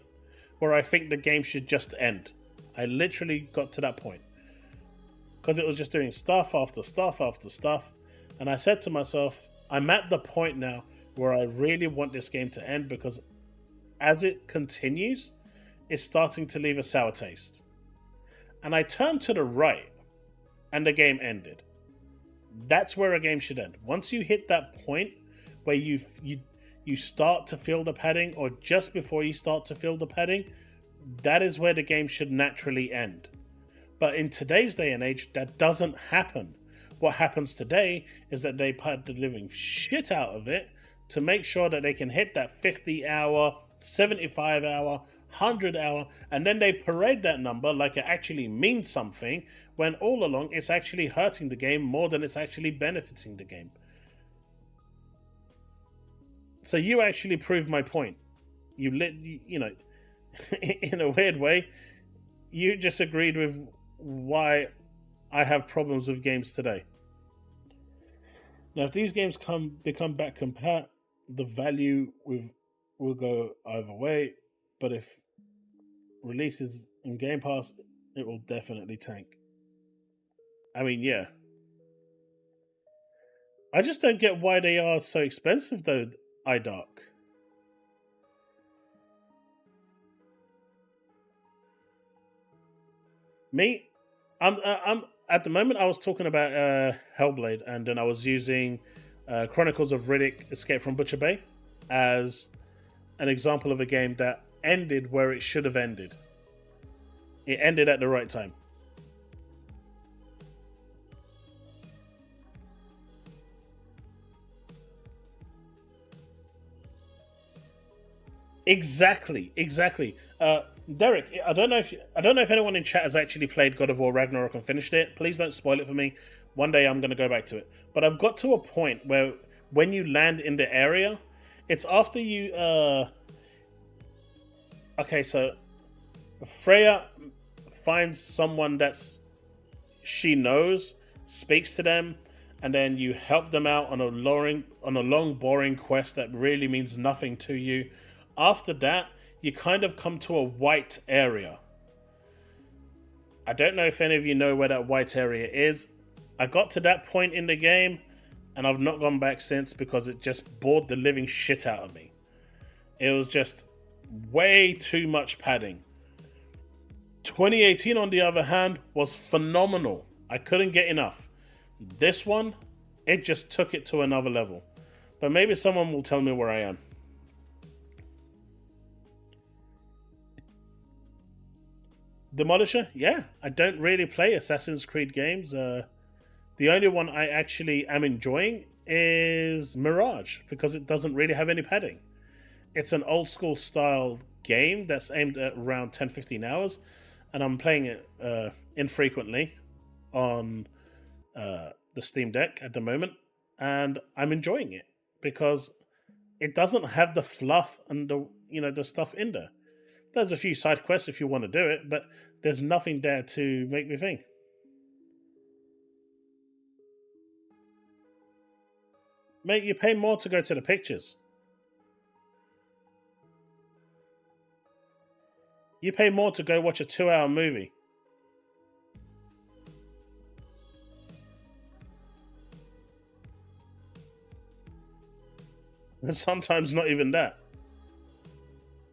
where I think the game should just end. I literally got to that point because it was just doing stuff after stuff after stuff. And I said to myself, I'm at the point now where I really want this game to end, because as it continues, it's starting to leave a sour taste. And I turned to the right and the game ended. That's where a game should end. Once you hit that point where you start to feel the padding, or just before you start to feel the padding, that is where the game should naturally end. But in today's day and age, that doesn't happen. What happens today is that they pad the living shit out of it to make sure that they can hit that 50-hour, 75-hour, 100-hour, and then they parade that number like it actually means something, when all along it's actually hurting the game more than it's actually benefiting the game. So you actually proved my point. In a weird way, you just agreed with why I have problems with games today. Now, if these games become back compat, the value will go either way. But if releases in Game Pass, it will definitely tank. I mean, yeah. I just don't get why they are so expensive, though, iDark. Me, I'm at the moment I was talking about Hellblade, and then I was using Chronicles of Riddick: Escape from Butcher Bay as an example of a game that ended where it should have ended. It ended at the right time. Exactly. Derek, I don't know if anyone in chat has actually played God of War Ragnarok and finished it. Please don't spoil it for me. One day I'm going to go back to it. But I've got to a point where when you land in the area, it's after you okay, so Freya finds someone that's she knows, speaks to them, and then you help them out on a long boring quest that really means nothing to you. After that, you kind of come to a white area. I don't know if any of you know where that white area is. I got to that point in the game, and I've not gone back since because it just bored the living shit out of me. It was just way too much padding. 2018, on the other hand, was phenomenal. I couldn't get enough. This one, it just took it to another level. But maybe someone will tell me where I am. Demolisher? Yeah, I don't really play Assassin's Creed games. The only one I actually am enjoying is Mirage, because it doesn't really have any padding. It's an old school style game that's aimed at around 10-15 hours, and I'm playing it infrequently on the Steam Deck at the moment, and I'm enjoying it because it doesn't have the fluff and the stuff in there. There's a few side quests if you want to do it, but there's nothing there to make me think. Mate, you pay more to go to the pictures. You pay more to go watch a 2-hour movie. And sometimes not even that.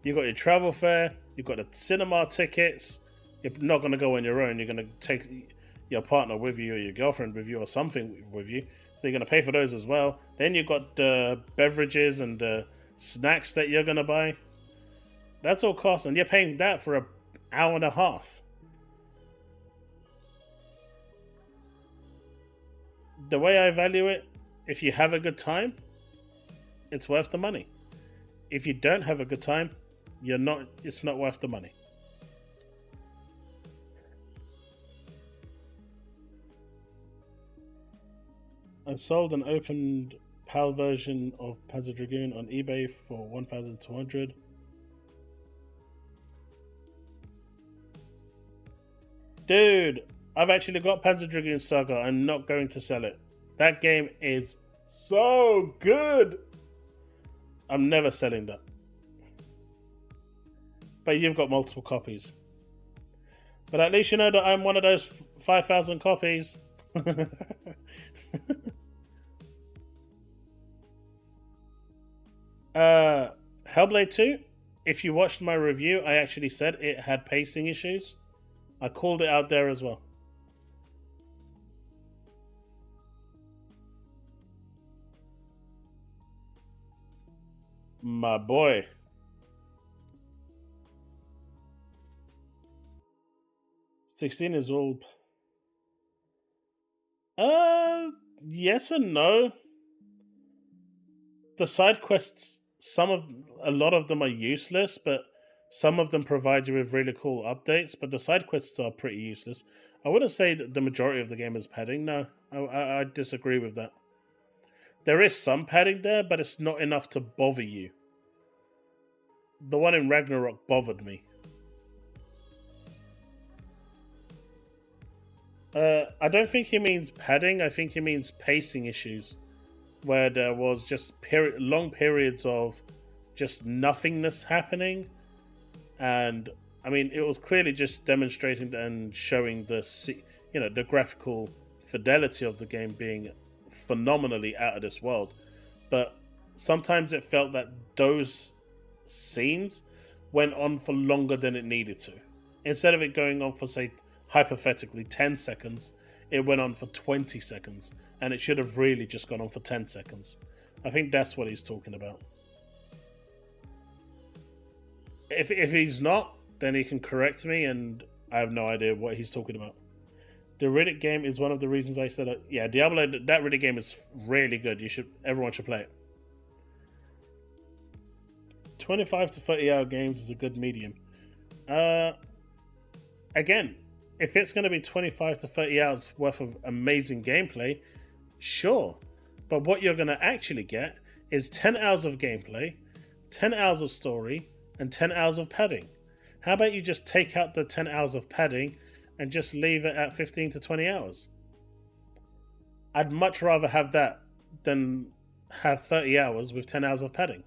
You got your travel fare, you've got the cinema tickets. You're not going to go on your own. You're going to take your partner with you or your girlfriend with you or something with you. So you're going to pay for those as well. Then you've got the beverages and the snacks that you're going to buy. That's all cost. And you're paying that for an hour and a half. The way I value it, if you have a good time, it's worth the money. If you don't have a good time, it's not worth the money. I sold an opened PAL version of Panzer Dragoon on eBay for 1,200. Dude, I've actually got Panzer Dragoon Saga. I'm not going to sell it. That game is so good. I'm never selling that. But you've got multiple copies. But at least you know that I'm one of those 5,000 copies. Hellblade 2, if you watched my review, I actually said it had pacing issues. I called it out there as well. My boy. "16 is old." Yes and no. The side quests, a lot of them are useless, but some of them provide you with really cool updates. But the side quests are pretty useless. I wouldn't say that the majority of the game is padding. No, I disagree with that. There is some padding there, but it's not enough to bother you. The one in Ragnarok bothered me. I don't think he means padding. I think he means pacing issues, where there was just long periods of just nothingness happening. And I mean, it was clearly just demonstrating and showing the graphical fidelity of the game being phenomenally out of this world. But sometimes it felt that those scenes went on for longer than it needed to. Instead of it going on for, say, hypothetically 10 seconds, it went on for 20 seconds. And it should have really just gone on for 10 seconds. I think that's what he's talking about. If he's not, then he can correct me, and I have no idea what he's talking about. The Riddick game is one of the reasons I said, yeah, Diablo, that Riddick game is really good. Everyone should play it. 25 to 30 hour games is a good medium. Again, if it's going to be 25 to 30 hours worth of amazing gameplay, sure. But what you're going to actually get is 10 hours of gameplay, 10 hours of story, and 10 hours of padding. How about you just take out the 10 hours of padding and just leave it at 15 to 20 hours? I'd much rather have that than have 30 hours with 10 hours of padding.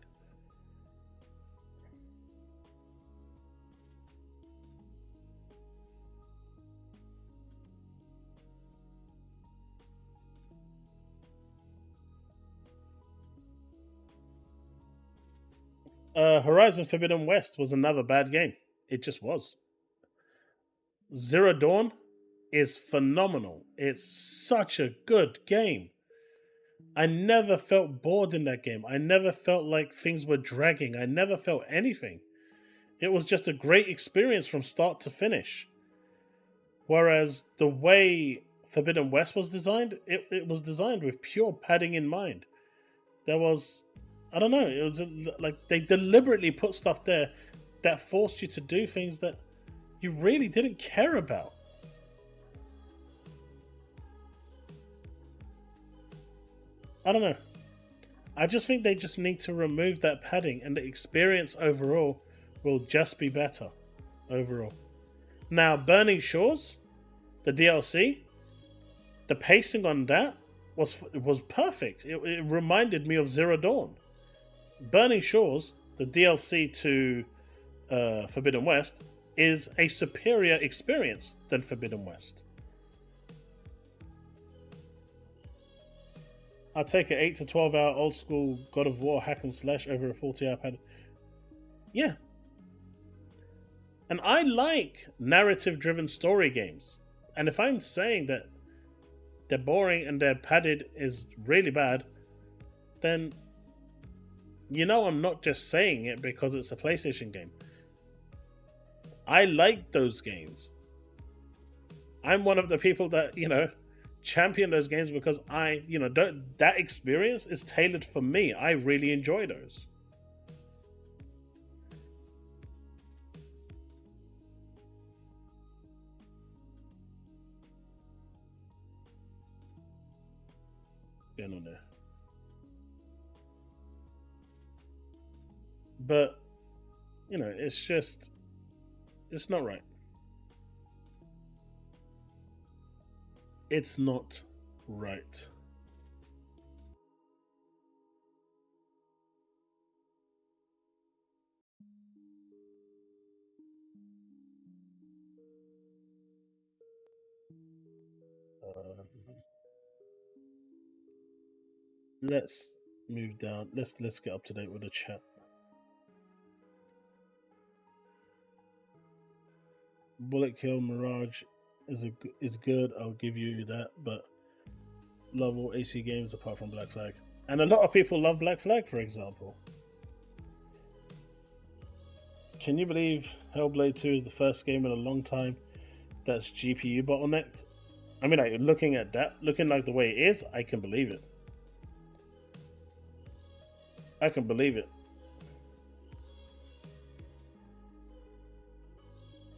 Horizon Forbidden West was another bad game. It just was. Zero Dawn is phenomenal. It's such a good game. I never felt bored in that game. I never felt like things were dragging. I never felt anything. It was just a great experience from start to finish. Whereas the way Forbidden West was designed, it was designed with pure padding in mind. There was... I don't know, it was like they deliberately put stuff there that forced you to do things that you really didn't care about. I don't know. I just think they just need to remove that padding and the experience overall will just be better. Overall. Now, Burning Shores, the DLC, the pacing on that was perfect. It reminded me of Zero Dawn. Burning Shores, the DLC to Forbidden West, is a superior experience than Forbidden West. I'll take an 8 to 12 hour old school God of War hack and slash over a 40-hour pad. Yeah. And I like narrative driven story games. And if I'm saying that they're boring and their padded is really bad, then you know I'm not just saying it because it's a PlayStation game. I like those games. I'm one of the people that, champion those games because that experience is tailored for me. I really enjoy those. Getting on there. But, it's not right. It's not right. Let's move down. Let's get up to date with the chat. Bullet Kill Mirage is good. I'll give you that, but love all AC games apart from Black Flag, and a lot of people love Black Flag, for example. Can you believe Hellblade 2 is the first game in a long time that's GPU bottlenecked? I mean, like, looking at that, looking like the way it is, I can believe it. I can believe it.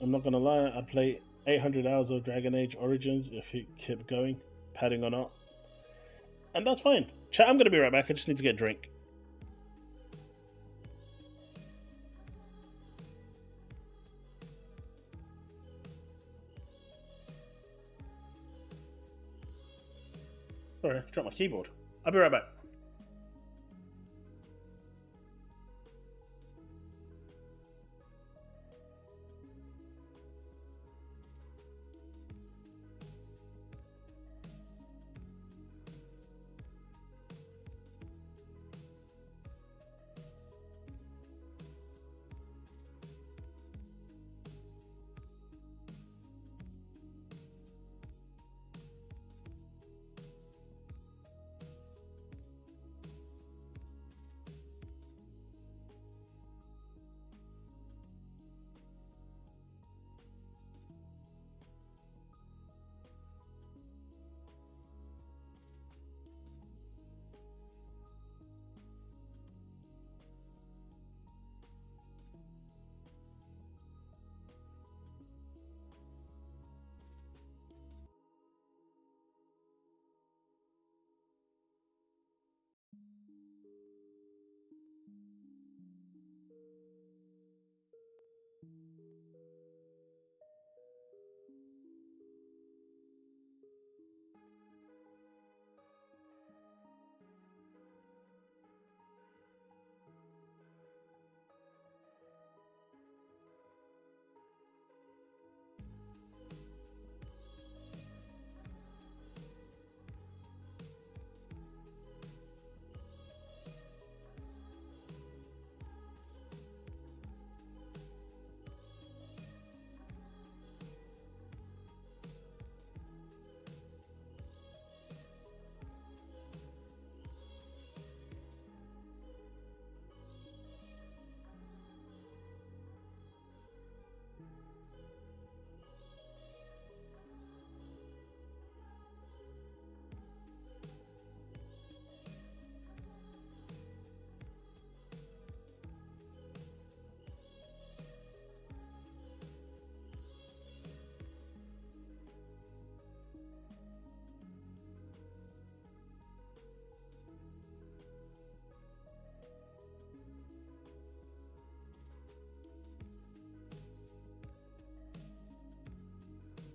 I'm not gonna lie, I'd play 800 hours of Dragon Age Origins if it kept going, padding or not. And that's fine. Chat, I'm gonna be right back. I just need to get a drink. Sorry, dropped my keyboard. I'll be right back.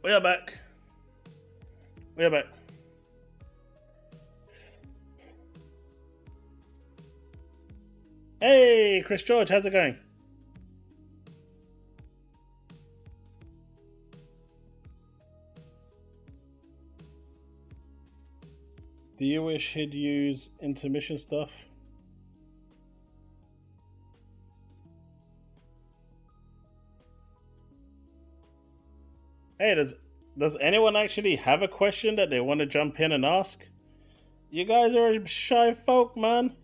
We are back. We are back. Hey, Chris George, how's it going? Do you wish he'd use intermission stuff? Hey, does anyone actually have a question that they want to jump in and ask? You guys are shy folk, man.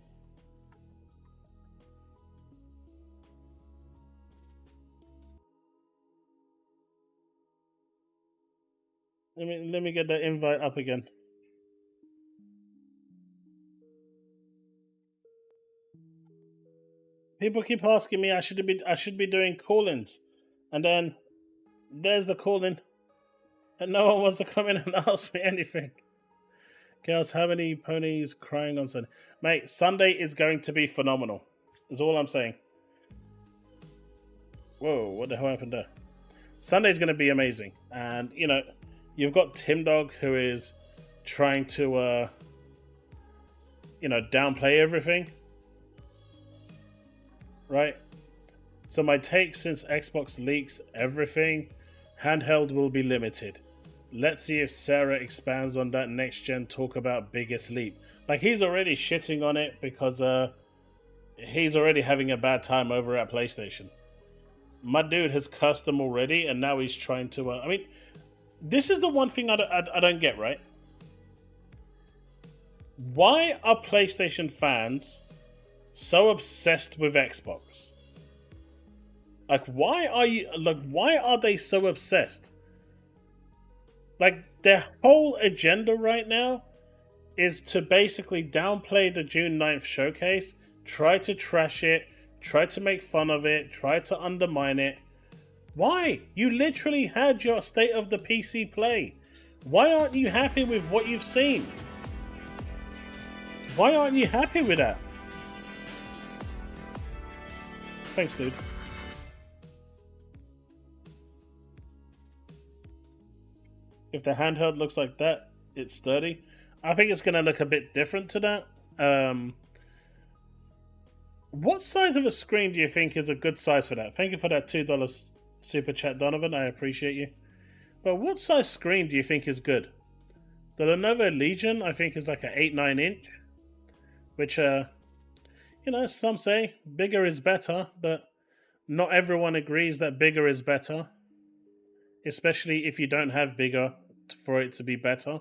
Let me get that invite up again. People keep asking me I should be doing call-ins, and then there's the call-in, and no one wants to come in and ask me anything. Chaos, how many ponies crying on Sunday? Mate, Sunday is going to be phenomenal. That's all I'm saying. Whoa, what the hell happened there? Sunday's going to be amazing. And, you know, you've got Tim Dog, who is trying to, you know, downplay everything. Right? So my take, since Xbox leaks everything, handheld will be limited. Let's see if Sarah expands on that next gen talk about biggest leap. Like, he's already shitting on it because he's already having a bad time over at PlayStation. My dude has cussed them already, and now he's trying to... I mean, this is the one thing I don't get, right? Why are PlayStation fans so obsessed with Xbox? Like, why are they so obsessed? Like, their whole agenda right now is to basically downplay the June 9th showcase, try to trash it, try to make fun of it, try to undermine it. Why? You literally had your state of the PC play. Why aren't you happy with what you've seen? Why aren't you happy with that? Thanks, dude. If the handheld looks like that, it's sturdy. I think it's going to look a bit different to that. What size of a screen do you think is a good size for that? Thank you for that $2 super chat, Donovan. I appreciate you. But what size screen do you think is good? The Lenovo Legion, I think, is like an 8-9 inch. Which, you know, some say bigger is better, but not everyone agrees that bigger is better. Especially if you don't have bigger for it to be better.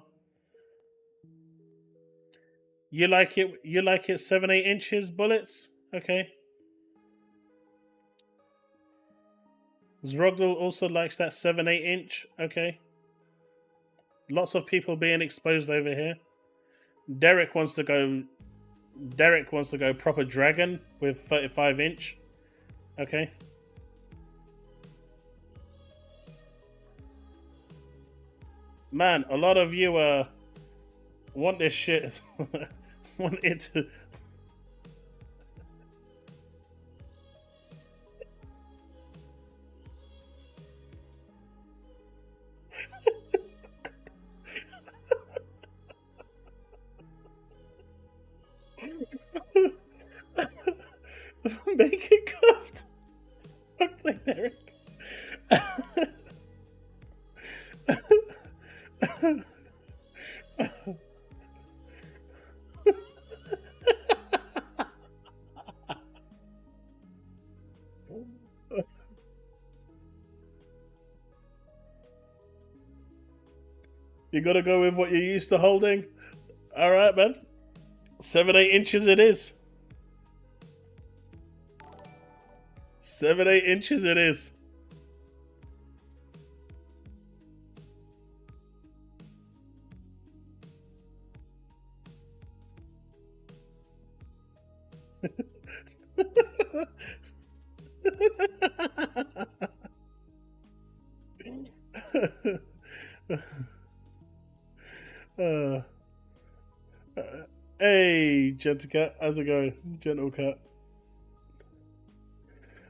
You like it 7-8 inches, Bullets? Okay. Zrogdal also likes that 7-8 inch. Okay. Lots of people being exposed over here. Derek wants to go proper dragon with 35 inch. Okay. Man, a lot of you want this shit. Want it to... Make it cuffed. Fuck's sake, Derek. You gotta go with what you're used to holding. Alright, man. 7-8 inches it is. 7-8 inches it is. Hey, Gentle Cat, how's it going? Gentle Cat.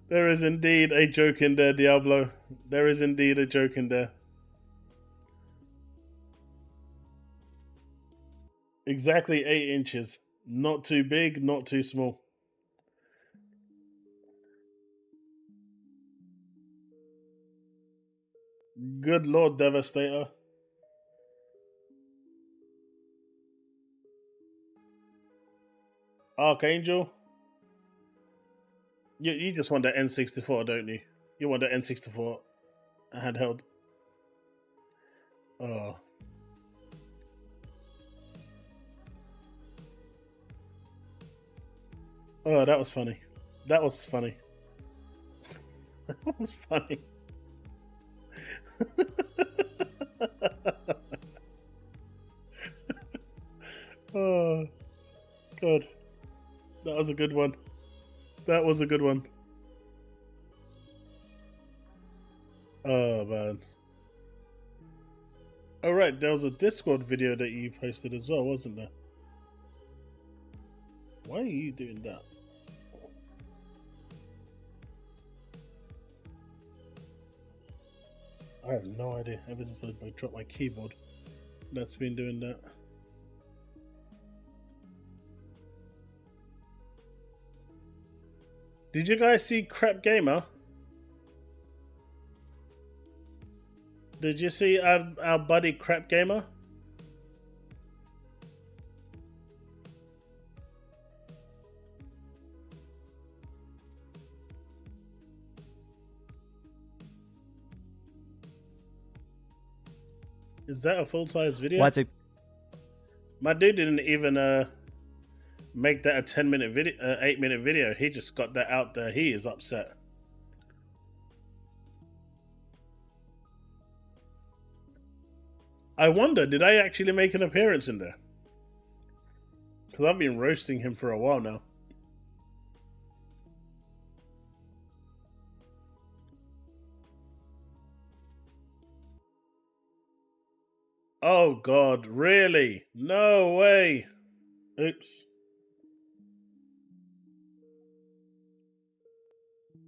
There is indeed a joke in there, Diablo. There is indeed a joke in there. Exactly 8 inches. Not too big, not too small. Good Lord, Devastator. Archangel. You just want the N64, don't you? You want the N64 handheld. Oh. Oh, that was funny. That was funny. That was funny. Oh, God. That was a good one. That was a good one. Oh, man. Oh, right. There was a Discord video that you posted as well, wasn't there? Why are you doing that? I have no idea. Ever since I dropped my keyboard, that's been doing that. Did you guys see Crap Gamer? Did you see our buddy Crap Gamer? Is that a full-size video? What's it? My dude didn't even make that a 10-minute video, 8-minute video. He just got that out there. He is upset. I wonder, did I actually make an appearance in there? Because I've been roasting him for a while now. Oh God, really? No way. Oops.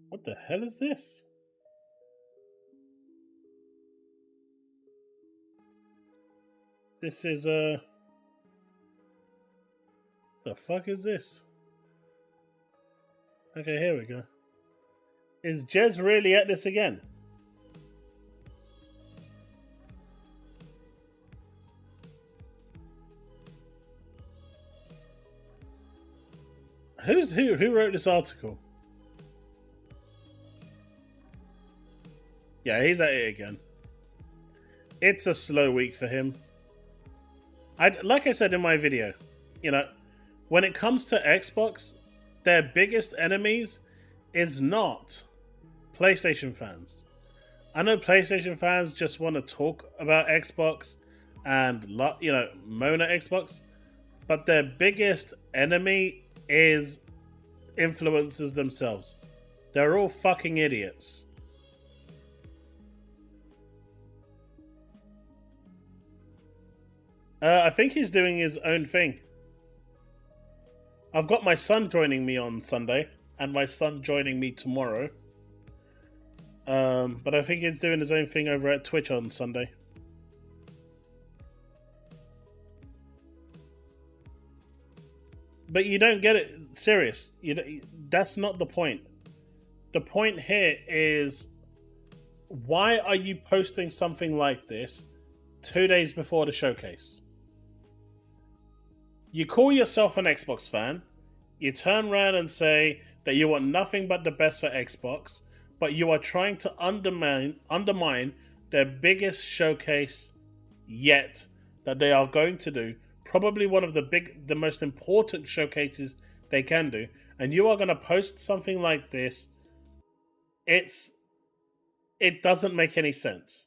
What the hell is this? This is the fuck is this? Okay, here we go. Is Jez really at this again? Who wrote this article? Yeah, he's at it again. It's a slow week for him. Like I said in my video, you know, when it comes to Xbox, their biggest enemies is not PlayStation fans. I know PlayStation fans just want to talk about Xbox and, you know, moan at Xbox, but their biggest enemy is influencers themselves. They're all fucking idiots. I think he's doing his own thing. I've got my son joining me on Sunday, and my son joining me tomorrow. But I think he's doing his own thing over at Twitch on Sunday. But you don't get it serious. That's not the point. The point here is, why are you posting something like this 2 days before the showcase? You call yourself an Xbox fan, you turn around and say that you want nothing but the best for Xbox, but you are trying to undermine their biggest showcase yet that they are going to do, probably one of the most important showcases they can do, and you are going to post something like this. It doesn't make any sense.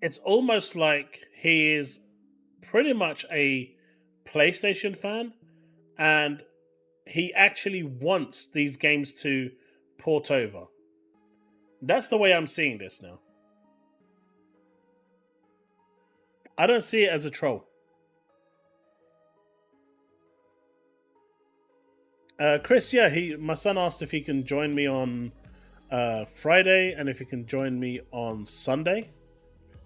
It's almost like he is pretty much a PlayStation fan, and he actually wants these games to port over. That's the way I'm seeing this now. I don't see it as a troll. Chris, yeah, my son asked if he can join me on Friday and if he can join me on Sunday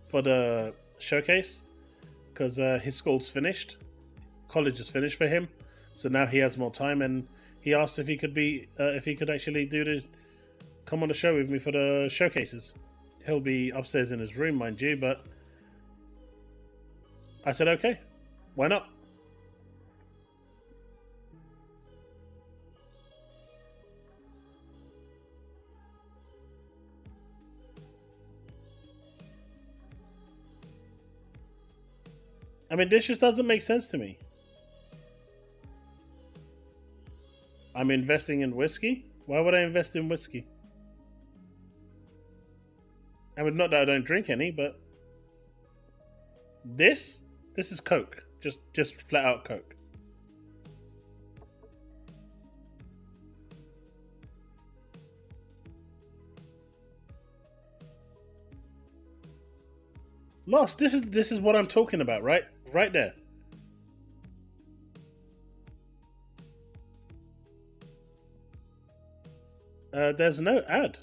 for the showcase, because his school's finished. College is finished for him, so now he has more time, and he asked if he could actually come on the show with me for the showcases. He'll be upstairs in his room, mind you, but I said okay, why not? I mean, this just doesn't make sense to me. I'm investing in whiskey? Why would I invest in whiskey? I mean, not that I don't drink any, but this is Coke. Just flat out Coke. Lost. This is what I'm talking about, right? Right there. There's no ad.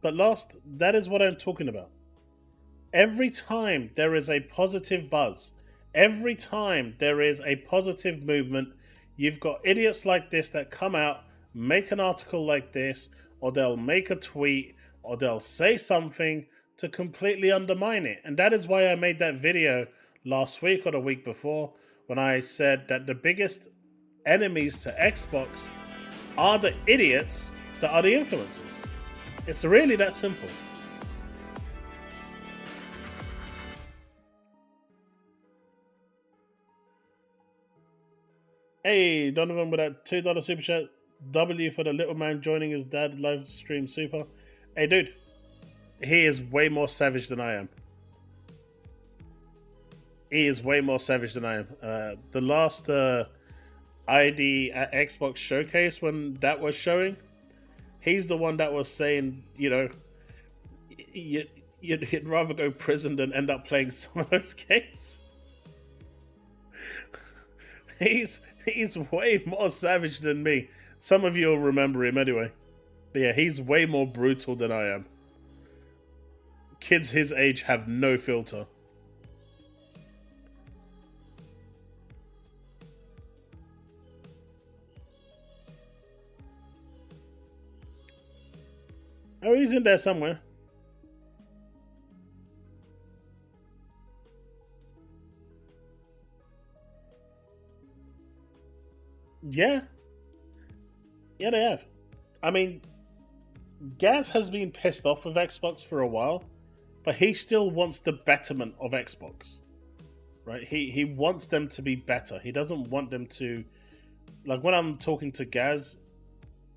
But Lost, that is what I'm talking about. Every time there is a positive buzz, every time there is a positive movement, you've got idiots like this that come out, make an article like this, or they'll make a tweet, or they'll say something to completely undermine it. And that is why I made that video last week or the week before when I said that the biggest enemies to Xbox are the idiots that are the influencers. It's really that simple. Hey, Donovan with that $2 super chat. W for the little man joining his dad live stream super. Hey, dude. He is way more savage than I am. He is way more savage than I am. The last ID at Xbox showcase when that was showing, he's the one that was saying, you know, you'd rather go prison than end up playing some of those games. He's way more savage than me. Some of you will remember him anyway. But yeah, he's way more brutal than I am. Kids his age have no filter. Oh, he's in there somewhere. Yeah. Yeah, they have. I mean, Gaz has been pissed off with Xbox for a while, but he still wants the betterment of Xbox. Right? He wants them to be better. He doesn't want them to... Like, when I'm talking to Gaz,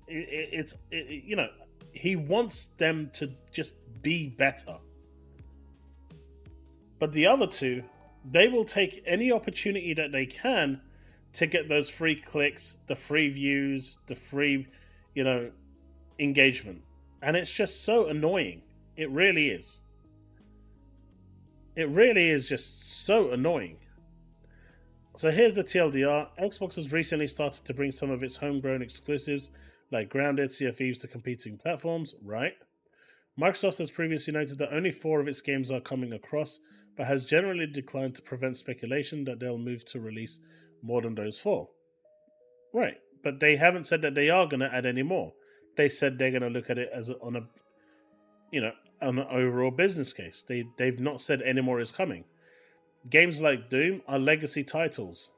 you know, he wants them to just be better. But the other two, they will take any opportunity that they can to get those free clicks, the free views, the free, you know, engagement. And it's just so annoying. It really is. It really is just so annoying. So here's the TLDR. Xbox has recently started to bring some of its homegrown exclusives like Grounded, Sea of Thieves to competing platforms, right? Microsoft has previously noted that only 4 of its games are coming across, but has generally declined to prevent speculation that they'll move to release more than those 4. Right, but they haven't said that they are going to add any more. They said they're going to look at it as on an overall business case. They've not said any more is coming. Games like Doom are legacy titles,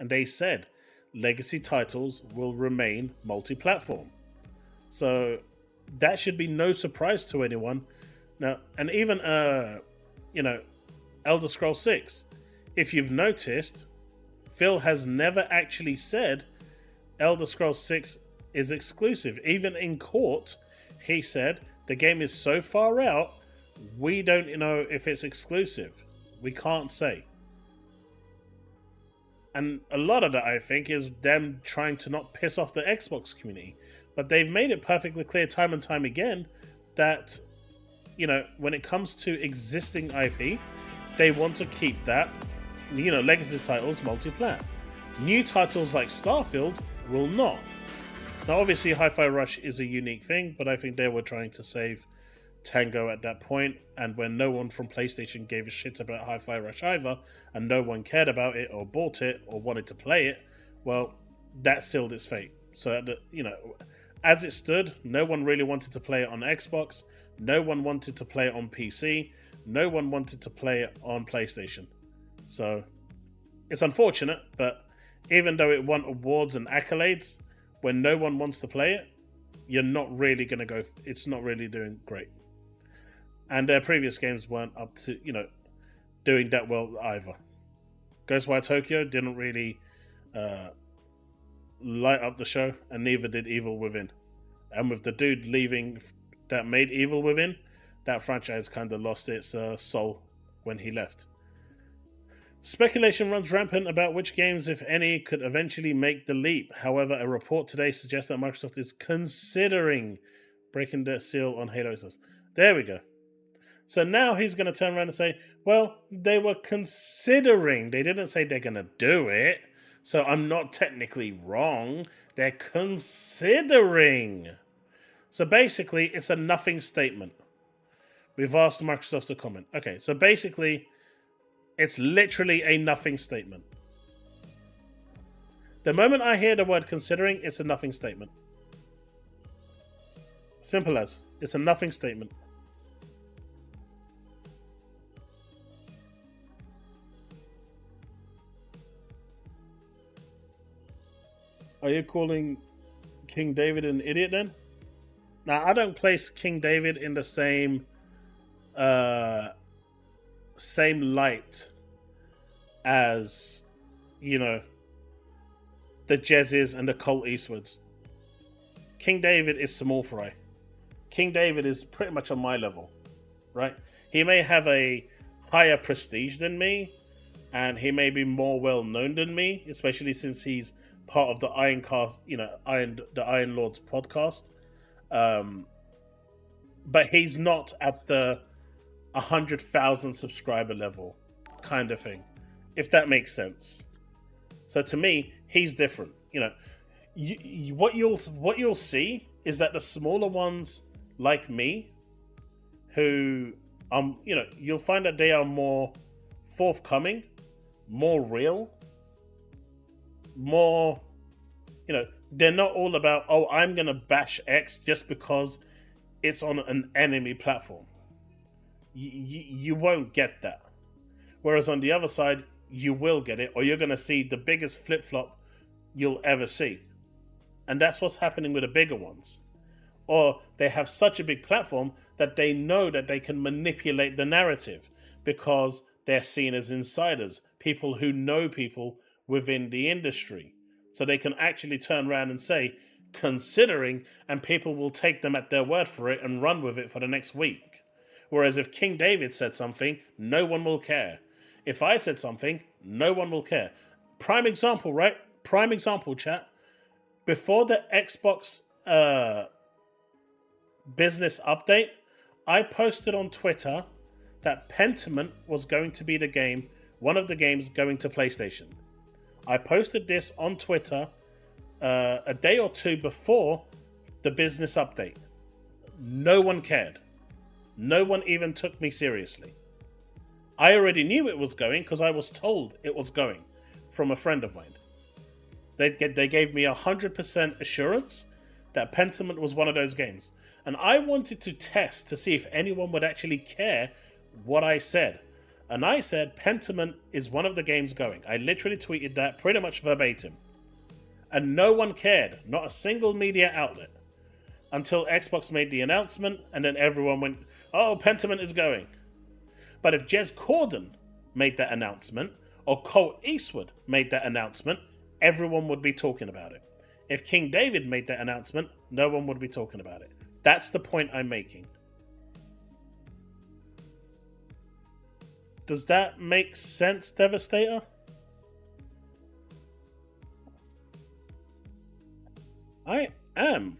and they said legacy titles will remain multi-platform. So that should be no surprise to anyone. Now, and even Elder Scrolls 6. If you've noticed, Phil has never actually said Elder Scrolls 6 is exclusive. Even in court, he said the game is so far out, we don't know if it's exclusive. We can't say. And a lot of that, I think, is them trying to not piss off the Xbox community. But they've made it perfectly clear time and time again that, you know, when it comes to existing IP, they want to keep that, you know, legacy titles multi-plat. New titles like Starfield will not. Now, obviously, Hi-Fi Rush is a unique thing, but I think they were trying to save Tango at that point, and when no one from PlayStation gave a shit about Hi-Fi Rush either, and no one cared about it or bought it or wanted to play it, well, that sealed its fate. So, you know, as it stood, no one really wanted to play it on Xbox, no one wanted to play it on PC, no one wanted to play it on PlayStation. So, it's unfortunate, but even though it won awards and accolades, when no one wants to play it, you're not really going to go. It's not really doing great. And their previous games weren't up to, doing that well either. Ghostwire Tokyo didn't really light up the show, and neither did Evil Within. And with the dude leaving that made Evil Within, that franchise kind of lost its soul when he left. Speculation runs rampant about which games, if any, could eventually make the leap. However, a report today suggests that Microsoft is considering breaking the seal on Halo stuff. There we go. So now he's going to turn around and say, well, they were considering. They didn't say they're going to do it. So I'm not technically wrong. They're considering. So basically, it's a nothing statement. We've asked Microsoft to comment. Okay, so basically, it's literally a nothing statement. The moment I hear the word considering, it's a nothing statement. Simple as. It's a nothing statement. Are you calling King David an idiot then? Now, I don't place King David in the same light as, the Jezzes and the Colt Eastwoods. King David is small fry. King David is pretty much on my level, right? He may have a higher prestige than me, and he may be more well known than me, especially since he's part of the Ironcast, the Iron Lords podcast. But he's not at the 100,000 subscriber level kind of thing, if that makes sense. So to me, he's different. What you'll see is that the smaller ones like me, who you'll find that they are more forthcoming, more real, more, they're not all about, oh, I'm gonna bash X just because it's on an enemy platform. You won't get that. Whereas on the other side, you will get it, or you're gonna see the biggest flip-flop you'll ever see. And that's what's happening with the bigger ones. Or they have such a big platform that they know that they can manipulate the narrative because they're seen as insiders, people who know people within the industry. So they can actually turn around and say, considering, and people will take them at their word for it and run with it for the next week. Whereas if King David said something, no one will care. If I said something, no one will care. Prime example, right? Prime example, chat. Before the Xbox business update, I posted on Twitter that Pentiment was going to be the game, one of the games going to PlayStation. I posted this on Twitter a day or two before the business update. No one cared. No one even took me seriously. I already knew it was going because I was told it was going from a friend of mine. They gave me 100% assurance that Pentiment was one of those games. And I wanted to test to see if anyone would actually care what I said. And I said, Pentiment is one of the games going. I literally tweeted that pretty much verbatim. And no one cared. Not a single media outlet. Until Xbox made the announcement, and then everyone went, oh, Pentiment is going. But if Jez Corden made that announcement, or Colt Eastwood made that announcement, everyone would be talking about it. If King David made that announcement, no one would be talking about it. That's the point I'm making. Does that make sense, Devastator? I am.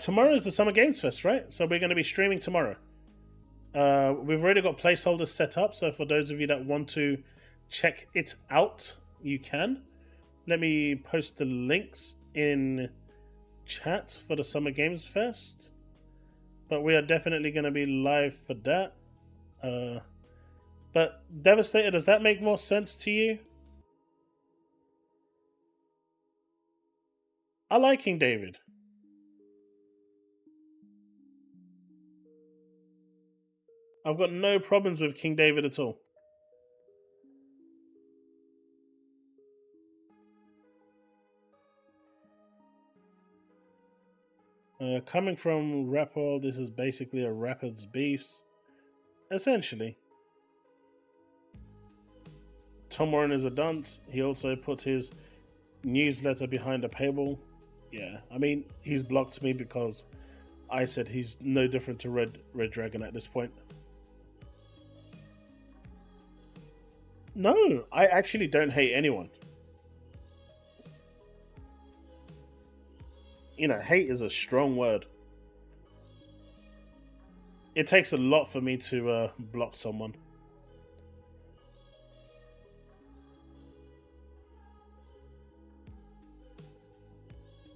Tomorrow is the Summer Games Fest, right? So we're going to be streaming tomorrow. We've already got placeholders set up, so for those of you that want to check it out, you can. Let me post the links in chat for the Summer Games Fest. But we are definitely going to be live for that. But Devastator, does that make more sense to you? I like King David. I've got no problems with King David at all. Coming from Rapper, this is basically a Rapper's beefs. Essentially. Tom Warren is a dunce. He also put his newsletter behind a paywall. Yeah, I mean, he's blocked me because I said he's no different to Red Dragon at this point. No, I actually don't hate anyone. You know, hate is a strong word. It takes a lot for me to block someone.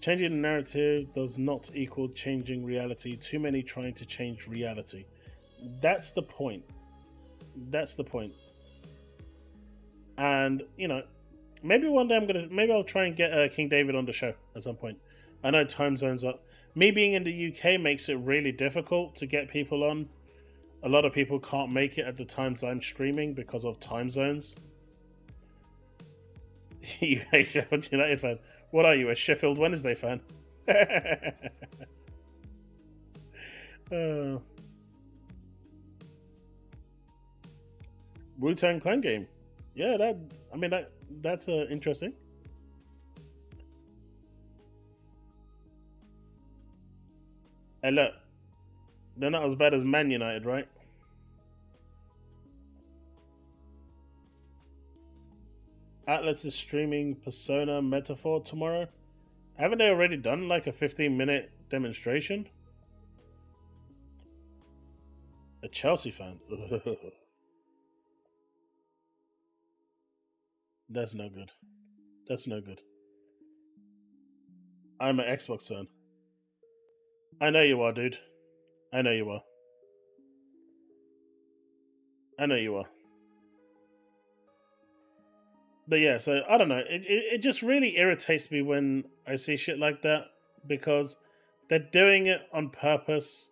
Changing the narrative does not equal changing reality. Too many trying to change reality. That's the point. That's the point. And, you know, maybe one day maybe I'll try and get King David on the show at some point. I know time zones are... Me being in the UK makes it really difficult to get people on. A lot of people can't make it at the times I'm streaming because of time zones. You a Sheffield United fan? What are you, a Sheffield Wednesday fan? Wu-Tang Clan game. Yeah, that's interesting. Hey, look, they're not as bad as Man United, right? Atlas is streaming Persona Metaphor tomorrow. Haven't they already done like a 15-minute demonstration? A Chelsea fan. That's no good. That's no good. I'm an Xbox fan. I know you are, dude. I know you are. I know you are. But yeah, so I don't know. It just really irritates me when I see shit like that because they're doing it on purpose.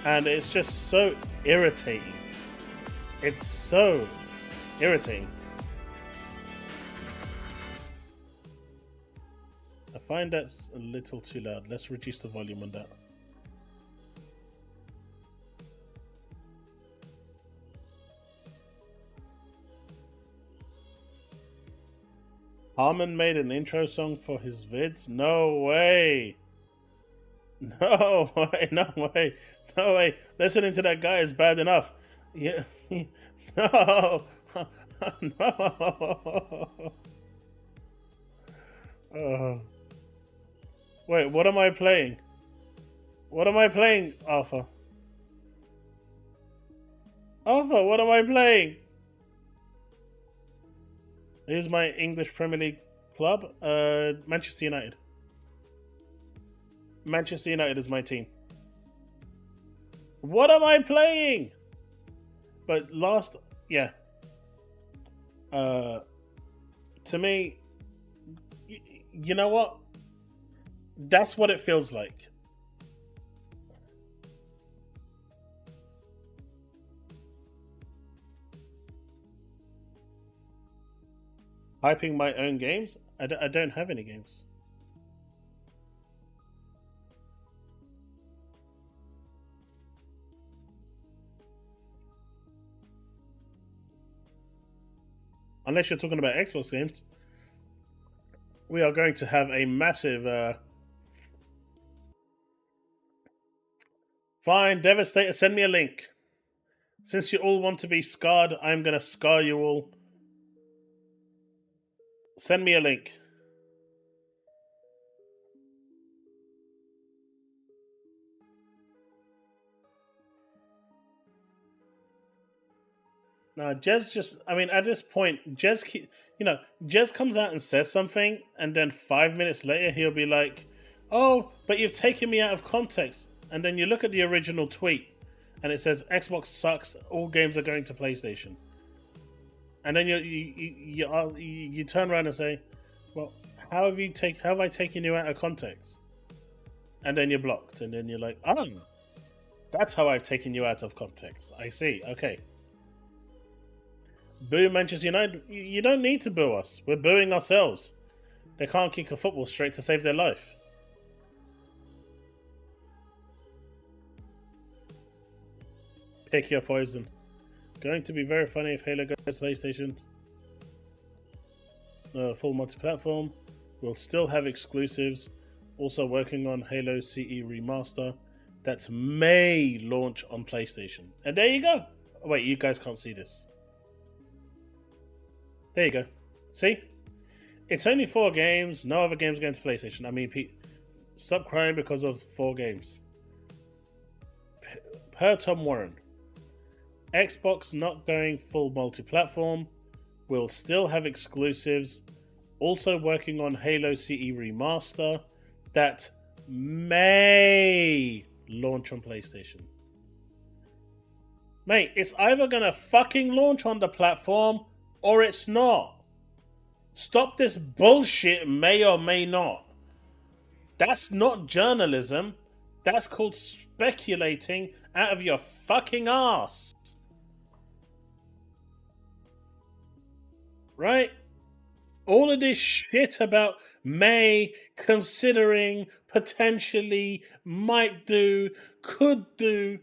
And it's just so irritating. It's so irritating. I find that's a little too loud. Let's reduce the volume on that. Harmon made an intro song for his vids? No way! No way, no way, no way. Listening to that guy is bad enough. Yeah. No! No! Wait, what am I playing? What am I playing, Arthur? Arthur, what am I playing? Here's my English Premier League club, Manchester United. Manchester United is my team. What am I playing? But yeah. To me, you know what? That's what it feels like. Hyping my own games? I don't have any games. Unless you're talking about Xbox games. We are going to have a massive... Fine, Devastator, send me a link. Since you all want to be scarred, I'm going to scar you all. Send me a link. Now, Jez just, I mean, at this point, Jez comes out and says something, and then 5 minutes later, he'll be like, oh, but you've taken me out of context. And then you look at the original tweet, and it says, Xbox sucks, all games are going to PlayStation. And then you turn around and say, well, how have I taken you out of context? And then you're blocked, and then you're like, oh, that's how I've taken you out of context. I see, okay. Boo Manchester United. You don't need to boo us. We're booing ourselves. They can't kick a football straight to save their life. Pick your poison. Going to be very funny if Halo goes to PlayStation. Full multi-platform. We'll still have exclusives. Also working on Halo CE Remaster. That may launch on PlayStation. And there you go. Oh, wait, you guys can't see this. There you go. See? It's only 4 games. No other games going to PlayStation. I mean, stop crying because of 4 games. Per Tom Warren. Xbox not going full multi-platform. We'll still have exclusives. Also working on Halo CE Remaster. That may launch on PlayStation. Mate, it's either gonna fucking launch on the platform or it's not. Stop this bullshit, may or may not. That's not journalism. That's called speculating out of your fucking ass. Right? All of this shit about may, considering, potentially, might do, could do.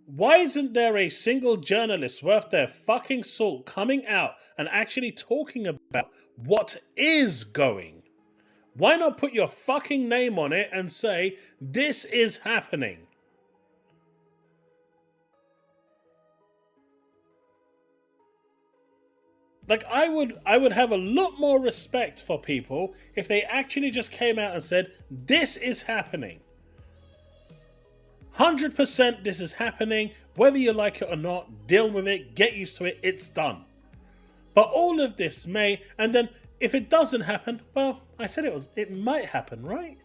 Why isn't there a single journalist worth their fucking salt coming out and actually talking about what is going? Why not put your fucking name on it and say, this is happening? Like, I would have a lot more respect for people if they actually just came out and said, this is happening. 100% this is happening. Whether you like it or not, deal with it, get used to it, it's done. But all of this may, and then if it doesn't happen, well, I said it might happen, right?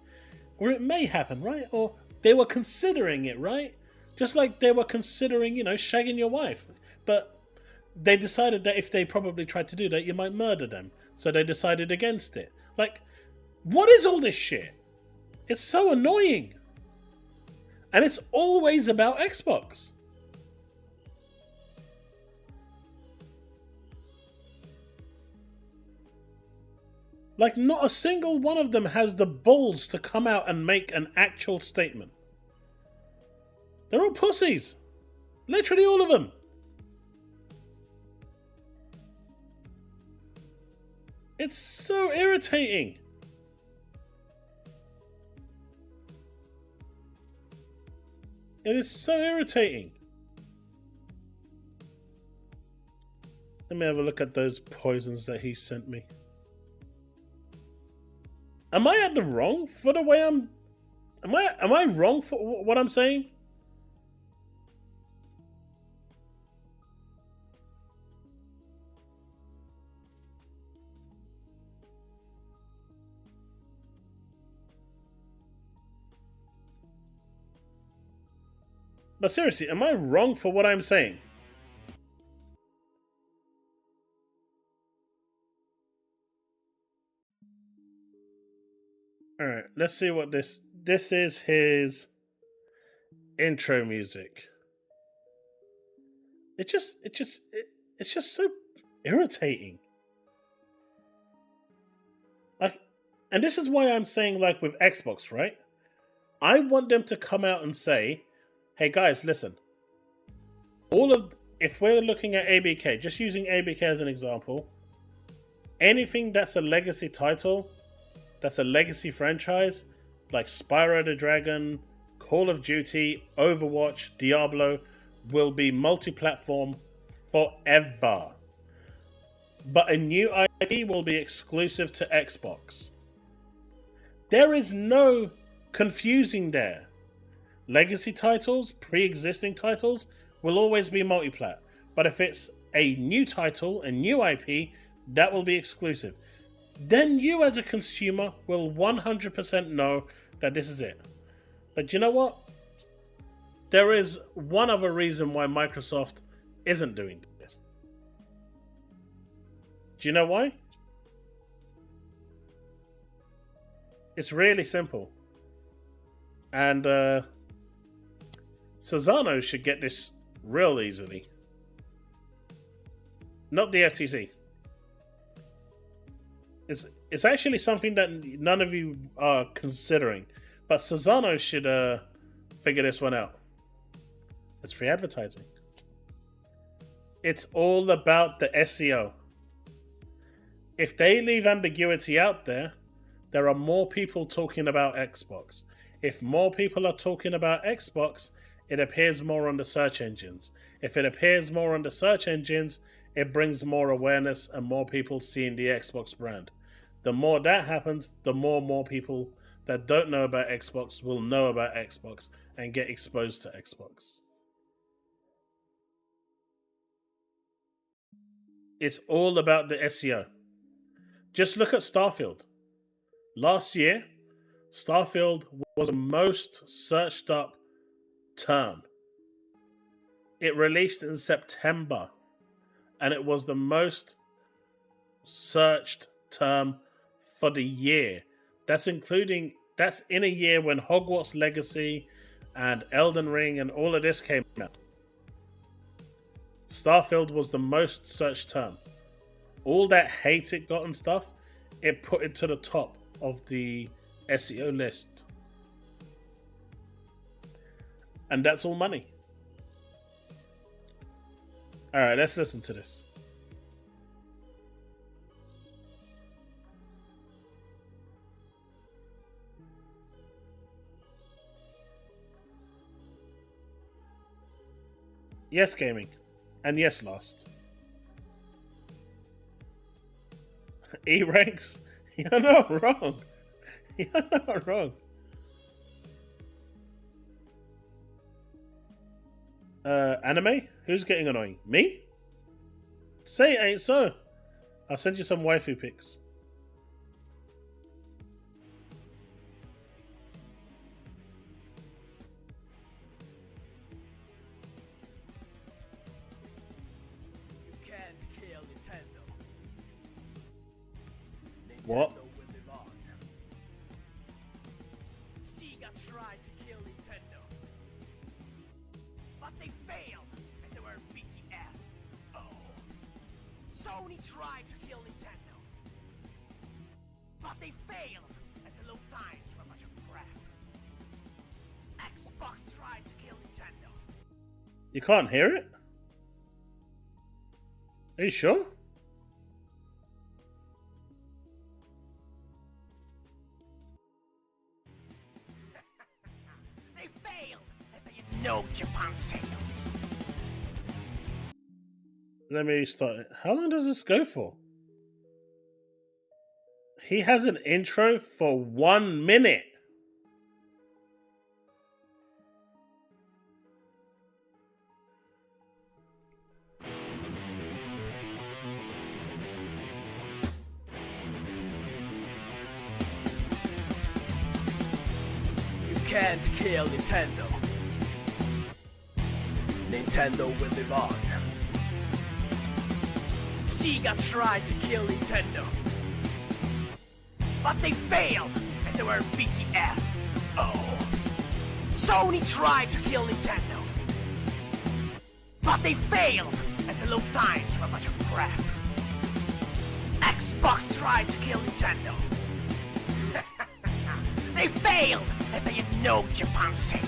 Or it may happen, right? Or they were considering it, right? Just like they were considering, shagging your wife. But they decided that if they probably tried to do that, you might murder them. So they decided against it. Like, what is all this shit? It's so annoying. And it's always about Xbox. Like, not a single one of them has the balls to come out and make an actual statement. They're all pussies. Literally all of them. It's so irritating. It is so irritating. Let me have a look at those poisons that he sent me. Am I at the wrong for the way I'm... Am I wrong for what I'm saying? But seriously, am I wrong for what I'm saying? Alright, let's see what this is his intro music. It's just so irritating. Like, and this is why I'm saying, like, with Xbox, right? I want them to come out and say, hey guys, listen. If we're looking at ABK, just using ABK as an example, anything that's a legacy title, that's a legacy franchise, like Spyro the Dragon, Call of Duty, Overwatch, Diablo, will be multi-platform forever. But a new IP will be exclusive to Xbox. There is no confusing there. Legacy titles, pre-existing titles, will always be multi-plat. But if it's a new title, a new IP, that will be exclusive. Then you as a consumer will 100% know that this is it. But you know what? There is one other reason why Microsoft isn't doing this. Do you know why? It's really simple. And Cesano should get this real easily. Not the FTC. It's actually something that none of you are considering. But Cesano should figure this one out. It's free advertising. It's all about the SEO. If they leave ambiguity out there, there are more people talking about Xbox. If more people are talking about Xbox, it appears more on the search engines. If it appears more on the search engines, it brings more awareness and more people seeing the Xbox brand. The more that happens, the more people that don't know about Xbox will know about Xbox and get exposed to Xbox. It's all about the SEO. Just look at Starfield. Last year, Starfield was the most searched up term. It released in September, and it was the most searched term for the year. That's in a year when Hogwarts Legacy and Elden Ring and all of this came out. Starfield was the most searched term. All that hate it got and stuff, it put it to the top of the SEO list. And that's all money. Alright, let's listen to this. Yes, gaming. And yes, Lost. E ranks? You're not wrong. You're not wrong. Anime? Who's getting annoying? Me? Say it ain't so. I'll send you some waifu pics. You can't kill Nintendo. What? Nintendo will live on. Sega tried to kill Nintendo, but they failed as they were BTF. Oh. Sony tried to kill Nintendo, but they failed as the low times were a bunch of crap. Xbox tried to kill Nintendo. You can't hear it? Are you sure? They failed as they had no Japan sales. Let me start it. How long does this go for? He has an intro for 1 minute. You can't kill Nintendo. Nintendo will live on. Sega tried to kill Nintendo, but they failed as they were BTF. Oh. Sony tried to kill Nintendo, but they failed as the low times were a bunch of crap. Xbox tried to kill Nintendo. They failed as they had no Japan sales.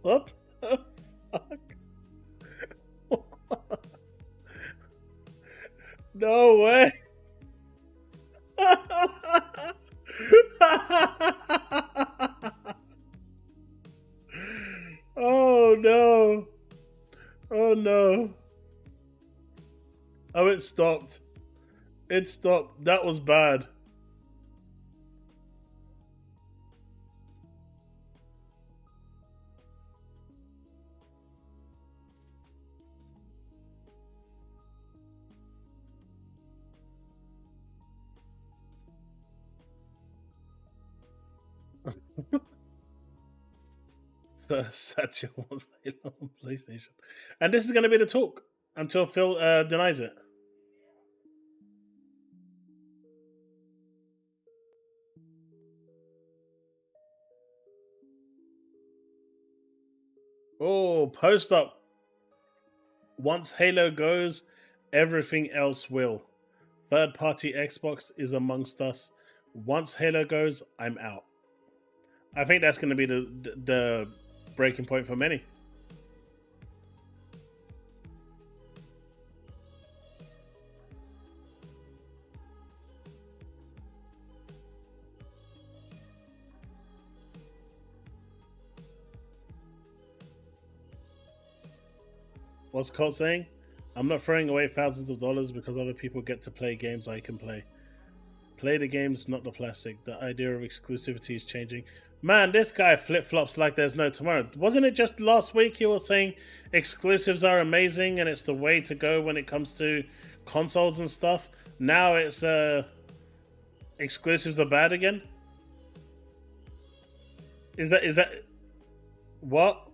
What the fuck? No way. Oh no. Oh no. Oh, it stopped. It stopped. That was bad. Satya was Halo on PlayStation. And this is going to be the talk until Phil denies it. Oh, post up. Once Halo goes, everything else will. Third party Xbox is amongst us. Once Halo goes, I'm out. I think that's going to be the breaking point for many. What's Colt saying? I'm not throwing away thousands of dollars because other people get to play games I can play. Play the games, not the plastic. The idea of exclusivity is changing. Man, this guy flip-flops like there's no tomorrow. Wasn't it just last week he was saying exclusives are amazing and it's the way to go when it comes to consoles and stuff? Now it's exclusives are bad again? Is that what?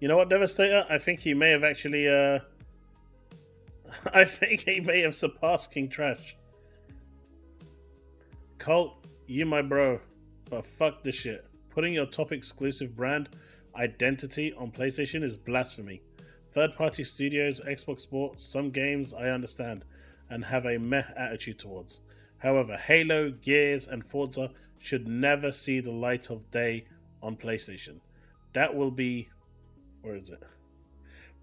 You know what, Devastator? I think he may have actually, I think he may have surpassed King Trash. Colt, you my bro, but fuck this shit. Putting your top exclusive brand identity on PlayStation is blasphemy. Third-party studios, Xbox bought some games I understand and have a meh attitude towards. However, Halo, Gears, and Forza should never see the light of day on PlayStation. That will be... Where is it?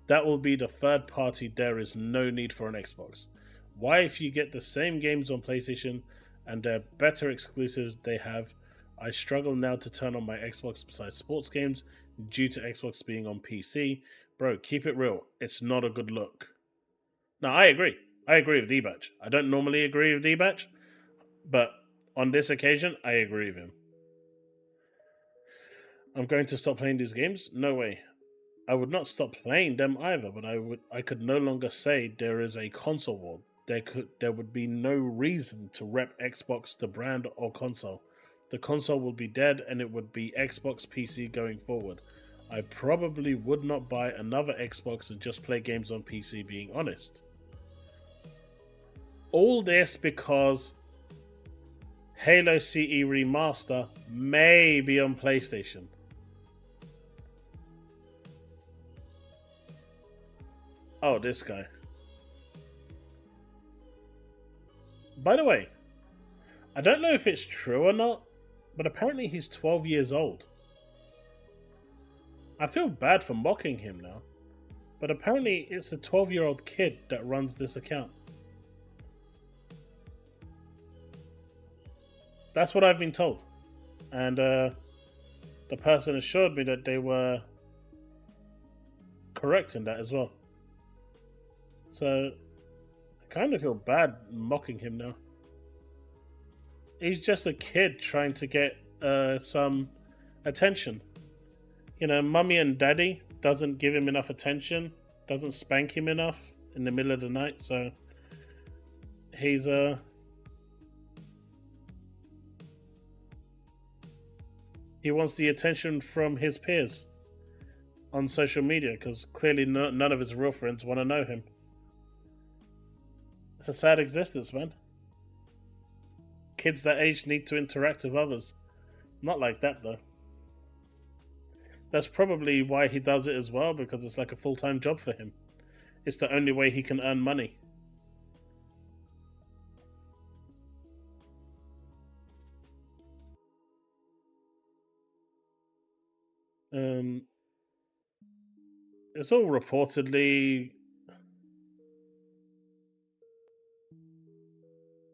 That will be the third party. There is no need for an Xbox. Why, if you get the same games on PlayStation and they're better exclusives they have, I struggle now to turn on my Xbox besides sports games due to Xbox being on PC. Bro, keep it real. It's not a good look. No, I agree. I agree with D-Batch. I don't normally agree with D-Batch, but on this occasion, I agree with him. I'm going to stop playing these games? No way. I would not stop playing them either, but I could no longer say there is a console war. There would be no reason to rep Xbox, the brand or console. The console would be dead and it would be Xbox PC going forward. I probably would not buy another Xbox and just play games on PC, being honest. All this because Halo CE Remaster may be on PlayStation. Oh, this guy. By the way, I don't know if it's true or not, but apparently he's 12 years old. I feel bad for mocking him now, but apparently it's a 12-year-old kid that runs this account. That's what I've been told. And the person assured me that they were correct in that as well. So, I kind of feel bad mocking him now. He's just a kid trying to get some attention. You know, mummy and daddy doesn't give him enough attention, doesn't spank him enough in the middle of the night, so he's he wants the attention from his peers on social media because clearly none of his real friends want to know him. It's a sad existence, man. Kids that age need to interact with others. Not like that, though. That's probably why he does it as well, because it's like a full-time job for him. It's the only way he can earn money. It's all reportedly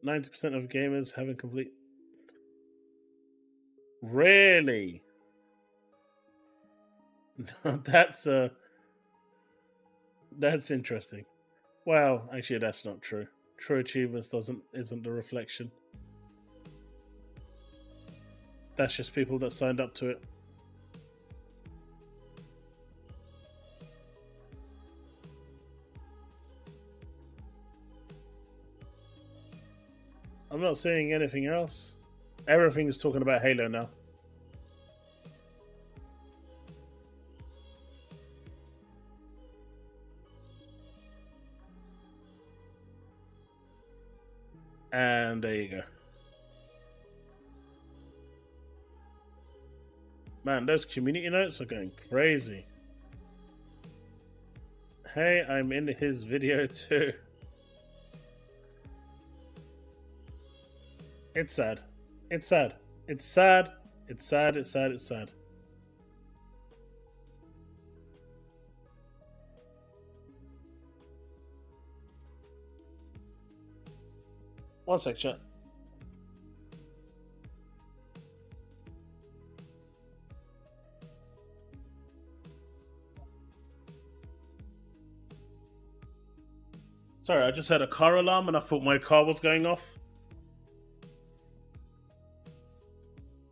90% of gamers having complete... Really? That's interesting. Well, actually that's not true. True achievements isn't the reflection. That's just people that signed up to it. I'm not seeing anything else. Everything is talking about Halo now. And there you go. Man, those community notes are going crazy. Hey, I'm in his video too. It's sad. It's sad. It's sad. It's sad. It's sad. It's sad. One sec, chat. Sorry, I just heard a car alarm and I thought my car was going off.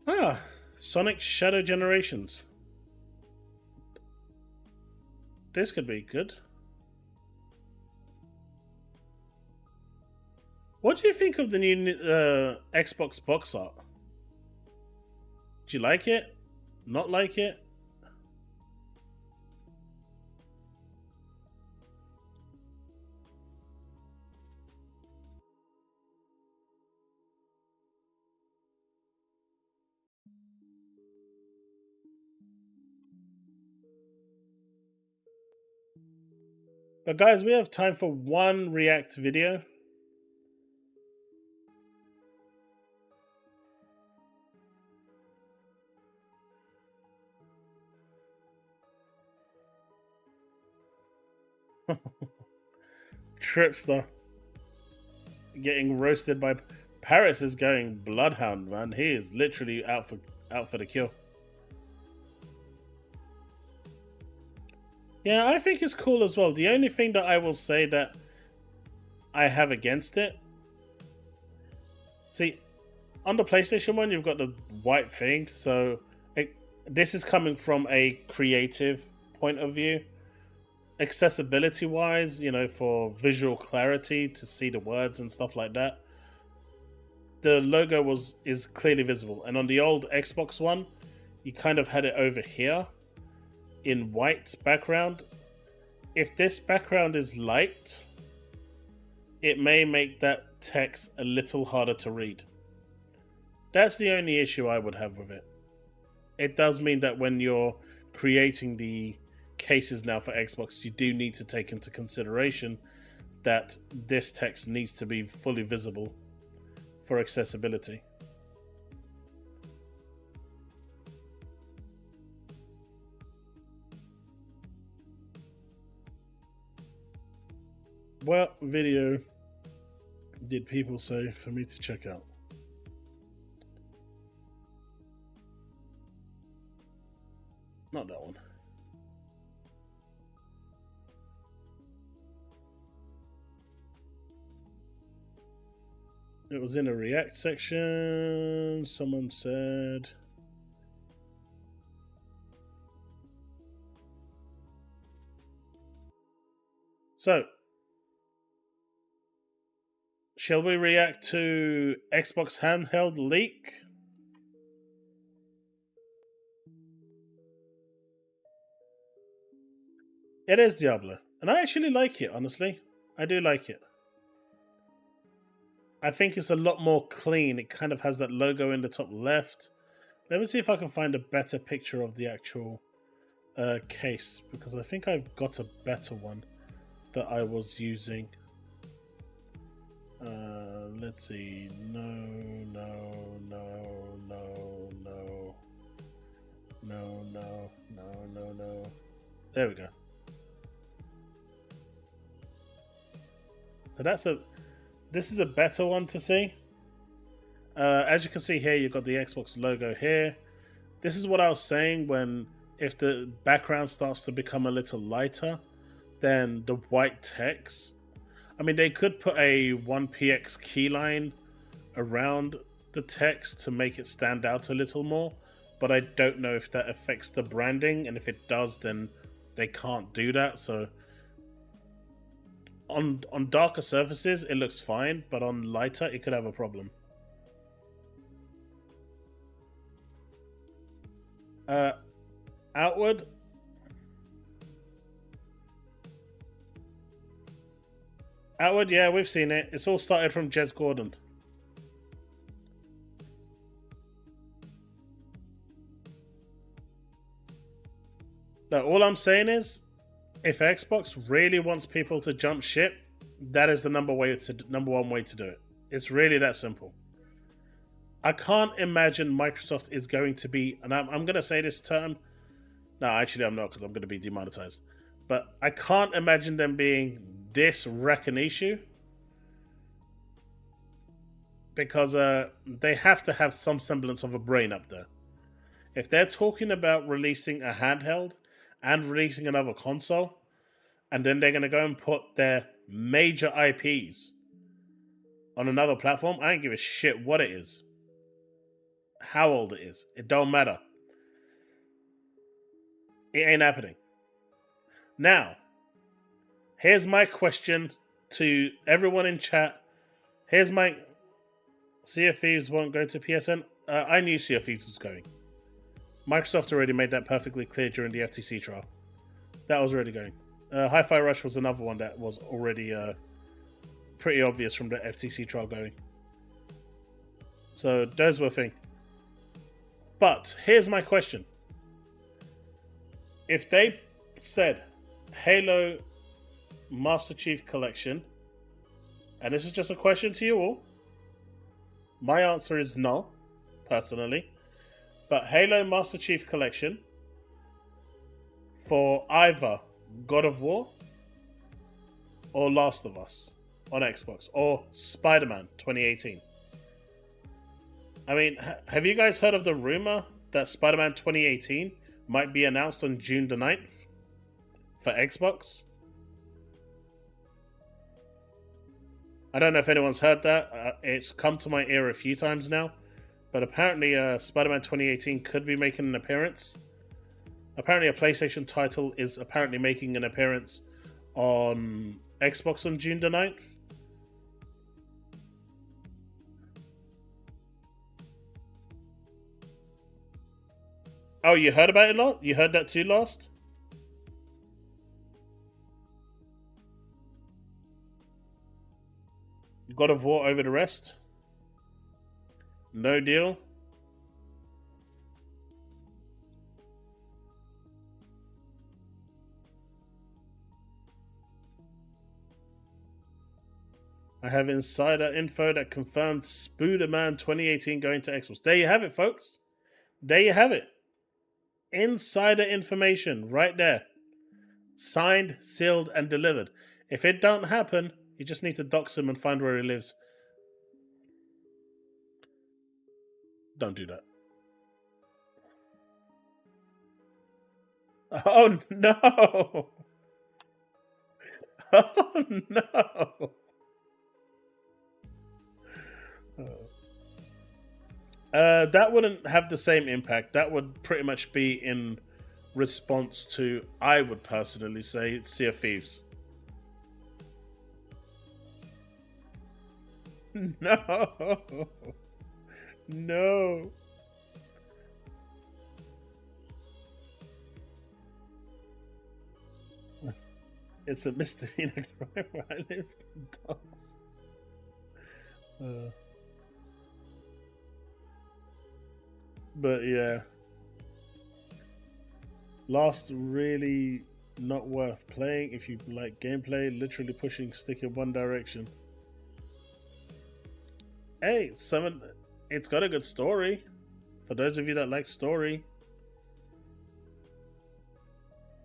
Ah, Sonic Shadow Generations. This could be good. What do you think of the new Xbox box art? Do you like it? Not like it? But guys, we have time for one React video. Tripster getting roasted by Paris is going bloodhound, man. He is literally out for the kill. Yeah, I think it's cool as well. The only thing that I will say that I have against it, see, on the PlayStation one, you've got the white thing, so this is coming from a creative point of view. Accessibility wise, you know, for visual clarity to see the words and stuff like that, the logo is clearly visible. And on the old Xbox One, you kind of had it over here in white background. If this background is light, it may make that text a little harder to read. That's the only issue I would have with it. It does mean that when you're creating the cases now for Xbox, you do need to take into consideration that this text needs to be fully visible for accessibility. What video did people say for me to check out? Not that one. It was in a React section. Someone said... So, shall we react to Xbox handheld leak? It is Diablo, and I actually like it, honestly. I do like it. I think it's a lot more clean. It kind of has that logo in the top left. Let me see if I can find a better picture of the actual case, because I think I've got a better one that I was using. Let's see. No. There we go. So this is a better one to see. As you can see here, you've got the Xbox logo here. This is what I was saying if the background starts to become a little lighter, then the white text, I mean, they could put a 1px keyline around the text to make it stand out a little more, but I don't know if that affects the branding, and if it does, then they can't do that. So on darker surfaces, it looks fine, but on lighter, it could have a problem. Outward. Outward, yeah, we've seen it. It's all started from Jez Gordon. all I'm saying is, if Xbox really wants people to jump ship, that is the number one way to do it. It's really that simple. I can't imagine Microsoft is going to be, and I'm going to say this term. No, actually I'm not, because I'm going to be demonetized. But I can't imagine them being this issue, because they have to have some semblance of a brain up there. If they're talking about releasing a handheld and releasing another console, and then they're going to go and put their major IPs on another platform, I don't give a shit what it is, how old it is. It don't matter. It ain't happening. Now, here's my question to everyone in chat. Here's my... Sea of Thieves won't go to PSN. I knew Sea of Thieves was going. Microsoft already made that perfectly clear during the FTC trial. That was already going. Hi-Fi Rush was another one that was already pretty obvious from the FTC trial going. So those were a thing. But here's my question. If they said Halo Master Chief Collection, and this is just a question to you all, my answer is no, personally. But Halo Master Chief Collection for either God of War or Last of Us on Xbox, or Spider-Man 2018. I mean, have you guys heard of the rumor that Spider-Man 2018 might be announced on June the 9th for Xbox? I don't know if anyone's heard that. It's come to my ear a few times now. But apparently Spider-Man 2018 could be making an appearance. Apparently a PlayStation title is apparently making an appearance on Xbox on June the 9th. Oh, you heard about it, lot? You heard that too, Lost? God of War over the rest? No deal? I have insider info that confirmed Spider-Man 2018 going to Xbox. There you have it, folks. There you have it. Insider information right there. Signed, sealed, and delivered. If it don't happen, you just need to dox him and find where he lives. Don't do that. Oh no! Oh no! That wouldn't have the same impact. That would pretty much be in response to, I would personally say, Sea of Thieves. No! No! It's a misdemeanor crime where I live in dogs. But yeah. Lost really not worth playing if you like gameplay, literally pushing stick in one direction. Hey, it's got a good story. For those of you that like story.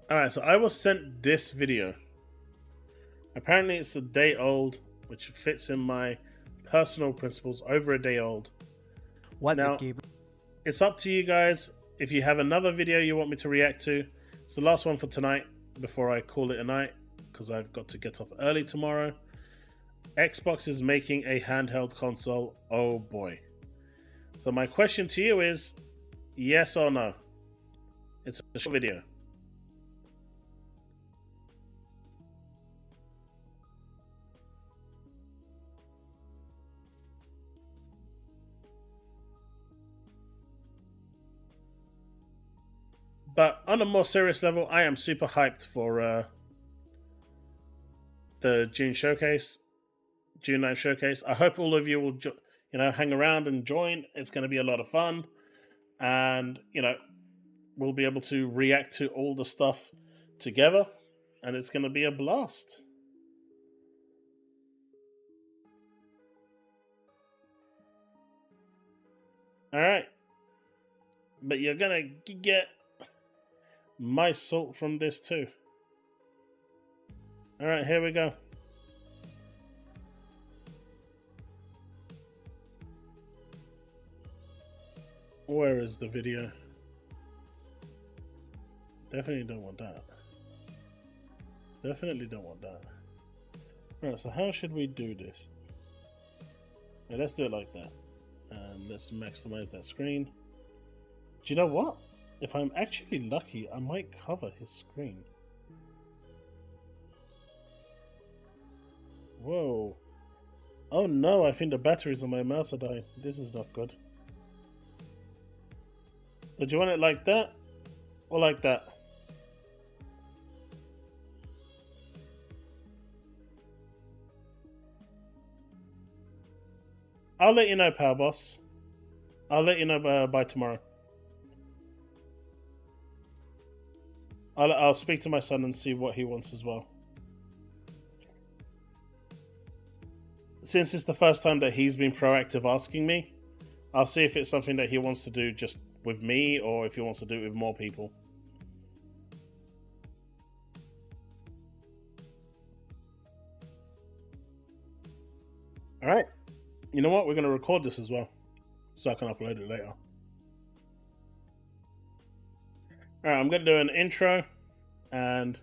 Alright, so I was sent this video. Apparently it's a day old, which fits in my personal principles, over a day old. What's Now, it, Gabriel? it's up to you guys. If you have another video you want me to react to, it's the last one for tonight before I call it a night, because I've got to get up early tomorrow. Xbox is making a handheld console. Oh boy. So my question to you is, yes or no? It's a short video. But on a more serious level, I am super hyped for the June 9th showcase. I hope all of you will, hang around and join. It's going to be a lot of fun, and we'll be able to react to all the stuff together, and it's going to be a blast. All right. But you're going to get my salt from this too. All right, here we go. Where is the video? Definitely don't want that. Definitely don't want that. Alright, so how should we do this? Yeah, let's do it like that. And let's maximize that screen. Do you know what? If I'm actually lucky, I might cover his screen. Whoa. Oh no, I think the batteries on my mouse are dying. This is not good. So do you want it like that? Or like that? I'll let you know, Powerboss. I'll let you know by tomorrow. I'll speak to my son and see what he wants as well. Since it's the first time that he's been proactive asking me, I'll see if it's something that he wants to do just with me or if he wants to do it with more people. Alright. You know what? We're going to record this as well, so I can upload it later. Alright, I'm going to do an intro, and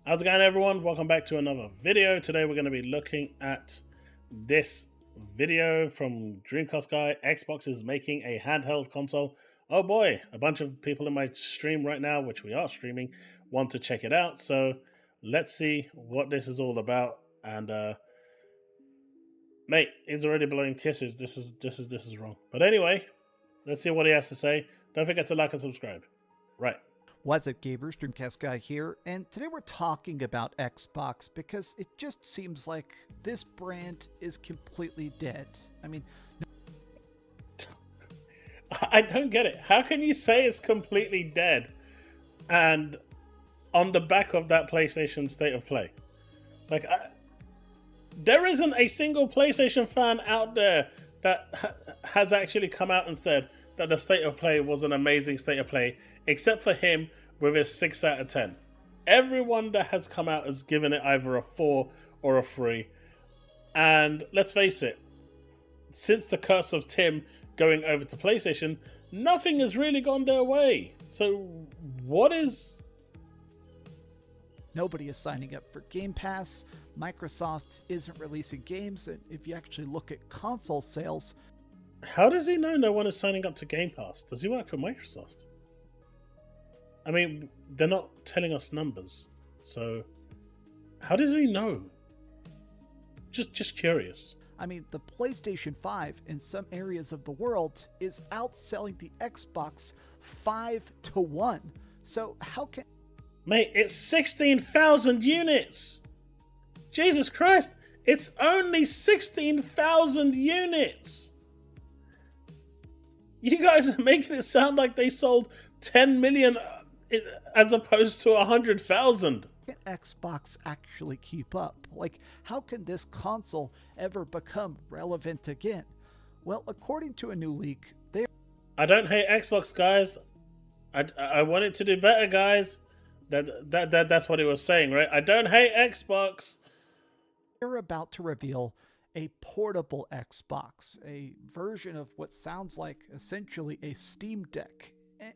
how's it going, everyone? Welcome back to another video. Today we're going to be looking at this video from Dreamcast guy. Xbox is making a handheld console. Oh boy, a bunch of people in my stream right now, which we are streaming, want to check it out. So let's see what this is all about. And mate, he's already blowing kisses. This is wrong. But anyway, let's see what he has to say. Don't forget to like and subscribe. Right. What's up, gamers? Dreamcast guy here, and today we're talking about Xbox because it just seems like this brand is completely dead. I mean, I don't get it. How can you say it's completely dead and on the back of that PlayStation State of Play? Like, there isn't a single PlayStation fan out there that has actually come out and said that the State of Play was an amazing State of Play, except for him with his 6 out of 10. Everyone that has come out has given it either a 4 or a 3. And let's face it, since the curse of Tim going over to PlayStation, nothing has really gone their way. So what is... Nobody is signing up for Game Pass. Microsoft isn't releasing games. And if you actually look at console sales... How does he know no one is signing up to Game Pass? Does he work for Microsoft? I mean, they're not telling us numbers. So how does he know? Just curious. I mean, the PlayStation 5 in some areas of the world is outselling the Xbox 5-1. So how can... Mate, it's 16,000 units! Jesus Christ! It's only 16,000 units! You guys are making it sound like they sold 10 million as opposed to 100,000. Can Xbox actually keep up? Like, how can this console ever become relevant again? Well, according to a new leak, I don't hate Xbox, guys. I want it to do better, guys. That's what he was saying, right? I don't hate Xbox. They're about to reveal a portable Xbox, a version of what sounds like essentially a Steam Deck.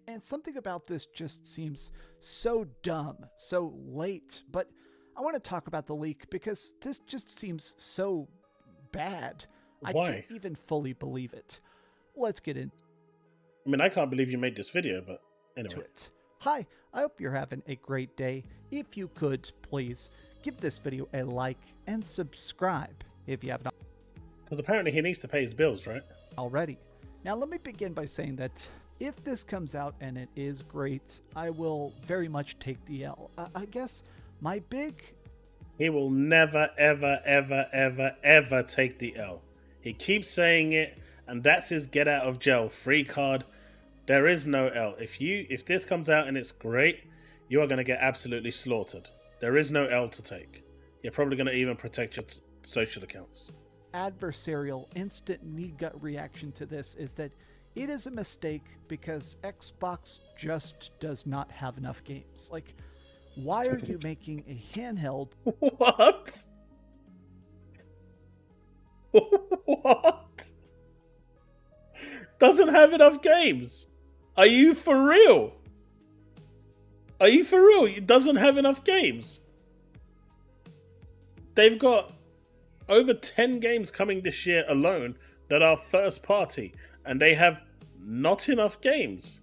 And something about this just seems so dumb, so late. But I want to talk about the leak because this just seems so bad. Why? I can't even fully believe it. Let's get into I mean, I can't believe you made this video, but anyway. it. Hi, I hope you're having a great day. If you could, please give this video a like and subscribe if you have not Because apparently he needs to pay his bills, right? already. Now, let me begin by saying that if this comes out and it is great, I will very much take the L. I guess my big He will never, ever, ever, ever, ever take the L. He keeps saying it, and that's his get out of jail free card. There is no L. If this comes out and it's great, you are going to get absolutely slaughtered. There is no L to take. You're probably going to even protect your social accounts. Adversarial instant knee gut reaction to this is that it is a mistake because Xbox just does not have enough games. Like, why are you making a handheld? What? What? Doesn't have enough games? Are you for real? Are you for real? It doesn't have enough games. They've got over 10 games coming this year alone that are first party, and they have not enough games.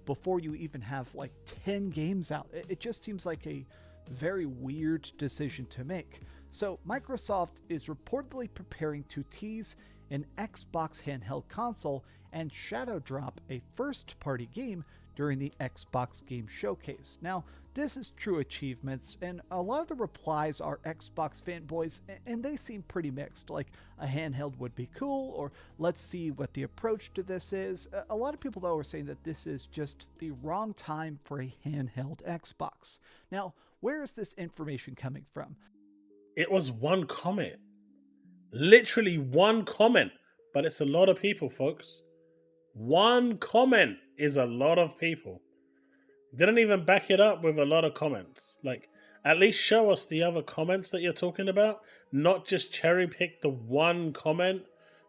Before you even have like 10 games out. It just seems like a very weird decision to make. So Microsoft is reportedly preparing to tease an Xbox handheld console and shadow drop a first-party game during the Xbox Game Showcase. Now, this is true achievements, and a lot of the replies are Xbox fanboys, and they seem pretty mixed, like a handheld would be cool, or let's see what the approach to this is. A lot of people, though, are saying that this is just the wrong time for a handheld Xbox. Now, where is this information coming from? It was one comment. Literally one comment, but it's a lot of people, folks. One comment is a lot of people. Didn't even back it up with a lot of comments. Like, at least show us the other comments that you're talking about, not just cherry pick the one comment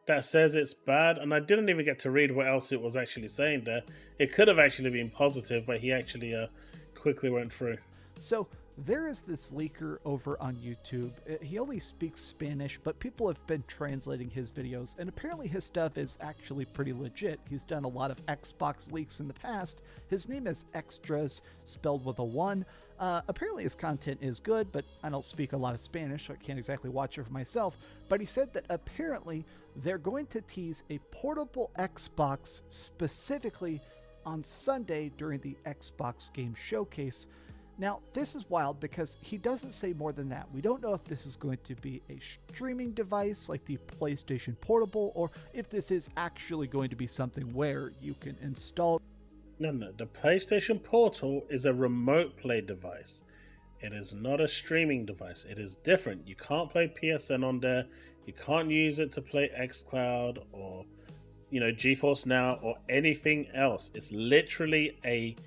that says it's bad. And I didn't even get to read what else it was actually saying there. It could have actually been positive, but he actually quickly went through. So there is this leaker over on YouTube. He only speaks Spanish, but people have been translating his videos, and apparently his stuff is actually pretty legit. He's done a lot of Xbox leaks in the past. His name is Extras, spelled with a 1. Apparently his content is good, but I don't speak a lot of Spanish, so I can't exactly watch it for myself. But he said that apparently they're going to tease a portable Xbox specifically on Sunday during the Xbox Game Showcase. Now, this is wild because he doesn't say more than that. We don't know if this is going to be a streaming device like the PlayStation Portable, or if this is actually going to be something where you can install. No. The PlayStation Portal is a remote play device. It is not a streaming device. It is different. You can't play PSN on there. You can't use it to play xCloud or, GeForce Now or anything else. It's literally a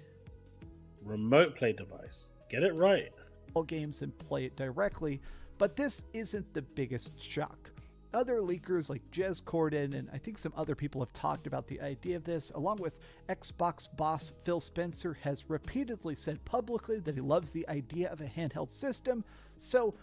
remote play device. Get it right. All games and play it directly, but this isn't the biggest shock. Other leakers like Jez Corden and I think some other people have talked about the idea of this, along with Xbox boss Phil Spencer has repeatedly said publicly that he loves the idea of a handheld system. So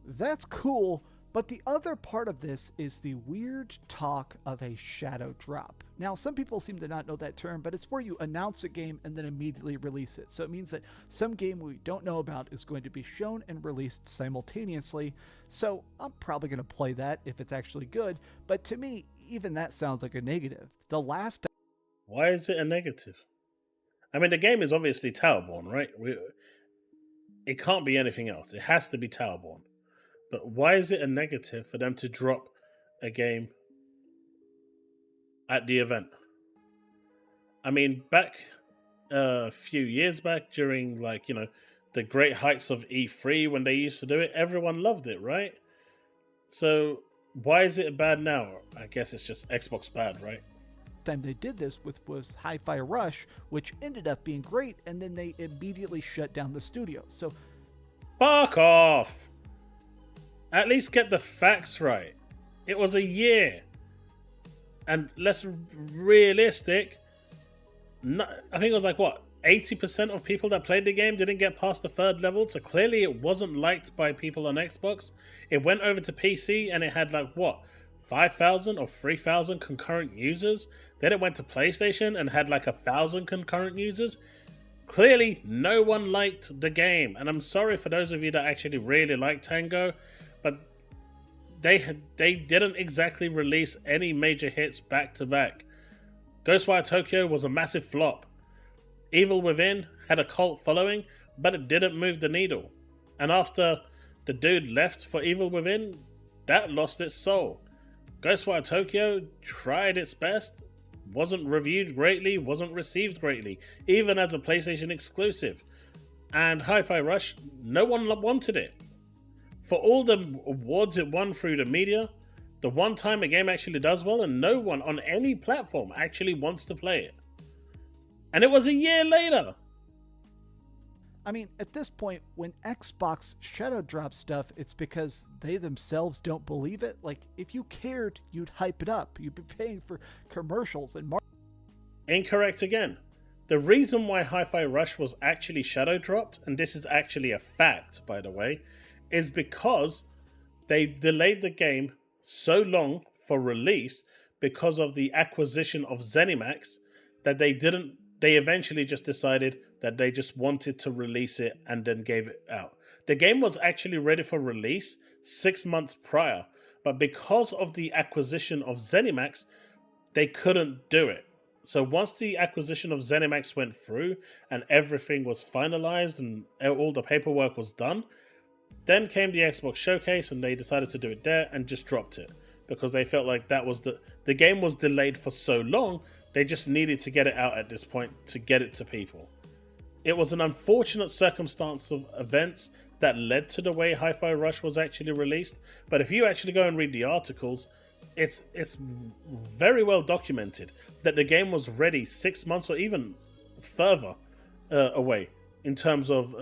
that's cool, but the other part of this is the weird talk of a shadow drop. Now, some people seem to not know that term, but it's where you announce a game and then immediately release it. So it means that some game we don't know about is going to be shown and released simultaneously. So I'm probably going to play that if it's actually good. But to me, even that sounds like a negative. The last... Why is it a negative? I mean, the game is obviously Towerborn, right? It can't be anything else. It has to be Towerborn. But why is it a negative for them to drop a game at the event? I mean, back a few years back during, the great heights of E3 when they used to do it, everyone loved it, right? So why is it bad now? I guess it's just Xbox bad, right? Time they did this was Hi-Fi Rush, which ended up being great, and then they immediately shut down the studio. So fuck off. At least get the facts right. It was a year. And less realistic, I think it was 80% of people that played the game didn't get past the 3rd level. So clearly it wasn't liked by people on Xbox. It went over to PC and it had 5,000 or 3,000 concurrent users. Then it went to PlayStation and had 1,000 concurrent users. Clearly no one liked the game. And I'm sorry for those of you that actually really like Tango, but they didn't exactly release any major hits back to back. Ghostwire Tokyo was a massive flop. Evil Within had a cult following, but it didn't move the needle. And after the dude left for Evil Within, that lost its soul. Ghostwire Tokyo tried its best, wasn't reviewed greatly, wasn't received greatly, even as a PlayStation exclusive. And Hi-Fi Rush, no one wanted it. For all the awards it won through the media, the one time a game actually does well and no one on any platform actually wants to play it. And it was a year later. I mean, at this point, when Xbox shadow drops stuff, it's because they themselves don't believe it. Like, if you cared, you'd hype it up. You'd be paying for commercials and Incorrect again. The reason why Hi-Fi Rush was actually shadow dropped, and this is actually a fact, by the way, is because they delayed the game so long for release because of the acquisition of ZeniMax that they eventually just decided that they just wanted to release it and then gave it out. The game was actually ready for release 6 months prior, but because of the acquisition of ZeniMax, they couldn't do it. So once the acquisition of ZeniMax went through and everything was finalized and all the paperwork was done, then came the Xbox showcase and they decided to do it there and just dropped it because they felt like that was the game was delayed for so long, they just needed to get it out at this point to get it to people. It was an unfortunate circumstance of events that led to the way Hi-Fi Rush was actually released, but if you actually go and read the articles, it's very well documented that the game was ready 6 months or even further away in terms of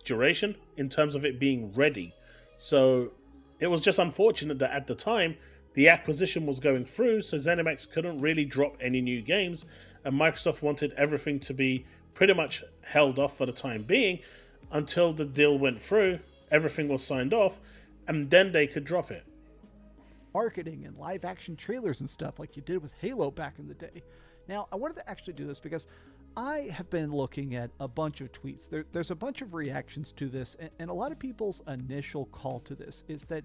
duration, in terms of it being ready. So it was just unfortunate that at the time the acquisition was going through, so ZeniMax couldn't really drop any new games, and Microsoft wanted everything to be pretty much held off for the time being until the deal went through, everything was signed off, and then they could drop it. marketing and live action trailers and stuff like you did with Halo back in the day. Now, I wanted to actually do this because I have been looking at a bunch of tweets. There's a bunch of reactions to this, and a lot of people's initial call to this is that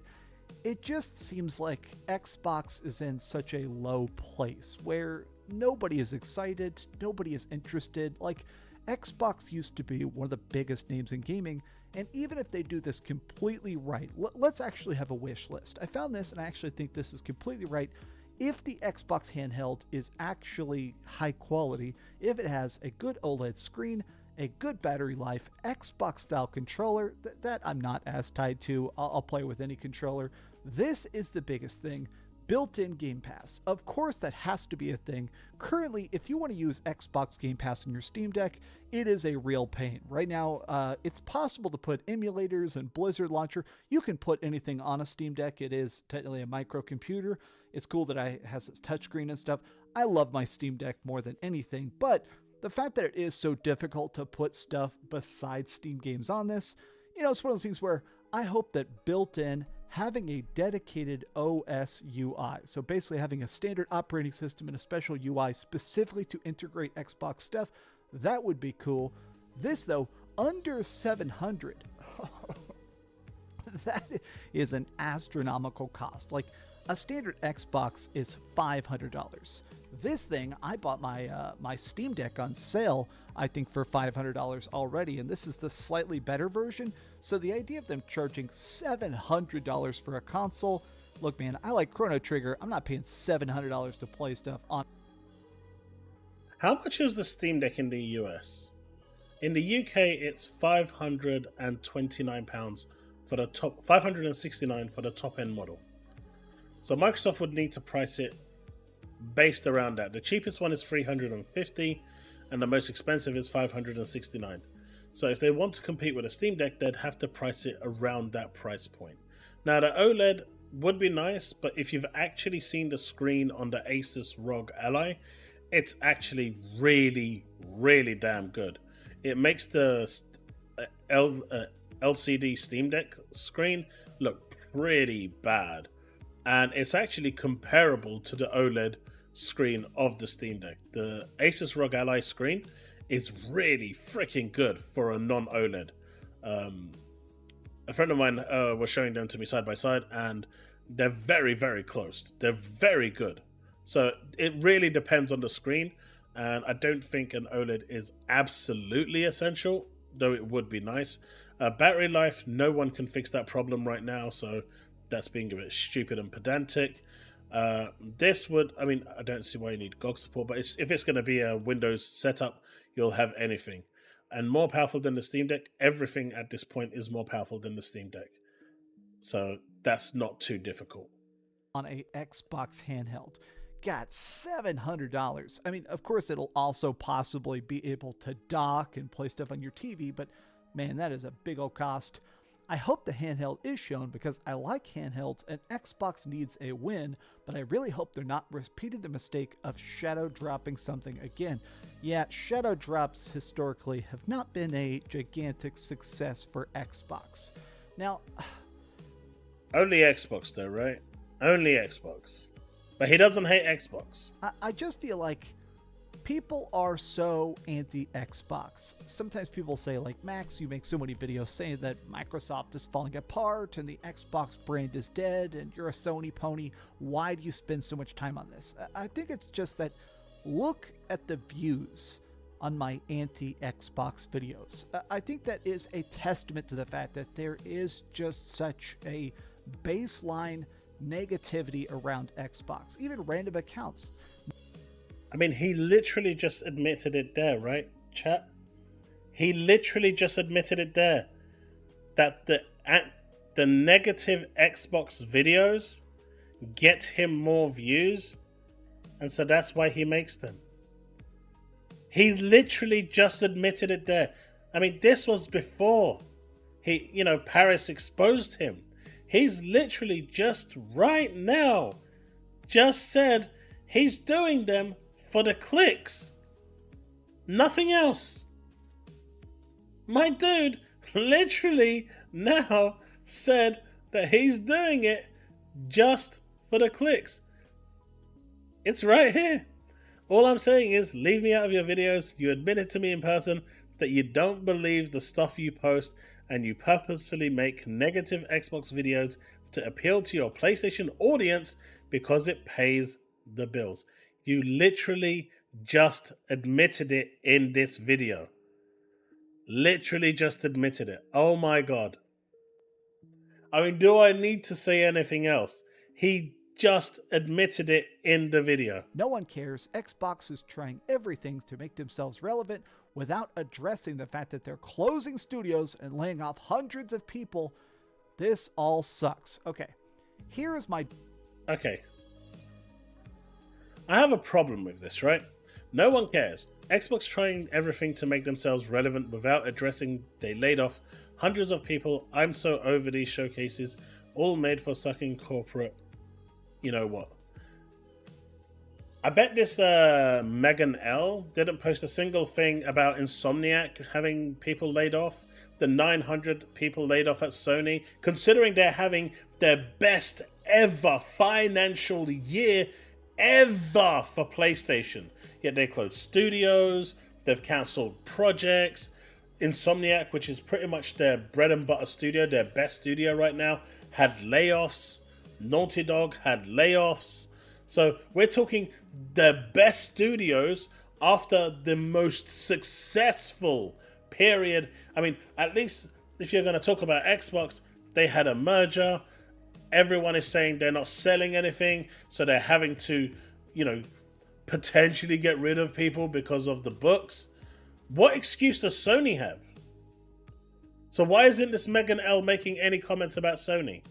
it just seems like Xbox is in such a low place where nobody is excited, nobody is interested. Like, Xbox used to be one of the biggest names in gaming, and even if they do this completely right, let's actually have a wish list. I found this, and I actually think this is completely right. If the Xbox handheld is actually high quality, if it has a good OLED screen, a good battery life, Xbox style controller that I'm not as tied to, I'll play with any controller. This is the biggest thing. Built-in Game Pass. Of course, that has to be a thing. Currently, if you want to use Xbox Game Pass on your Steam Deck, it is a real pain. Right now, it's possible to put emulators and Blizzard Launcher. You can put anything on a Steam Deck. It is technically a microcomputer. It's cool that it has its touchscreen and stuff. I love my Steam Deck more than anything, but the fact that it is so difficult to put stuff besides Steam games on this, it's one of those things where I hope that built-in, having a dedicated OS UI, so basically having a standard operating system and a special UI specifically to integrate Xbox stuff, that would be cool. This, though, under $700. That is an astronomical cost. Like, a standard Xbox is $500. This thing, I bought my Steam Deck on sale, I think for $500 already, and this is the slightly better version. So the idea of them charging $700 for a console, look, man, I like Chrono Trigger. I'm not paying $700 to play stuff on. How much is the Steam Deck in the US? In the UK, it's £529 for the top, $569 for the top end model. So Microsoft would need to price it based around that. The cheapest one is $350 and the most expensive is $569. So if they want to compete with a Steam Deck, they'd have to price it around that price point. Now, the OLED would be nice, but if you've actually seen the screen on the Asus ROG Ally, it's actually really, really damn good. It makes the LCD Steam Deck screen look pretty bad. And it's actually comparable to the OLED screen of the Steam Deck. The Asus ROG Ally screen is really freaking good for a non-OLED. A friend of mine was showing them to me side by side, and they're very, very close. They're very good. So it really depends on the screen, and I don't think an OLED is absolutely essential, though it would be nice. Battery life, no one can fix that problem right now, so that's being a bit stupid and pedantic. This would, I mean, I don't see why you need GOG support, but if it's going to be a Windows setup, you'll have anything. And more powerful than the Steam Deck, everything at this point is more powerful than the Steam Deck. So that's not too difficult. On a Xbox handheld. God, $700. I mean, of course, it'll also possibly be able to dock and play stuff on your TV, but man, that is a big old cost. I hope the handheld is shown because I like handhelds and Xbox needs a win, but I really hope they're not repeating the mistake of shadow dropping something again. Yeah, shadow drops historically have not been a gigantic success for Xbox. Now, only Xbox though, right? Only Xbox. But he doesn't hate Xbox. I just feel like people are so anti-Xbox. Sometimes people say, like, Max, you make so many videos saying that Microsoft is falling apart and the Xbox brand is dead and you're a Sony pony. Why do you spend so much time on this? I think it's just that look at the views on my anti-Xbox videos. I think that is a testament to the fact that there is just such a baseline negativity around Xbox, even random accounts. I mean, he literally just admitted it there, right, chat? He literally just admitted it there. That the negative Xbox videos get him more views, and so that's why he makes them. He literally just admitted it there. I mean, this was before Paris exposed him. He's literally just right now just said he's doing them for the clicks. Nothing else. My dude literally now said that he's doing it just for the clicks. It's right here. All I'm saying is leave me out of your videos. You admitted to me in person that you don't believe the stuff you post and you purposefully make negative Xbox videos to appeal to your PlayStation audience because it pays the bills. You literally just admitted it in this video. Literally just admitted it. Oh my God. I mean, do I need to say anything else? He just admitted it in the video. No one cares. Xbox is trying everything to make themselves relevant without addressing the fact that they're closing studios and laying off hundreds of people. This all sucks. Okay, here is my... Okay. I have a problem with this, right? No one cares. Xbox trying everything to make themselves relevant without addressing they laid off hundreds of people. I'm so over these showcases, all made for sucking corporate... You know what? I bet this Megan L didn't post a single thing about Insomniac having people laid off. The 900 people laid off at Sony, considering they're having their best ever financial year ever for PlayStation. Yet they closed studios, they've cancelled projects. Insomniac, which is pretty much their bread and butter studio, their best studio right now, had layoffs. Naughty Dog had layoffs. So we're talking the best studios after the most successful period. I mean, at least if you're going to talk about Xbox, they had a merger. Everyone is saying they're not selling anything, so they're having to, potentially get rid of people because of the books. What excuse does Sony have? So why isn't this Megan L making any comments about Sony?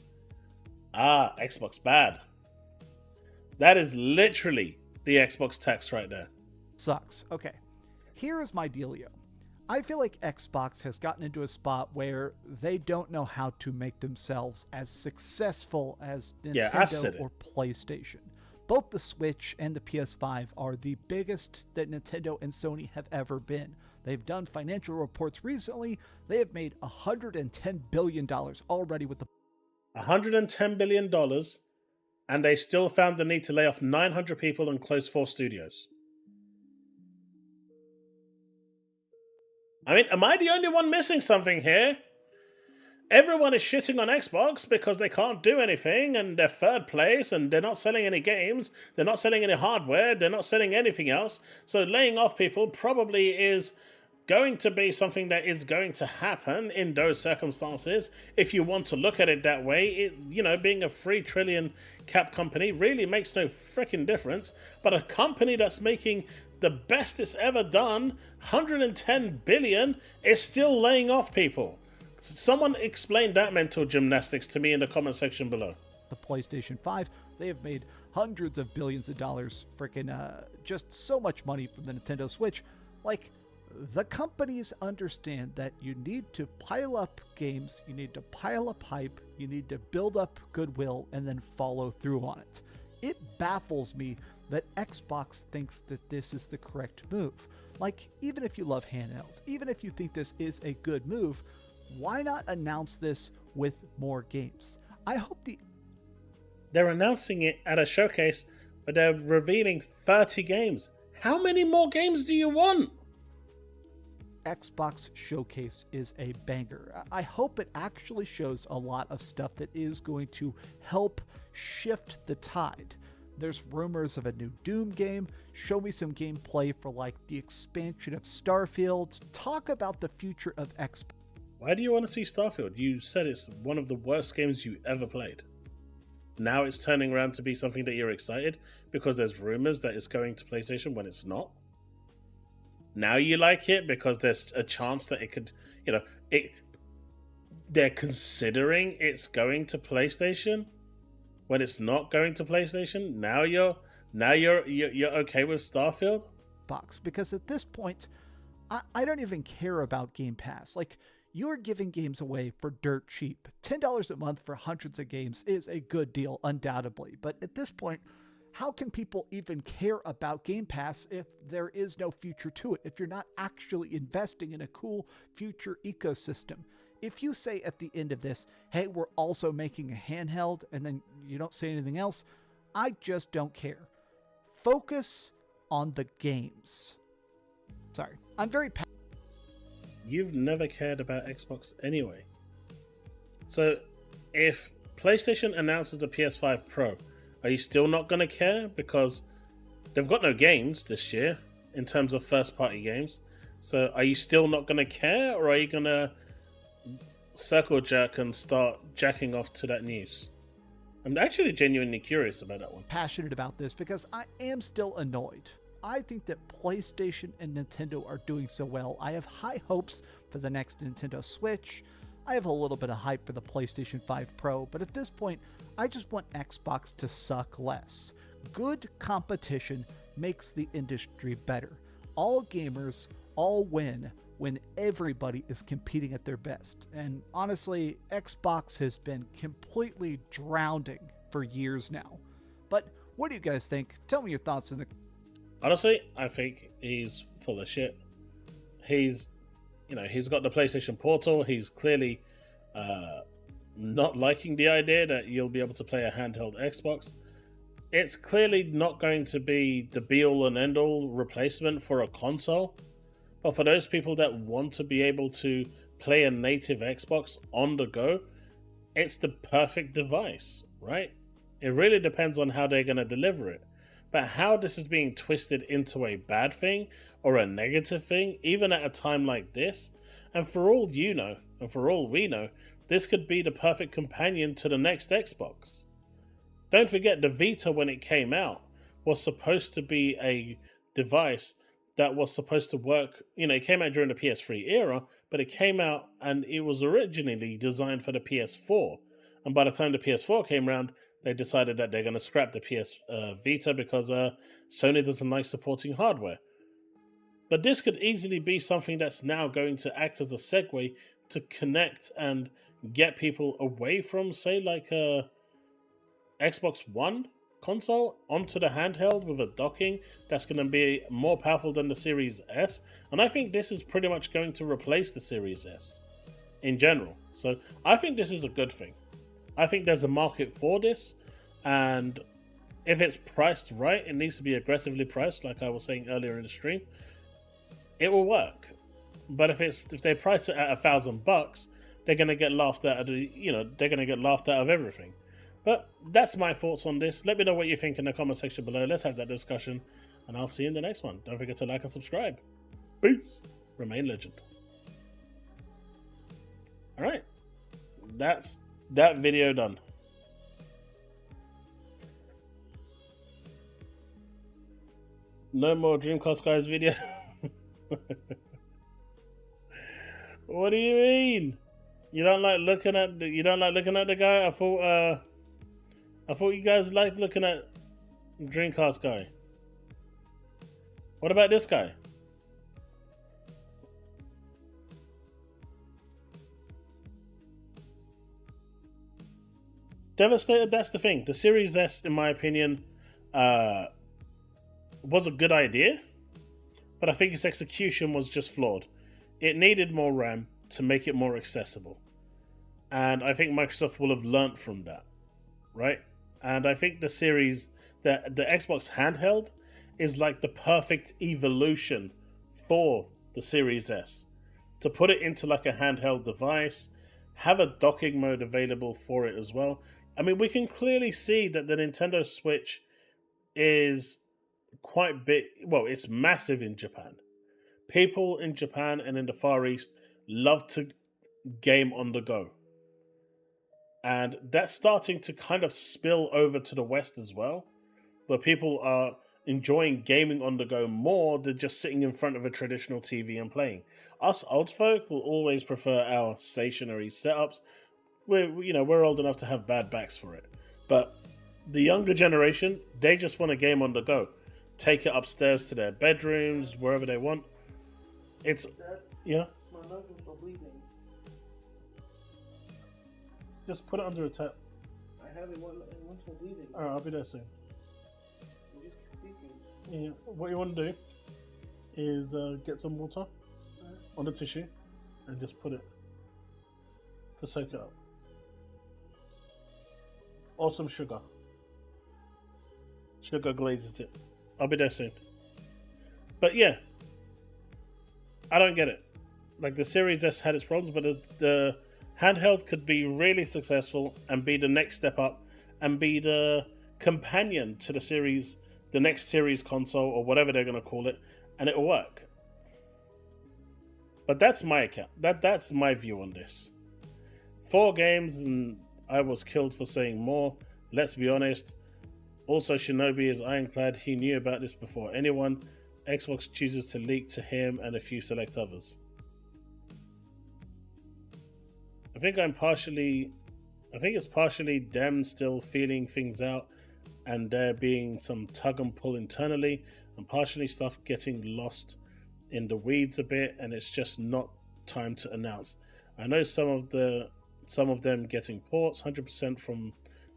Ah, Xbox bad. That is literally the Xbox tax right there. Sucks. Okay, here is my dealio. I feel like Xbox has gotten into a spot where they don't know how to make themselves as successful as Nintendo or PlayStation. Both the Switch and the PS5 are the biggest that Nintendo and Sony have ever been. They've done financial reports recently. They have made $110 billion already with the $110 billion, and they still found the need to lay off 900 people and close 4 studios. I mean, am I the only one missing something here? Everyone is shitting on Xbox because they can't do anything and they're third place and they're not selling any games, they're not selling any hardware, they're not selling anything else. So laying off people probably is going to be something that is going to happen in those circumstances. If you want to look at it that way, being a 3 trillion cap company really makes no freaking difference. But a company that's making the best it's ever done, 110 billion, is still laying off people. Someone explain that mental gymnastics to me in the comment section below. The PlayStation 5, they have made hundreds of billions of dollars, freaking just so much money from the Nintendo Switch. Like, the companies understand that you need to pile up games, you need to pile up hype, you need to build up goodwill, and then follow through on it. It baffles me that Xbox thinks that this is the correct move. Like, even if you love handhelds, even if you think this is a good move, why not announce this with more games? I hope They're announcing it at a showcase, but they're revealing 30 games. How many more games do you want? Xbox Showcase is a banger. I hope it actually shows a lot of stuff that is going to help shift the tide. There's rumors of a new Doom game. Show me some gameplay for like the expansion of Starfield. Talk about the future of Xbox. Why do you want to see Starfield? You said it's one of the worst games you ever played. Now it's turning around to be something that you're excited because there's rumors that it's going to PlayStation when it's not. Now you like it because there's a chance that it could, they're considering it's going to PlayStation when it's not going to PlayStation. Now you're okay with Starfield? Because at this point, I don't even care about Game Pass. Like, you are giving games away for dirt cheap. $10 a month for hundreds of games is a good deal, undoubtedly. But at this point, how can people even care about Game Pass if there is no future to it, if you're not actually investing in a cool future ecosystem? If you say at the end of this, hey, we're also making a handheld, and then you don't say anything else, I just don't care. Focus on the games. Sorry, I'm very You've never cared about Xbox anyway. So if PlayStation announces a PS5 Pro, are you still not going to care? Because they've got no games this year in terms of first-party games. So are you still not going to care, or are you going to circle jerk and start jacking off to that news? I'm actually genuinely curious about that one. Passionate about this because I am still annoyed. I think that PlayStation and Nintendo are doing so well. I have high hopes for the next Nintendo Switch. I have a little bit of hype for the PlayStation 5 Pro, but at this point, I just want Xbox to suck less. Good competition makes the industry better. All gamers all win when everybody is competing at their best. And honestly, Xbox has been completely drowning for years now. But what do you guys think? Tell me your thoughts in the... Honestly, I think he's full of shit. He's got the PlayStation Portal. He's clearly not liking the idea that you'll be able to play a handheld Xbox. It's clearly not going to be the be-all and end-all replacement for a console. But for those people that want to be able to play a native Xbox on the go, it's the perfect device, right? It really depends on how they're going to deliver it. But how this is being twisted into a bad thing or a negative thing, even at a time like this, and for all you know, and for all we know, this could be the perfect companion to the next Xbox. Don't forget, the Vita, when it came out, was supposed to be a device that was supposed to work. It came out during the PS3 era, but it came out and it was originally designed for the PS4. And by the time the PS4 came around, they decided that they're going to scrap the PS Vita because Sony doesn't like supporting hardware. But this could easily be something that's now going to act as a segue to connect and get people away from, say, like a Xbox One console onto the handheld with a docking that's going to be more powerful than the Series S. And I think this is pretty much going to replace the Series S in general. So I think this is a good thing. I think there's a market for this, and if it's priced right, it needs to be aggressively priced, like I was saying earlier in the stream. It will work. But if they price it at $1,000, they're gonna get laughed out of they're gonna get laughed out of everything. But that's my thoughts on this. Let me know what you think in the comment section below. Let's have that discussion, and I'll see you in the next one. Don't forget to like and subscribe. Peace. remain legend. All right, that's that video done. No more Dreamcast guys video. What do you mean? You don't like looking at the guy? I thought you guys liked looking at Dreamcast guy. What about this guy? Devastated, that's the thing. The Series S, in my opinion, was a good idea, but I think its execution was just flawed. It needed more RAM to make it more accessible. And I think Microsoft will have learnt from that, right? And I think the Xbox handheld is like the perfect evolution for the Series S. To put it into like a handheld device, have a docking mode available for it as well. I mean, we can clearly see that the Nintendo Switch is quite big. Well, it's massive in Japan. People in Japan and in the Far East love to game on the go. And that's starting to kind of spill over to the West as well, where people are enjoying gaming on the go more than just sitting in front of a traditional TV and playing. Us old folk will always prefer our stationary setups. We're old enough to have bad backs for it. But the younger generation, they just want a game on the go. Take it upstairs to their bedrooms, wherever they want. It's yeah. My nose is bleeding. Just put it under a tap. I have it once for bleeding. Alright, I'll be there soon. You just keep speaking. Yeah. What you want to do is get some water on the tissue and just put it to soak it up. Or some sugar. Sugar glazes it. I'll be there soon. But yeah, I don't get it. Like the Series S had its problems, but the handheld could be really successful and be the next step up and be the companion to the next series console or whatever they're going to call it, and it'll work. But that's my account. That's my view on this. 4 games and I was killed for saying more. Let's be honest. Also, Shinobi is ironclad. He knew about this before anyone. Xbox chooses to leak to him and a few select others. I think it's partially them still feeling things out and there being some tug and pull internally, and partially stuff getting lost in the weeds a bit, and it's just not time to announce. I know some of them getting ports 100% from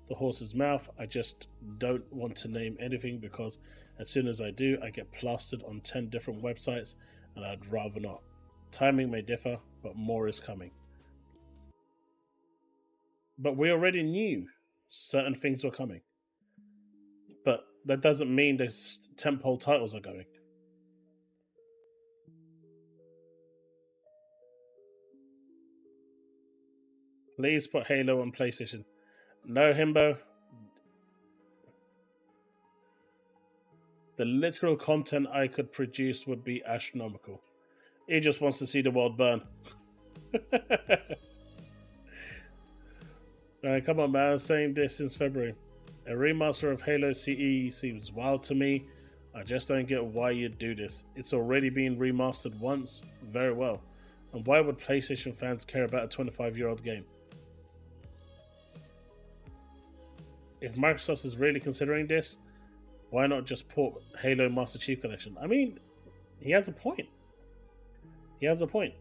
the horse's mouth. I just don't want to name anything because as soon as I do, I get plastered on 10 different websites, and I'd rather not. Timing may differ, but more is coming. But we already knew certain things were coming. But that doesn't mean the tentpole titles are going. Please put Halo on PlayStation. No, Himbo. The literal content I could produce would be astronomical. He just wants to see the world burn. Come on, man. I was saying this since February. A remaster of Halo CE seems wild to me. I just don't get why you'd do this. It's already been remastered once. Very well. And why would PlayStation fans care about a 25-year-old game? If Microsoft is really considering this, why not just port Halo Master Chief Collection? I mean, he has a point. He has a point.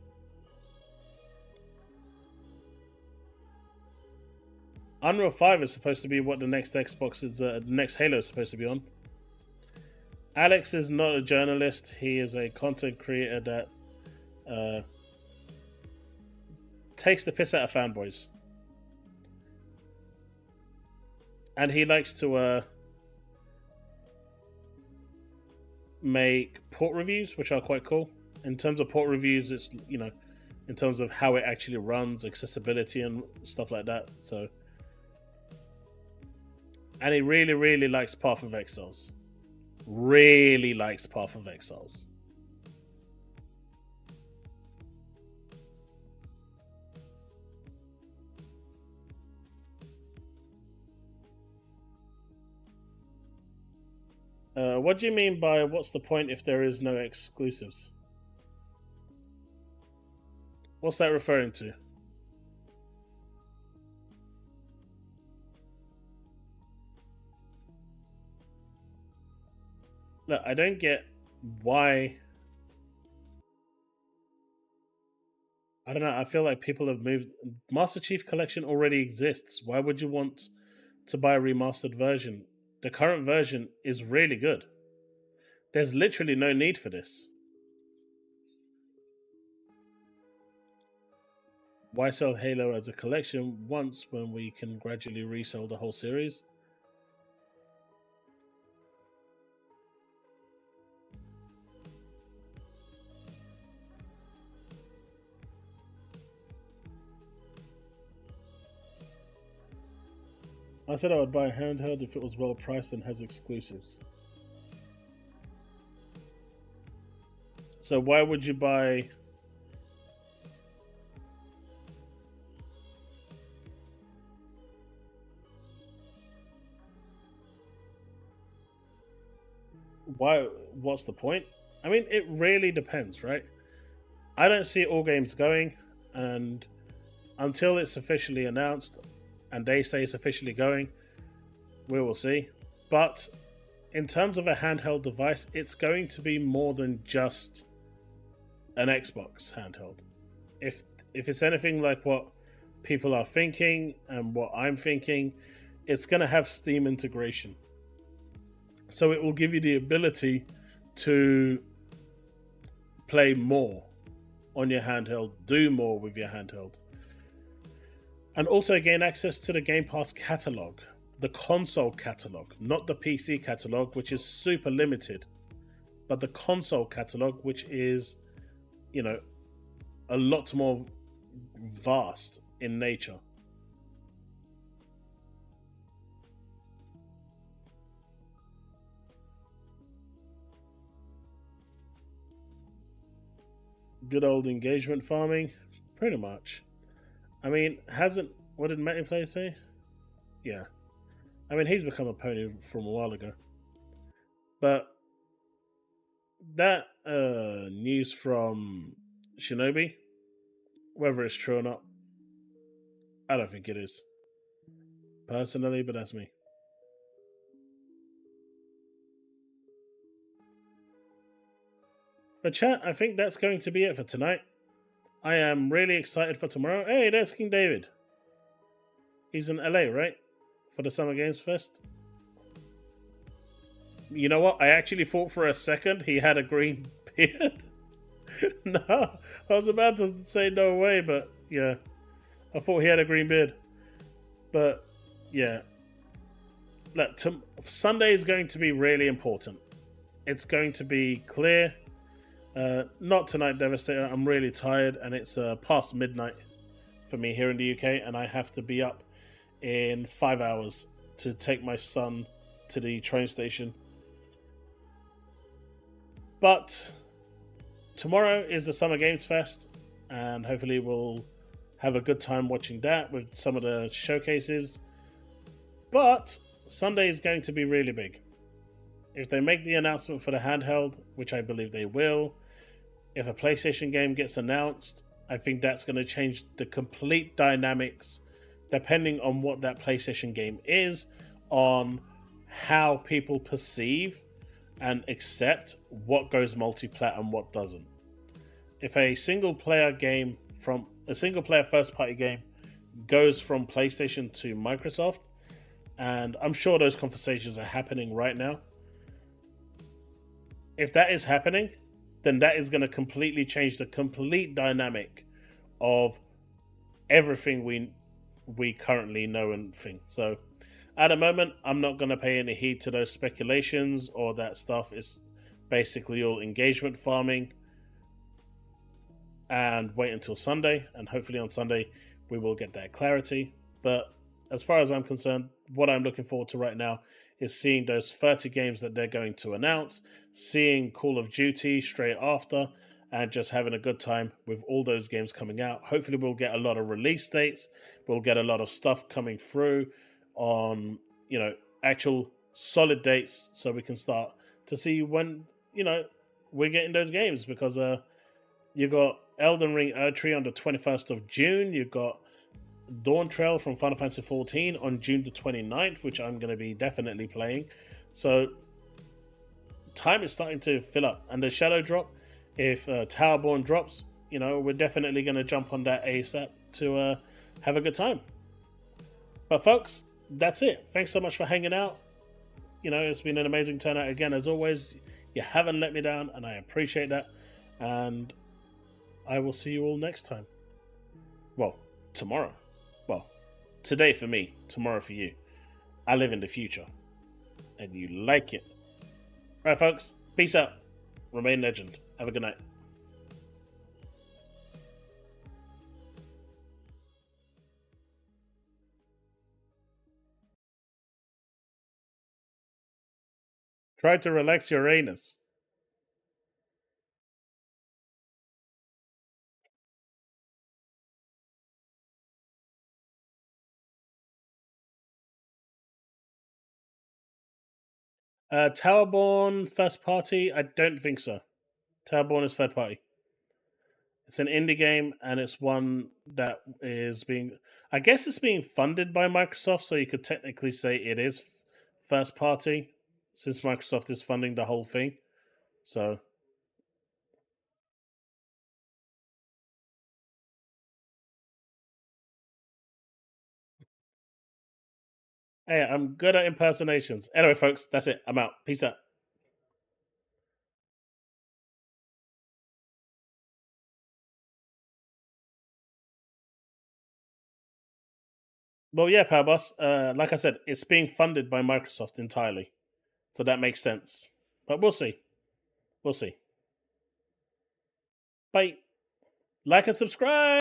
Unreal 5 is supposed to be what the next Xbox is, the next Halo is supposed to be on. Alex is not a journalist. He is a content creator that takes the piss out of fanboys. And he likes to make port reviews, which are quite cool. In terms of port reviews, it's, in terms of how it actually runs, accessibility and stuff like that. So, and he really, really likes Path of Exiles. Really likes Path of Exiles. What do you mean by what's the point if there is no exclusives? What's that referring to? Look, I don't get why. I don't know. I feel like people have moved. Master Chief Collection already exists. Why would you want to buy a remastered version? The current version is really good. There's literally no need for this. Why sell Halo as a collection once when we can gradually resell the whole series? I said I would buy a handheld if it was well priced and has exclusives. So why would you buy... Why? What's the point? I mean, it really depends, right? I don't see all games going, and until it's officially announced and they say it's officially going, we will see. But in terms of a handheld device, it's going to be more than just an Xbox handheld. If it's anything like what people are thinking and what I'm thinking, it's going to have Steam integration. So it will give you the ability to play more on your handheld, do more with your handheld. And also gain access to the Game Pass catalog, the console catalog, not the PC catalog, which is super limited, but the console catalog, which is, you know, a lot more vast in nature. Good old engagement farming, pretty much. I mean, what did Matty Play say? Yeah. I mean, he's become a pony from a while ago. But that news from Shinobi, whether it's true or not, I don't think it is. Personally, but that's me. But chat, I think that's going to be it for tonight. I am really excited for tomorrow. Hey, there's King David. He's in LA, right? For the Summer Games Fest. You know what? I actually thought for a second he had a green beard. No, I was about to say no way, but yeah. I thought he had a green beard. But yeah. Look, Sunday is going to be really important. It's going to be clear. Not tonight, Devastator. I'm really tired, and it's past midnight for me here in the UK, and I have to be up in 5 hours to take my son to the train station. But tomorrow is the Summer Games Fest, and hopefully we'll have a good time watching that with some of the showcases. But Sunday is going to be really big. If they make the announcement for the handheld, which I believe they will, if a PlayStation game gets announced, I think that's going to change the complete dynamics, depending on what that PlayStation game is, on how people perceive and accept what goes multi-plat and what doesn't. If a single player first party game goes from PlayStation to Microsoft, and I'm sure those conversations are happening right now, if that is happening, then that is going to completely change the complete dynamic of everything we currently know and think. So at the moment, I'm not going to pay any heed to those speculations or that stuff. It's basically all engagement farming, and wait until Sunday, and hopefully on Sunday we will get that clarity. But as far as I'm concerned, what I'm looking forward to right now is seeing those 30 games that they're going to announce, seeing Call of Duty straight after, and just having a good time with all those games coming out. Hopefully we'll get a lot of release dates. We'll get a lot of stuff coming through on, actual solid dates, so we can start to see when, we're getting those games, because you got Elden Ring Erdtree on the 21st of June. You got Dawn Trail from Final Fantasy XIV on June the 29th, which I'm going to be definitely playing. So time is starting to fill up. And the Shadow drop, if Towerborn drops, we're definitely going to jump on that ASAP to have a good time. But folks, that's it. Thanks so much for hanging out. It's been an amazing turnout again. As always, you haven't let me down, and I appreciate that. And I will see you all next time. Well, tomorrow. Well, today for me, tomorrow for you. I live in the future, and you like it. Right, folks. Peace out. Remain legend. Have a good night. Try to relax your anus. Towerborn first party? I don't think so. Towerborn is third party. It's an indie game, and it's one that is being... I guess it's being funded by Microsoft, so you could technically say it is first party, since Microsoft is funding the whole thing. So... Hey, I'm good at impersonations. Anyway, folks, that's it. I'm out. Peace out. Well, yeah, Powerboss. Like I said, it's being funded by Microsoft entirely. So that makes sense. But we'll see. We'll see. Bye. Like and subscribe.